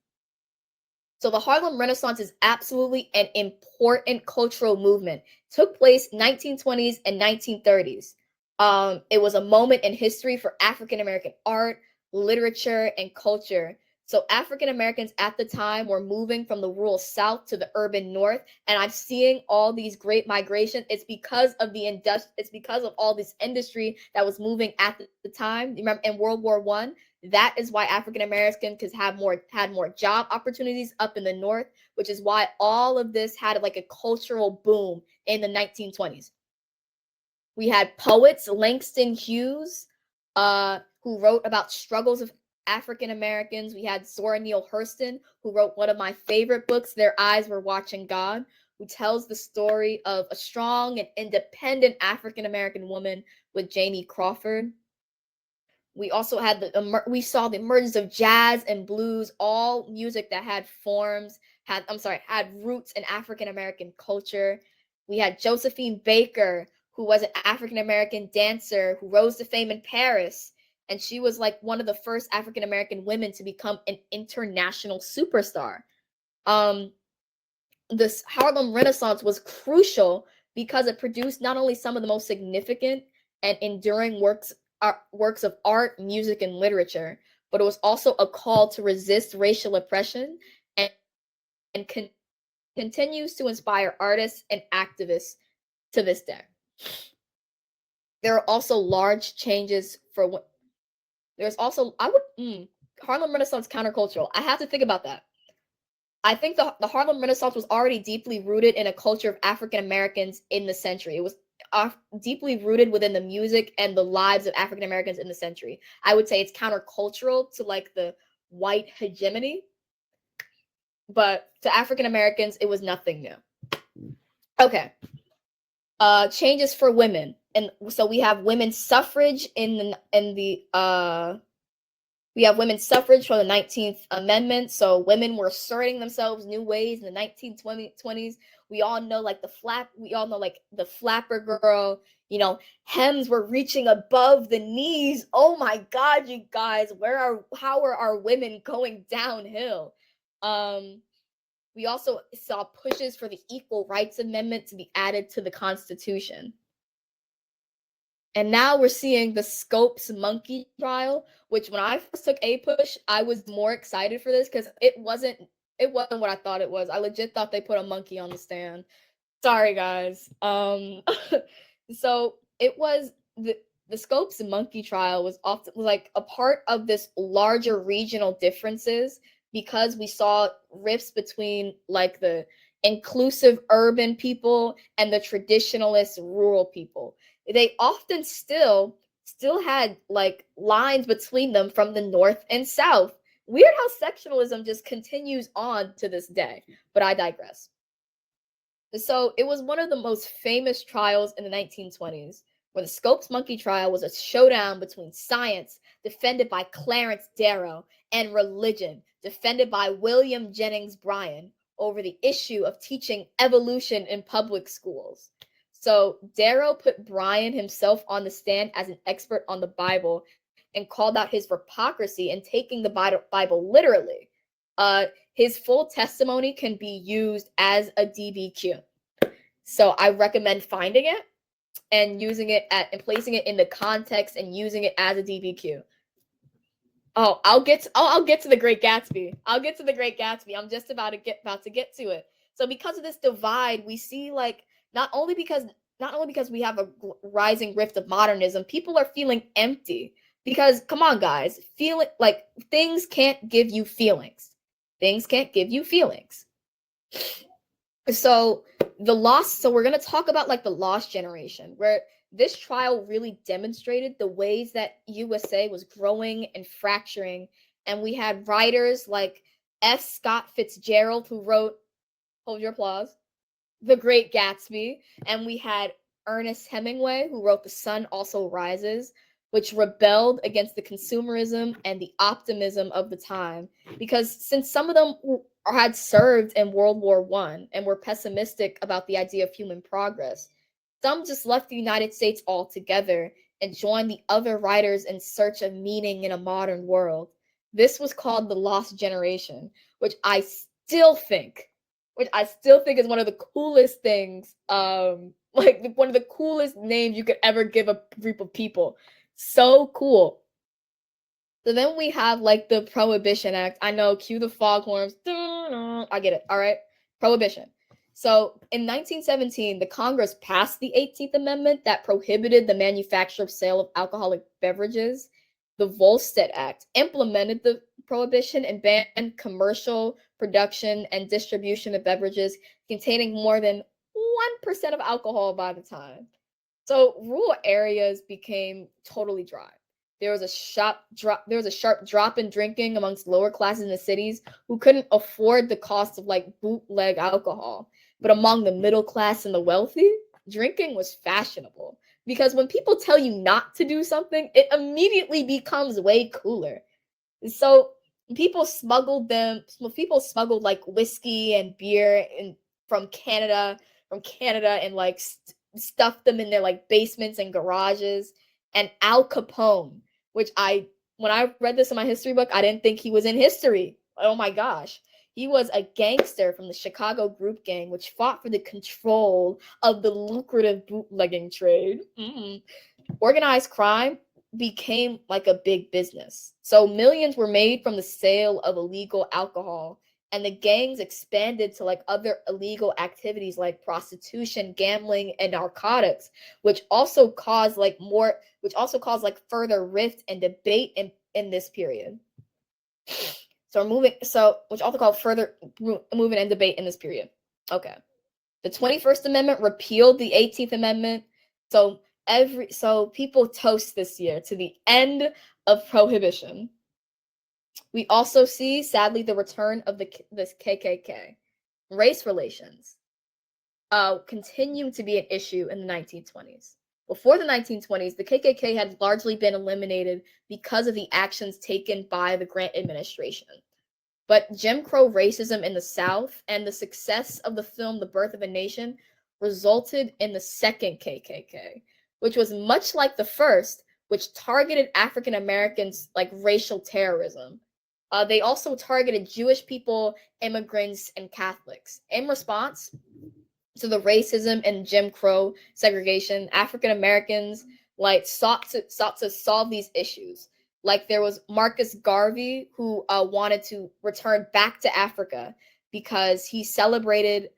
So the Harlem Renaissance is absolutely an important cultural movement. It took place 1920s and 1930s. It was a moment in history for African American art, literature, and culture. So African Americans at the time were moving from the rural South to the urban North, and I'm seeing all these great migration. It's because of all this industry that was moving at the time. You remember in World War I, that is why African Americans had more job opportunities up in the North, which is why all of this had like a cultural boom in the 1920s. We had poets, Langston Hughes, who wrote about struggles of African Americans. We had Zora Neale Hurston, who wrote one of my favorite books, Their Eyes Were Watching God, who tells the story of a strong and independent African American woman with Janie Crawford. We also had we saw the emergence of jazz and blues, all music that had roots in African American culture. We had Josephine Baker, who was an African American dancer who rose to fame in Paris, and she was like one of the first African American women to become an international superstar. This Harlem Renaissance was crucial because it produced not only some of the most significant and enduring works of art, music, and literature, but it was also a call to resist racial oppression and continues to inspire artists and activists to this day. There are also large changes Harlem Renaissance countercultural. I have to think about that. I think the Harlem Renaissance was already deeply rooted in a culture of African Americans in the century. It was deeply rooted within the music and the lives of African Americans in the century. I would say it's countercultural to like the white hegemony. but to African Americans, it was nothing new. Okay. Changes for women, and so we have women's suffrage we have women's suffrage for the 19th Amendment. So women were asserting themselves new ways in the 1920s. We all know like the flapper girl, hems were reaching above the knees. Oh my God, you guys, how are our women going downhill? We also saw pushes for the Equal Rights Amendment to be added to the Constitution. And now we're seeing the Scopes monkey trial, which when I first took APUSH, I was more excited for this because it wasn't what I thought it was. I legit thought they put a monkey on the stand. Sorry, guys. So it was the Scopes monkey trial was like a part of this larger regional differences because we saw rifts between like the inclusive urban people and the traditionalist rural people. They often still had like lines between them from the North and South. Weird how sectionalism just continues on to this day, but I digress. So it was one of the most famous trials in the 1920s, where the Scopes monkey trial was a showdown between science, defended by Clarence Darrow, and religion, defended by William Jennings Bryan, over the issue of teaching evolution in public schools. So Darrow put Bryan himself on the stand as an expert on the Bible and called out his hypocrisy in taking the Bible literally. His full testimony can be used as a DBQ. So I recommend finding it and using it and placing it in the context and using it as a DBQ. Oh, I'll get to the Great Gatsby. I'm just about to get to it. So because of this divide, we see like not only because we have a rising rift of modernism, people are feeling empty because come on guys, feeling like things can't give you feelings. So we're going to talk about like the lost generation, where this trial really demonstrated the ways that USA was growing and fracturing. And we had writers like F. Scott Fitzgerald, who wrote, hold your applause, The Great Gatsby. And we had Ernest Hemingway, who wrote The Sun Also Rises, which rebelled against the consumerism and the optimism of the time. Because since some of them had served in World War I and were pessimistic about the idea of human progress, some just left the United States altogether and joined the other writers in search of meaning in a modern world. This was called the Lost Generation, which I still think is one of the coolest things, like one of the coolest names you could ever give a group of people. So cool. So then we have like the Prohibition Act. I know, cue the foghorns. I get it. All right. Prohibition. So in 1917, the Congress passed the 18th Amendment that prohibited the manufacture of sale of alcoholic beverages. The Volstead Act implemented the prohibition and banned commercial production and distribution of beverages containing more than 1% of alcohol by the time. So rural areas became totally dry. There was a sharp drop in drinking amongst lower classes in the cities who couldn't afford the cost of like bootleg alcohol. But among the middle class and the wealthy, drinking was fashionable. Because when people tell you not to do something, it immediately becomes way cooler. So people smuggled like whiskey and beer from Canada and like stuffed them in their like basements and garages. And Al Capone, which when I read this in my history book, I didn't think he was in history. Oh my gosh. He was a gangster from the Chicago group gang, which fought for the control of the lucrative bootlegging trade. Organized crime became like a big business. So millions were made from the sale of illegal alcohol, and the gangs expanded to like other illegal activities like prostitution, gambling, and narcotics, which also caused further rift and debate in this period. Which also called further movement and debate in this period. Okay. The 21st Amendment repealed the 18th Amendment. So people toast this year to the end of prohibition. We also see, sadly, the return of this KKK. Race relations continue to be an issue in the 1920s. Before the 1920s, the KKK had largely been eliminated because of the actions taken by the Grant administration. But Jim Crow racism in the South and the success of the film The Birth of a Nation resulted in the second KKK, which was much like the first, which targeted African Americans like racial terrorism. They also targeted Jewish people, immigrants, and Catholics. In response to the racism and Jim Crow segregation, African Americans like sought to solve these issues. Like there was Marcus Garvey, who wanted to return back to Africa because he celebrated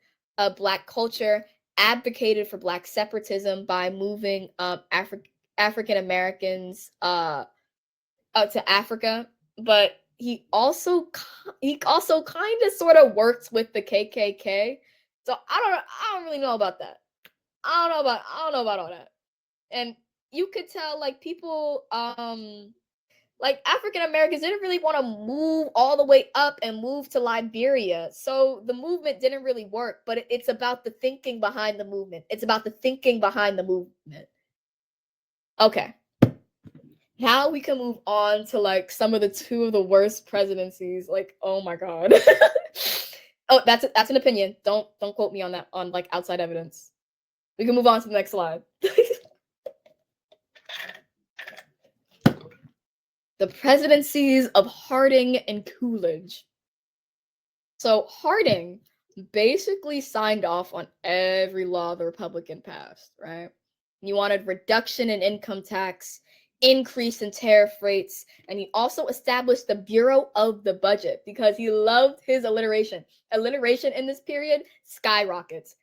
Black culture, advocated for Black separatism by moving African Americans to Africa, but he also kind of sort of worked with the KKK. So I don't really know about that. I don't know about all that. And you could tell like people like African Americans didn't really want to move all the way up and move to Liberia. So the movement didn't really work, but it's about the thinking behind the movement. It's about the thinking behind the movement. Okay. Now we can move on to like some of the two of the worst presidencies. Like, oh my God. Oh, that's an opinion. Don't quote me on that on like outside evidence. We can move on to the next slide. The presidencies of Harding and Coolidge. So Harding basically signed off on every law the Republican passed, right? He wanted reduction in income tax, increase in tariff rates, and he also established the Bureau of the Budget because he loved his alliteration. Alliteration in this period skyrockets.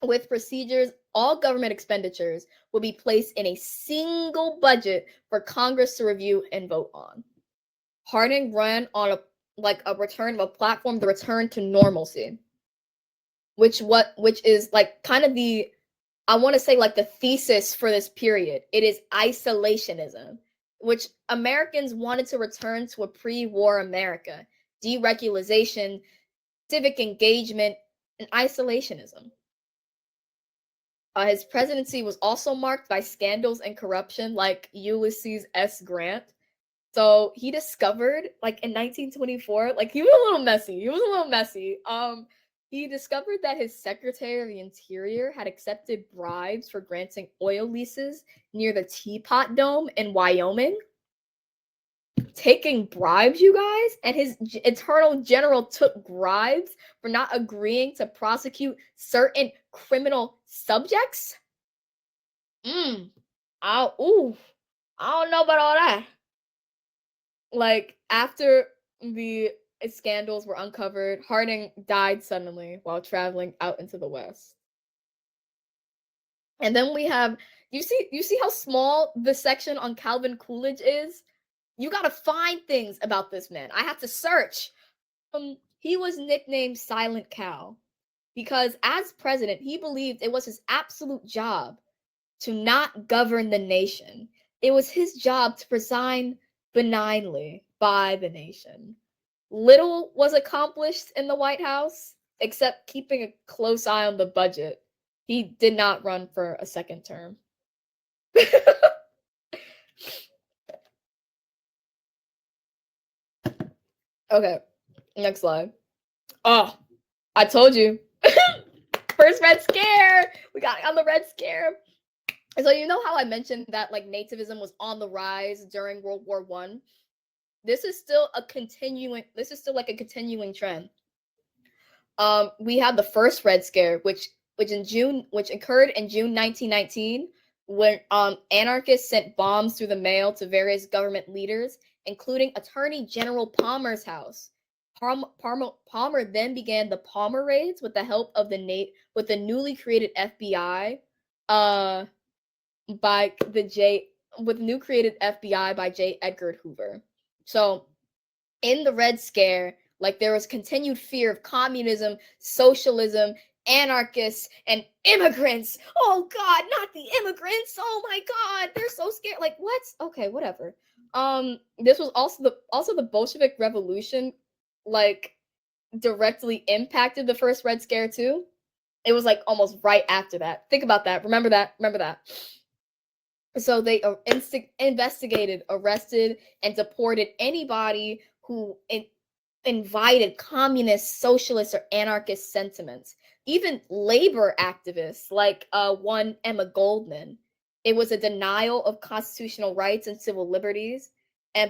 With procedures, all government expenditures will be placed in a single budget for Congress to review and vote on. Harding ran on a return of a platform, the return to normalcy, which is like kind of the, I want to say like the thesis for this period. It is isolationism, which Americans wanted to return to a pre-war America, deregulation, civic engagement, and isolationism. His presidency was also marked by scandals and corruption like Ulysses S. Grant. So he discovered, like in 1924, like he was a little messy. He discovered that his Secretary of the Interior had accepted bribes for granting oil leases near the Teapot Dome in Wyoming. Taking bribes, you guys? And his Attorney General took bribes for not agreeing to prosecute certain criminal subjects? I don't know about all that. Like, after the scandals were uncovered, Harding died suddenly while traveling out into the West. And then we have, you see how small the section on Calvin Coolidge is? You gotta find things about this man. I have to search. He was nicknamed Silent Cow because as president, he believed it was his absolute job to not govern the nation. It was his job to preside benignly by the nation. Little was accomplished in the White House, except keeping a close eye on the budget. He did not run for a second term. Okay, next slide. Oh, I told you. First Red Scare. We got on the Red Scare. So you know how I mentioned that like nativism was on the rise during World War I? This is still a continuing trend. We have the first Red Scare, which occurred in June 1919, when anarchists sent bombs through the mail to various government leaders, including Attorney General Palmer's house. Palmer then began the Palmer raids with the help of the newly created FBI by J. Edgar Hoover. So in the Red Scare, like there was continued fear of communism, socialism, anarchists, and immigrants. Oh God, not the immigrants. Oh my God, they're so scared. Like what? Okay, whatever. This was also the Bolshevik Revolution, like, directly impacted the first Red Scare too. It was like almost right after that. Think about that. Remember that. So they investigated, arrested, and deported anybody who invited communist, socialist, or anarchist sentiments. Even labor activists like one Emma Goldman. It was a denial of constitutional rights and civil liberties.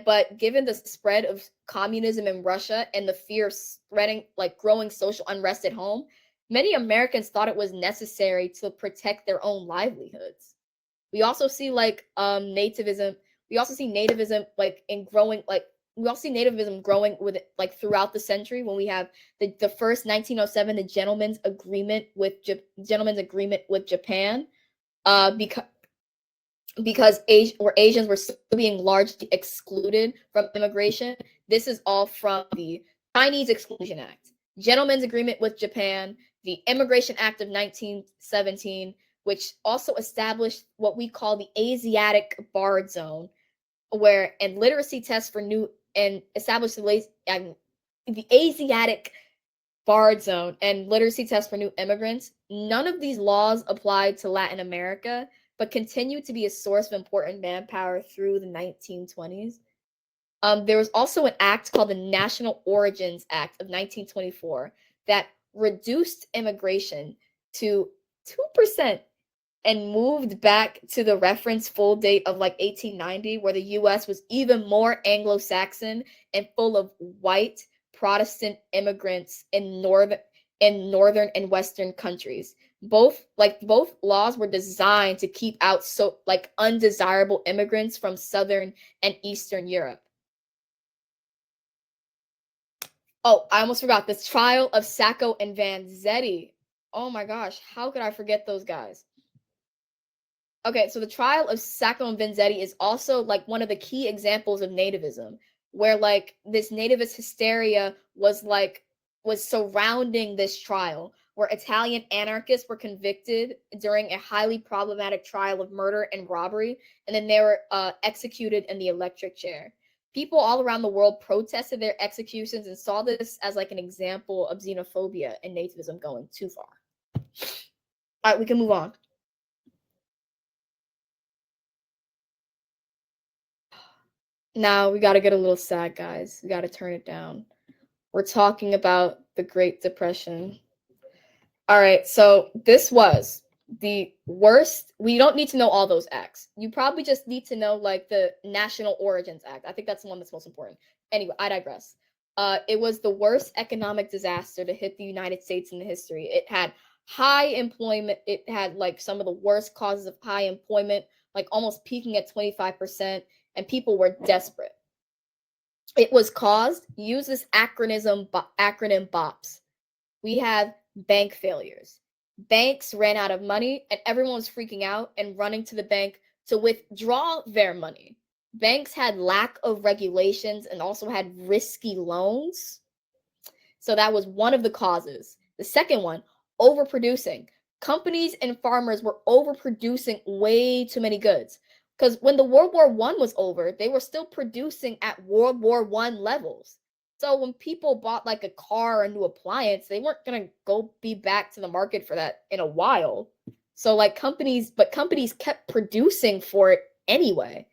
But given the spread of communism in Russia and the fear of spreading, like, growing social unrest at home, many Americans thought it was necessary to protect their own livelihoods. We also see nativism. We also see nativism growing with like throughout the century, when we have the first 1907 the gentleman's agreement with Japan, because Asians were still being largely excluded from immigration. This is all from the Chinese Exclusion Act, Gentleman's Agreement with Japan, the Immigration Act of 1917, which also established what we call the Asiatic Barred Zone, and literacy tests for new and established the Asiatic Barred Zone and literacy tests for new immigrants. None of these laws applied to Latin America, but continued to be a source of important manpower through the 1920s. There was also an act called the National Origins Act of 1924 that reduced immigration to 2% and moved back to the reference full date of like 1890, where the US was even more Anglo-Saxon and full of white Protestant immigrants in northern and western countries. Both laws were designed to keep out undesirable immigrants from southern and eastern Europe. Oh, I almost forgot the trial of Sacco and Vanzetti. Oh my gosh, how could I forget those guys? Okay, so the trial of Sacco and Vanzetti is also like one of the key examples of nativism, where like this nativist hysteria was surrounding this trial, where Italian anarchists were convicted during a highly problematic trial of murder and robbery, and then they were executed in the electric chair. People all around the world protested their executions and saw this as like an example of xenophobia and nativism going too far. All right, we can move on. Now we got to get a little sad, guys. We got to turn it down. We're talking about the Great Depression. All right, so this was the worst. We don't need to know all those acts. You probably just need to know like the National Origins Act. I think that's the one that's most important. Anyway, I digress. It was the worst economic disaster to hit the United States in the history. It had high employment. It had like some of the worst causes of high employment, like almost peaking at 25%, and people were desperate. It was caused, use this acronym BOPS. We have bank failures. Banks ran out of money and everyone was freaking out and running to the bank to withdraw their money. Banks had lack of regulations and also had risky loans. So that was one of the causes. The second one, overproducing. Companies and farmers were overproducing way too many goods. Because when the World War I was over, they were still producing at World War I levels. So when people bought like a car or a new appliance, they weren't going to go be back to the market for that in a while. So like companies kept producing for it anyway.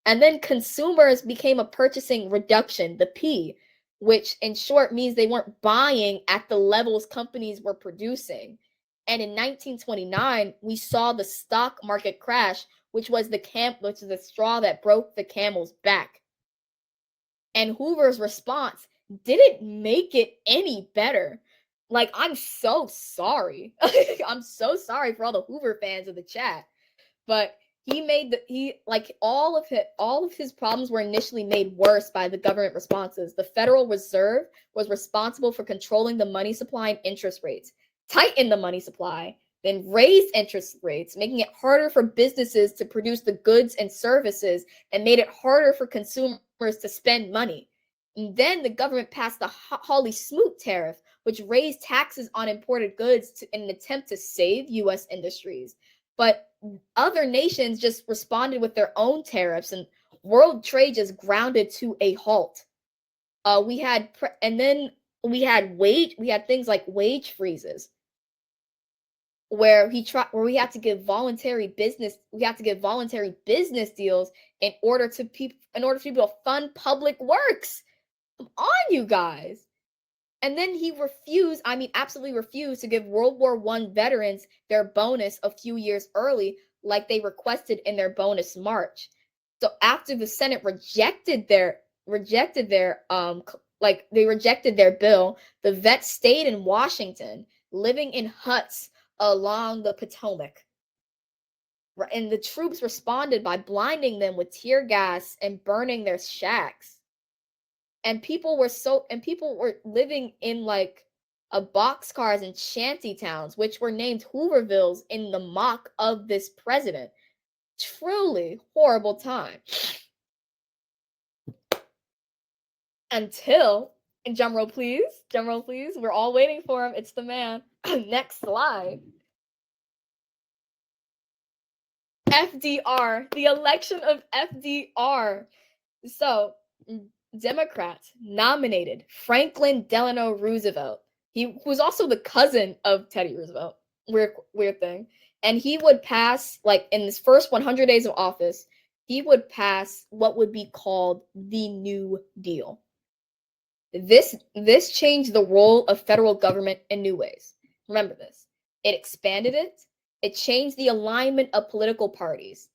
And then consumers became a purchasing reduction, the P, which in short means they weren't buying at the levels companies were producing. And in 1929, we saw the stock market crash, which was the straw that broke the camel's back. And Hoover's response didn't make it any better. Like, I'm so sorry. I'm so sorry for all the Hoover fans in the chat. But all of his problems were initially made worse by the government responses. The Federal Reserve was responsible for controlling the money supply and interest rates, tightened the money supply, then raised interest rates, making it harder for businesses to produce the goods and services, and made it harder for consumers to spend money. And then the government passed the Hawley-Smoot tariff, which raised taxes on imported goods in an attempt to save U.S. industries. But other nations just responded with their own tariffs, and world trade just grounded to a halt. We had things like wage freezes, where we had to give voluntary business deals in order for people to fund public works. Come on, you guys. And then he absolutely refused to give World War I veterans their bonus a few years early, like they requested in their bonus march. So after the Senate rejected their bill, the vets stayed in Washington, living in huts along the Potomac. And the troops responded by blinding them with tear gas and burning their shacks. And people were living in like boxcars and shanty towns, which were named Hoovervilles in the mock of this president. Truly horrible time. Until, and drumroll please, we're all waiting for him. It's the man. Next slide. FDR, the election of FDR. So, Democrats nominated Franklin Delano Roosevelt. He was also the cousin of Teddy Roosevelt. Weird thing. And he would pass, like in his first 100 days of office, he would pass what would be called the New Deal. This changed the role of federal government in new ways. Remember this. It expanded it. It changed the alignment of political parties.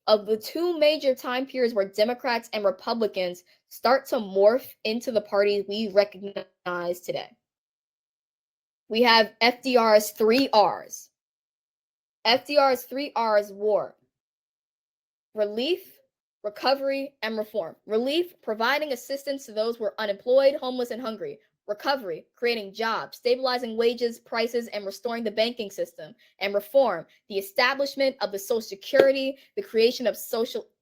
Of the two major time periods where Democrats and Republicans start to morph into the parties we recognize today. We have FDR's 3 R's. FDR's 3 R's were relief, recovery, and reform. Relief, providing assistance to those who are unemployed, homeless, and hungry. Recovery, creating jobs, stabilizing wages, prices, and restoring the banking system. And reform, the establishment of the Social Security, the creation of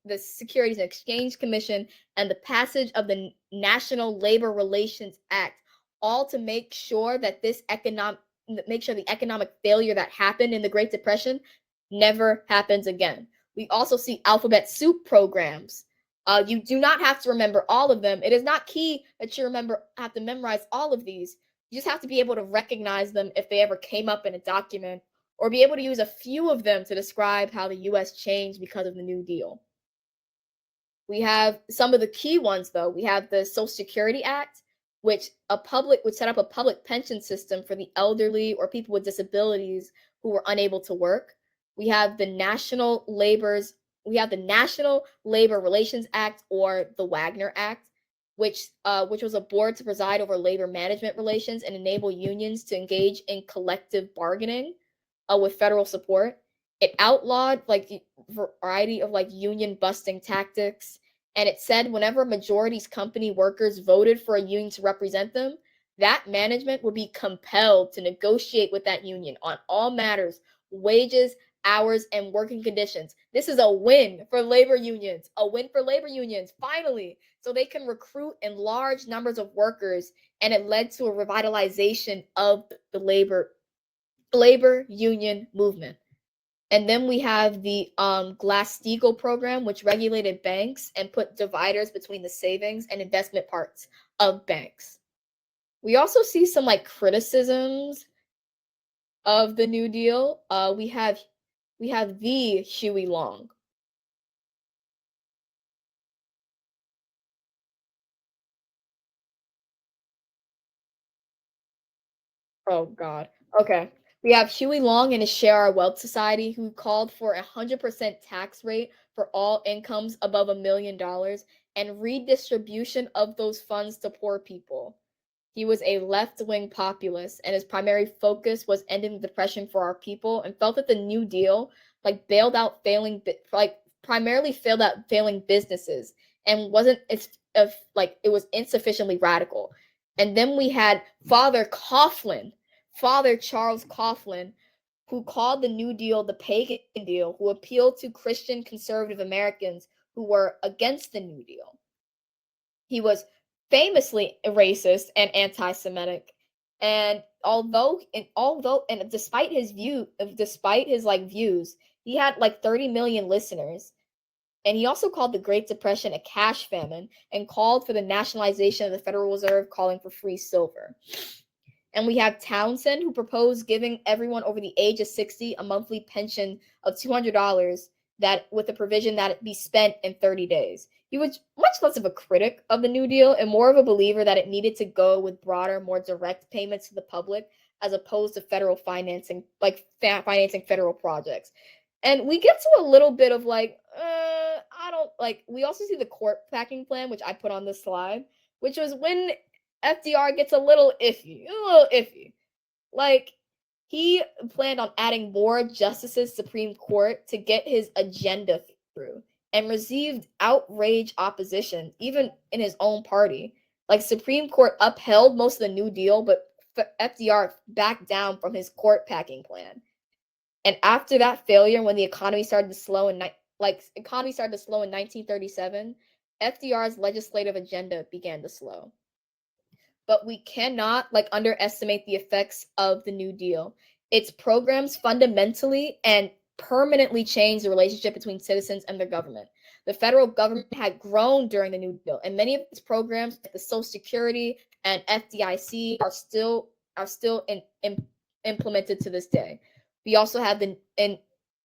the Securities and Exchange Commission, and the passage of the National Labor Relations Act, all to make sure that the economic failure that happened in the Great Depression never happens again. We also see alphabet soup programs. You do not have to remember all of them. It is not key that you have to memorize all of these. You just have to be able to recognize them if they ever came up in a document, or be able to use a few of them to describe how the U.S. changed because of the New Deal. We have some of the key ones, though. We have the Social Security Act, which set up a public pension system for the elderly or people with disabilities who were unable to work. We have the National Labor Relations Act, or the Wagner Act, which was a board to preside over labor management relations and enable unions to engage in collective bargaining with federal support. It outlawed like a variety of like union busting tactics, and it said whenever a majority's company workers voted for a union to represent them, that management would be compelled to negotiate with that union on all matters, wages, hours, and working conditions. This is a win for labor unions. Finally, so they can recruit in large numbers of workers, and it led to a revitalization of the labor union movement. And then we have the Glass-Steagall program, which regulated banks and put dividers between the savings and investment parts of banks. We also see some like criticisms of the New Deal. We have the Huey Long. Oh God. Okay. We have Huey Long and his Share Our Wealth Society, who called for 100% tax rate for all incomes above $1 million and redistribution of those funds to poor people. He was a left-wing populist, and his primary focus was ending the depression for our people, and felt that the New Deal primarily failed out failing businesses, and it was insufficiently radical. And then we had Father Charles Coughlin, who called the New Deal the pagan deal, who appealed to Christian conservative Americans who were against the New Deal. He was famously racist and anti-Semitic, and despite his views, he had like 30 million listeners, And he also called the Great Depression a cash famine and called for the nationalization of the Federal Reserve, calling for free silver. And we have Townsend, who proposed giving everyone over the age of 60 a monthly pension of $200 that with the provision that it be spent in 30 days. He was much less of a critic of the New Deal and more of a believer that it needed to go with broader, more direct payments to the public as opposed to federal financing, like financing federal projects. And we get to a little bit of like, I don't like, we also see the court packing plan, which I put on this slide, which was when FDR gets a little iffy. Like, he planned on adding more justices to Supreme Court to get his agenda through and received outraged opposition, even in his own party. Like, Supreme Court upheld most of the New Deal, but FDR backed down from his court packing plan. And after that failure, when the economy started to slow in 1937, FDR's legislative agenda began to slow. But we cannot underestimate the effects of the New Deal. Its programs fundamentally and permanently changed the relationship between citizens and their government. The federal government had grown during the New Deal, and many of its programs, like the Social Security and FDIC, are still implemented to this day. We also have the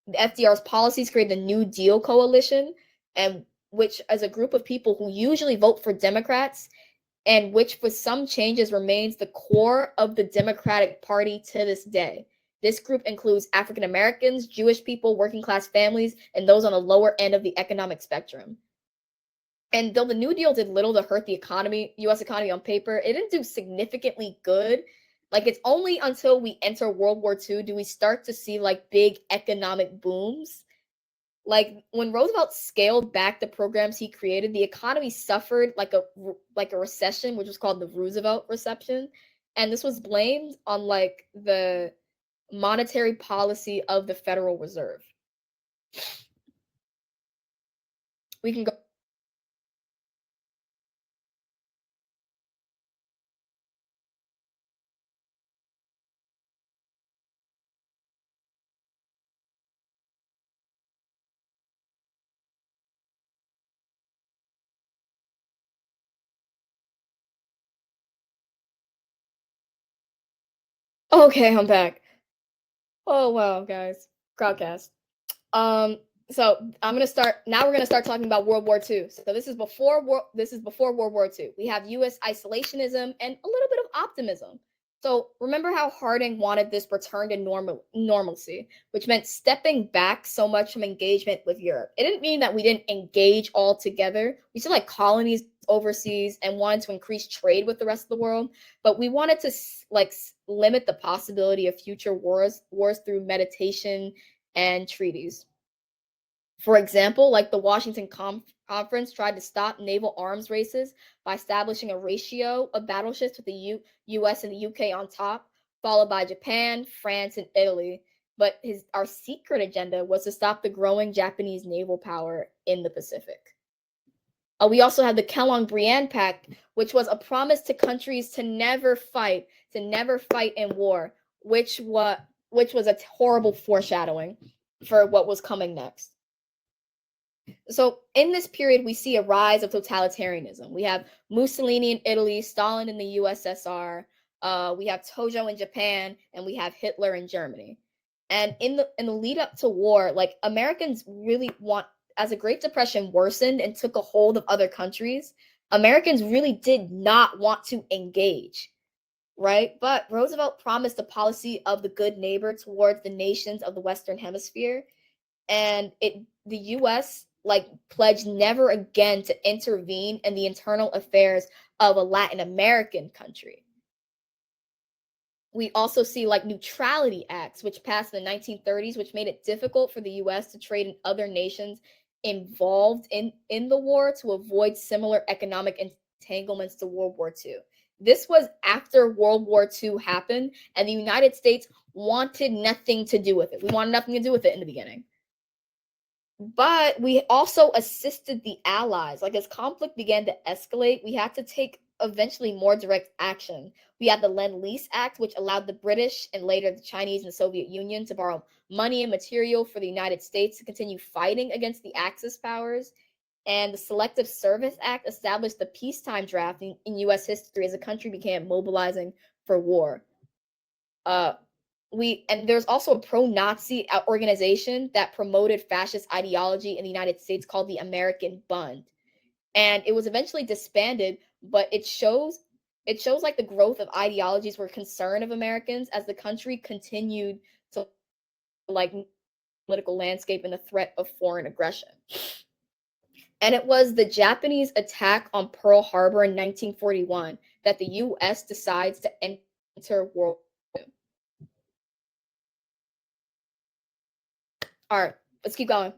FDR's policies created the New Deal Coalition, and which is a group of people who usually vote for Democrats, and which with some changes remains the core of the Democratic Party to this day. This group includes African Americans, Jewish people, working class families, and those on the lower end of the economic spectrum. And though the New Deal did little to hurt the economy, U.S. economy on paper, it didn't do significantly good. Like, it's only until we enter World War II do we start to see big economic booms. Like, when Roosevelt scaled back the programs he created, the economy suffered like a recession, which was called the Roosevelt recession, and this was blamed on the monetary policy of the Federal Reserve. We can go. Okay, I'm back. Oh wow, guys, crowdcast. So I'm gonna start now. We're gonna start talking about World War II. So this is before World War II. We have U.S. isolationism and a little bit of optimism. So remember how Harding wanted this return to normalcy, which meant stepping back so much from engagement with Europe. It didn't mean that we didn't engage altogether. We still had colonies overseas and wanted to increase trade with the rest of the world, but we wanted to limit the possibility of future wars through meditation and treaties. For example, the Washington Conference tried to stop naval arms races by establishing a ratio of battleships with the U.S. and the U.K. on top, followed by Japan, France, and Italy. But our secret agenda was to stop the growing Japanese naval power in the Pacific. We also had the Kellogg-Briand Pact, which was a promise to countries to never fight in war, which was a horrible foreshadowing for what was coming next. So in this period, we see a rise of totalitarianism. We have Mussolini in Italy, Stalin in the USSR, we have Tojo in Japan, and we have Hitler in Germany. And in the lead up to war, Americans really as the Great Depression worsened and took a hold of other countries, Americans really did not want to engage, right? But Roosevelt promised a policy of the good neighbor towards the nations of the Western Hemisphere, and the U.S. pledged never again to intervene in the internal affairs of a Latin American country. We also see neutrality acts, which passed in the 1930s, which made it difficult for the U.S. to trade in other nations involved in the war to avoid similar economic entanglements to World War II. This was after World War II happened, and the United States wanted nothing to do with it. We wanted nothing to do with it in the beginning. But we also assisted the Allies. As conflict began to escalate, we had to take eventually more direct action. We had the Lend-Lease Act, which allowed the British and later the Chinese and the Soviet Union to borrow money and material for the United States to continue fighting against the Axis powers. And the Selective Service Act established the peacetime draft in U.S. history as the country began mobilizing for war. And there's also a pro-Nazi organization that promoted fascist ideology in the United States called the American Bund. And it was eventually disbanded, but it shows like the growth of ideologies were concern of Americans as the country continued to like political landscape and the threat of foreign aggression. And it was the Japanese attack on Pearl Harbor in 1941 that the U.S. decides to enter World War II. All right, let's keep going.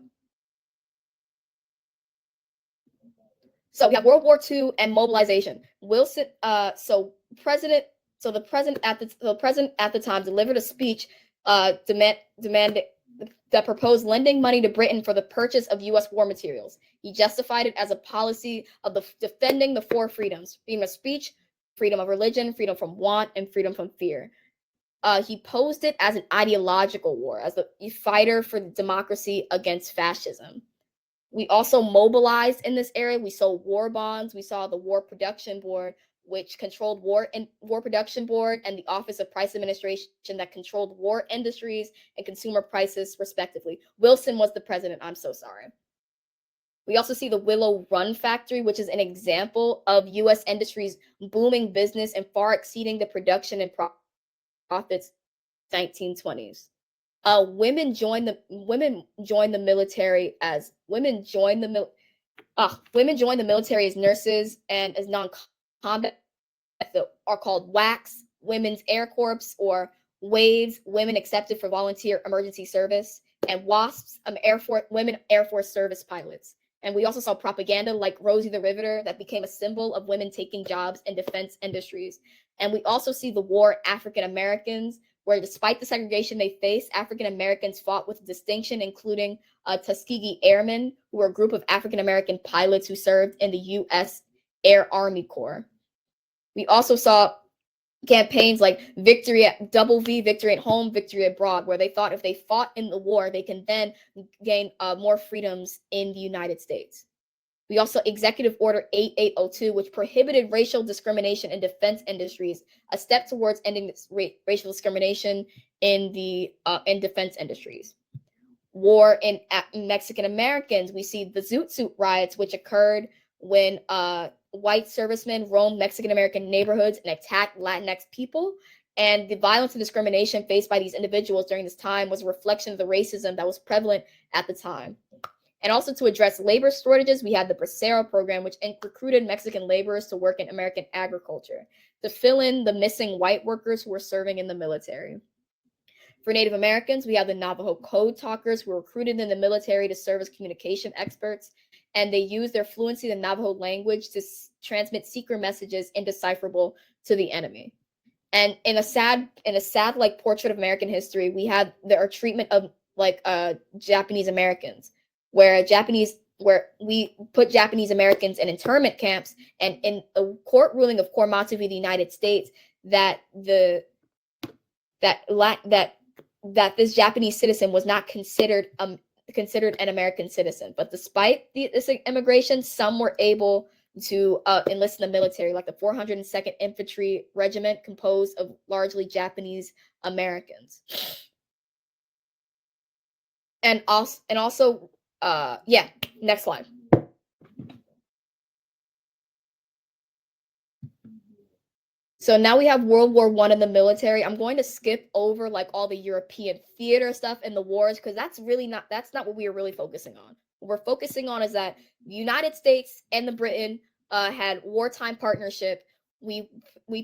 So we have World War II and mobilization. Wilson, the president at the time delivered a speech demanding that proposed lending money to Britain for the purchase of U.S. war materials. He justified it as a policy of defending the four freedoms: freedom of speech, freedom of religion, freedom from want, and freedom from fear. He posed it as an ideological war, as the fighter for democracy against fascism. We also mobilized in this area. We sold war bonds. We saw the War Production Board, which controlled war production board, and the Office of Price Administration that controlled war industries and consumer prices, respectively. Wilson was the president. I'm so sorry. We also see the Willow Run factory, which is an example of U.S. industries booming business and far exceeding the production and profits 1920s. Women joined the military as nurses and as non-combat are called WACs, Women's Air Corps, or WAVES, Women Accepted for Volunteer Emergency Service, and WASPs, Women Air Force Service Pilots. And we also saw propaganda like Rosie the Riveter that became a symbol of women taking jobs in defense industries. And we also see the war African Americans, where despite the segregation they faced, African Americans fought with distinction, including Tuskegee Airmen, who were a group of African American pilots who served in the U.S. Air Army Corps. We also saw campaigns like Victory at Home, Victory Abroad, where they thought if they fought in the war, they can then gain more freedoms in the United States. We also Executive Order 8802, which prohibited racial discrimination in defense industries, a step towards ending this racial discrimination in defense industries. War in Mexican Americans, we see the Zoot Suit riots, which occurred when white servicemen roamed Mexican American neighborhoods and attacked Latinx people. And the violence and discrimination faced by these individuals during this time was a reflection of the racism that was prevalent at the time. And also to address labor shortages, we had the Bracero program, which recruited Mexican laborers to work in American agriculture to fill in the missing white workers who were serving in the military. For Native Americans, we have the Navajo Code Talkers who were recruited in the military to serve as communication experts, and they used their fluency in the Navajo language to transmit secret messages indecipherable to the enemy. And in a sad like portrait of American history, we have our treatment of Japanese Americans, where we put Japanese Americans in internment camps, and in a court ruling of Korematsu v. the United States that this Japanese citizen was not considered an American citizen. But despite this immigration, some were able to enlist in the military, like the 402nd Infantry Regiment, composed of largely Japanese Americans. And also, next slide. So now we have World War I in the military. I'm going to skip over like all the European theater stuff and the wars, because that's not what we are really focusing on. What we're focusing on is that the United States and the Britain had wartime partnership. We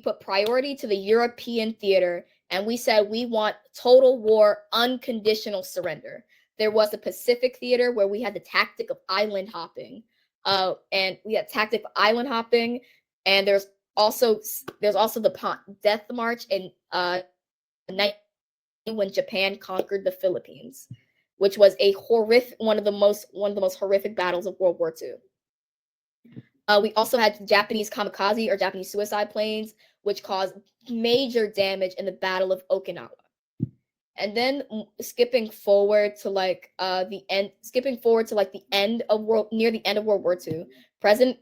put priority to the European theater, and we said we want total war, unconditional surrender. There was the Pacific theater where we had the tactic of island hopping, and there's also the Death March in when Japan conquered the Philippines, which was one of the most horrific battles of World War II. We also had Japanese kamikaze or Japanese suicide planes, which caused major damage in the Battle of Okinawa. And then skipping forward to like the end of near the end of World War II, President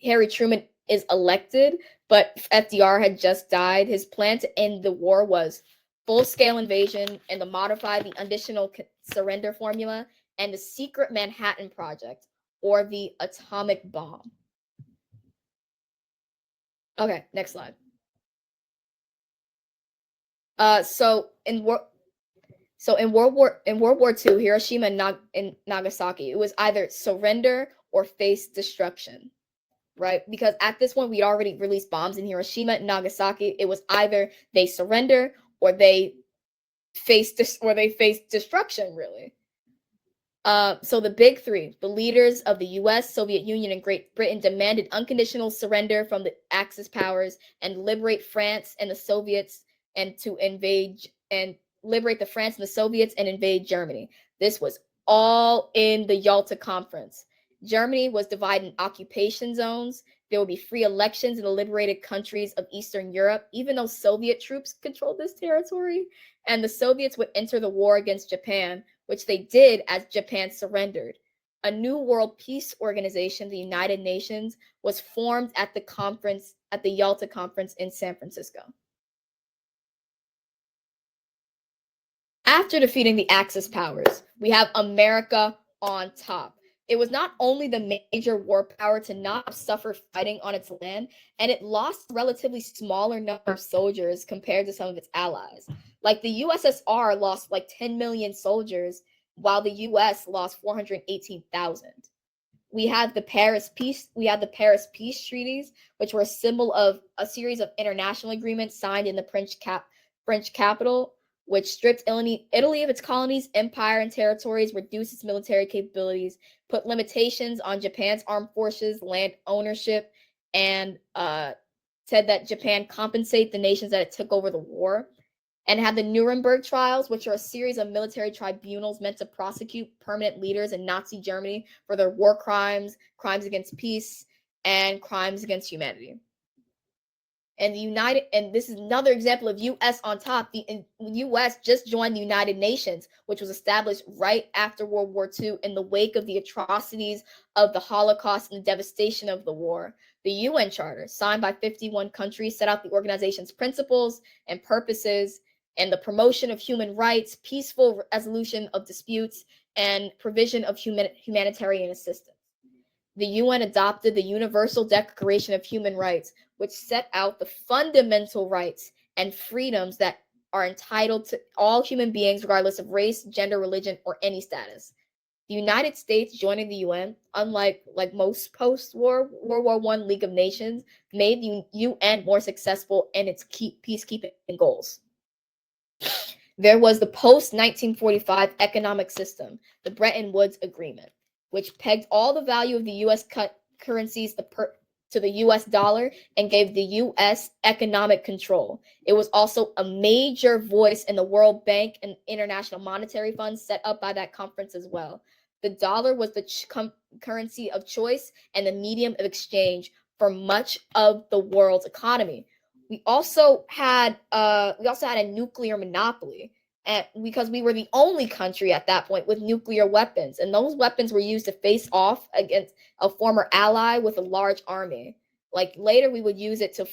Harry Truman is elected, but FDR had just died. His plan to end the war was full-scale invasion and to modify the unconditional surrender formula and the secret Manhattan Project, or the atomic bomb. Okay, next slide. So in World War II, Hiroshima and Nagasaki, it was either surrender or face destruction, right? Because at this point, we'd already released bombs in Hiroshima and Nagasaki. It was either they surrender or they face destruction, really. So the big three, the leaders of the U.S., Soviet Union, and Great Britain demanded unconditional surrender from the Axis powers and liberate France and the Soviets, and to liberate the France and the Soviets and invade Germany. This was all in the Yalta Conference. Germany was divided in occupation zones. There would be free elections in the liberated countries of Eastern Europe, even though Soviet troops controlled this territory. And the Soviets would enter the war against Japan, which they did as Japan surrendered. A new world peace organization, the United Nations, was formed at the Yalta Conference in San Francisco. After defeating the Axis powers, we have America on top. It was not only the major war power to not suffer fighting on its land, and it lost a relatively smaller number of soldiers compared to some of its allies. Like the USSR lost like 10 million soldiers, while the US lost 418,000. We had the Paris Peace Treaties, which were a symbol of a series of international agreements signed in the French capital, which stripped Italy of its colonies, empire, and territories, reduced its military capabilities, put limitations on Japan's armed forces, land ownership, and said that Japan compensate the nations that it took over the war, and had the Nuremberg trials, which are a series of military tribunals meant to prosecute permanent leaders in Nazi Germany for their war crimes, crimes against peace, and crimes against humanity. And this is another example of U.S. on top. The U.S. just joined the United Nations, which was established right after World War II in the wake of the atrocities of the Holocaust and the devastation of the war. The UN Charter, signed by 51 countries, set out the organization's principles and purposes and the promotion of human rights, peaceful resolution of disputes, and provision of humanitarian assistance. The UN adopted the Universal Declaration of Human Rights, which set out the fundamental rights and freedoms that are entitled to all human beings, regardless of race, gender, religion, or any status. The United States joining the UN, unlike most post-war World War I League of Nations, made the UN more successful in its peacekeeping goals. There was the post-1945 economic system, the Bretton Woods Agreement, which pegged all the value of the U.S. currencies to the U.S. dollar and gave the U.S. economic control. It was also a major voice in the World Bank and International Monetary Fund set up by that conference as well. The dollar was the currency of choice and the medium of exchange for much of the world's economy. We also had a nuclear monopoly, and because we were the only country at that point with nuclear weapons, and those weapons were used to face off against a former ally with a large army. Like later, we would use it to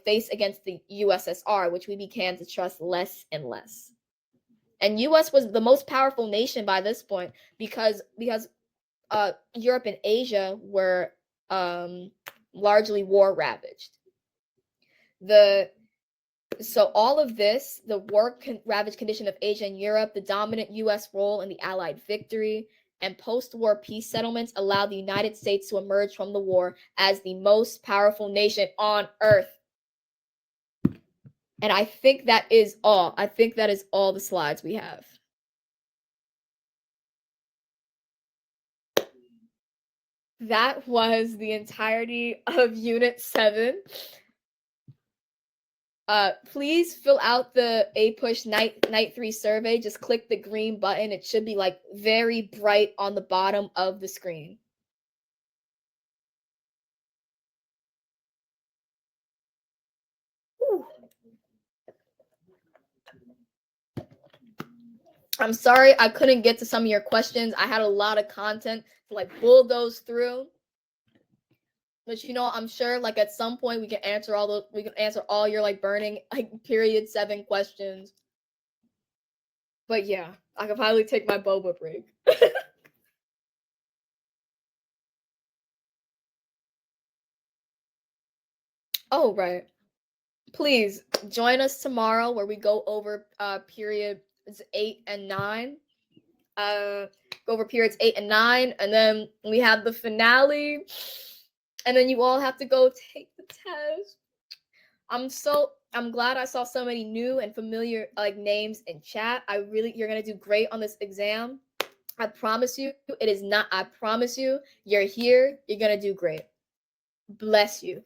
face against the USSR, which we began to trust less and less. And U.S. was the most powerful nation by this point because Europe and Asia were largely war ravaged. So all of this, the war-ravaged condition of Asia and Europe, the dominant U.S. role in the Allied victory, and post-war peace settlements allowed the United States to emerge from the war as the most powerful nation on earth. And I think that is all. I think that is all the slides we have. That was the entirety of Unit 7. Please fill out the APUSH night 3 survey. Just click the green button. It should be very bright on the bottom of the screen. Whew. I'm sorry I couldn't get to some of your questions. I had a lot of content to like bulldoze through. But you know, I'm sure like at some point we can answer all your like burning like period 7 questions. But yeah, I could probably take my boba break. Oh, right. Please join us tomorrow where we go over periods 8 and 9. Go over periods 8 and 9, and then we have the finale, and then you all have to go take the test. I'm glad I saw so many new and familiar like names in chat. You're gonna do great on this exam. I promise you, I promise you, you're here, you're gonna do great. Bless you.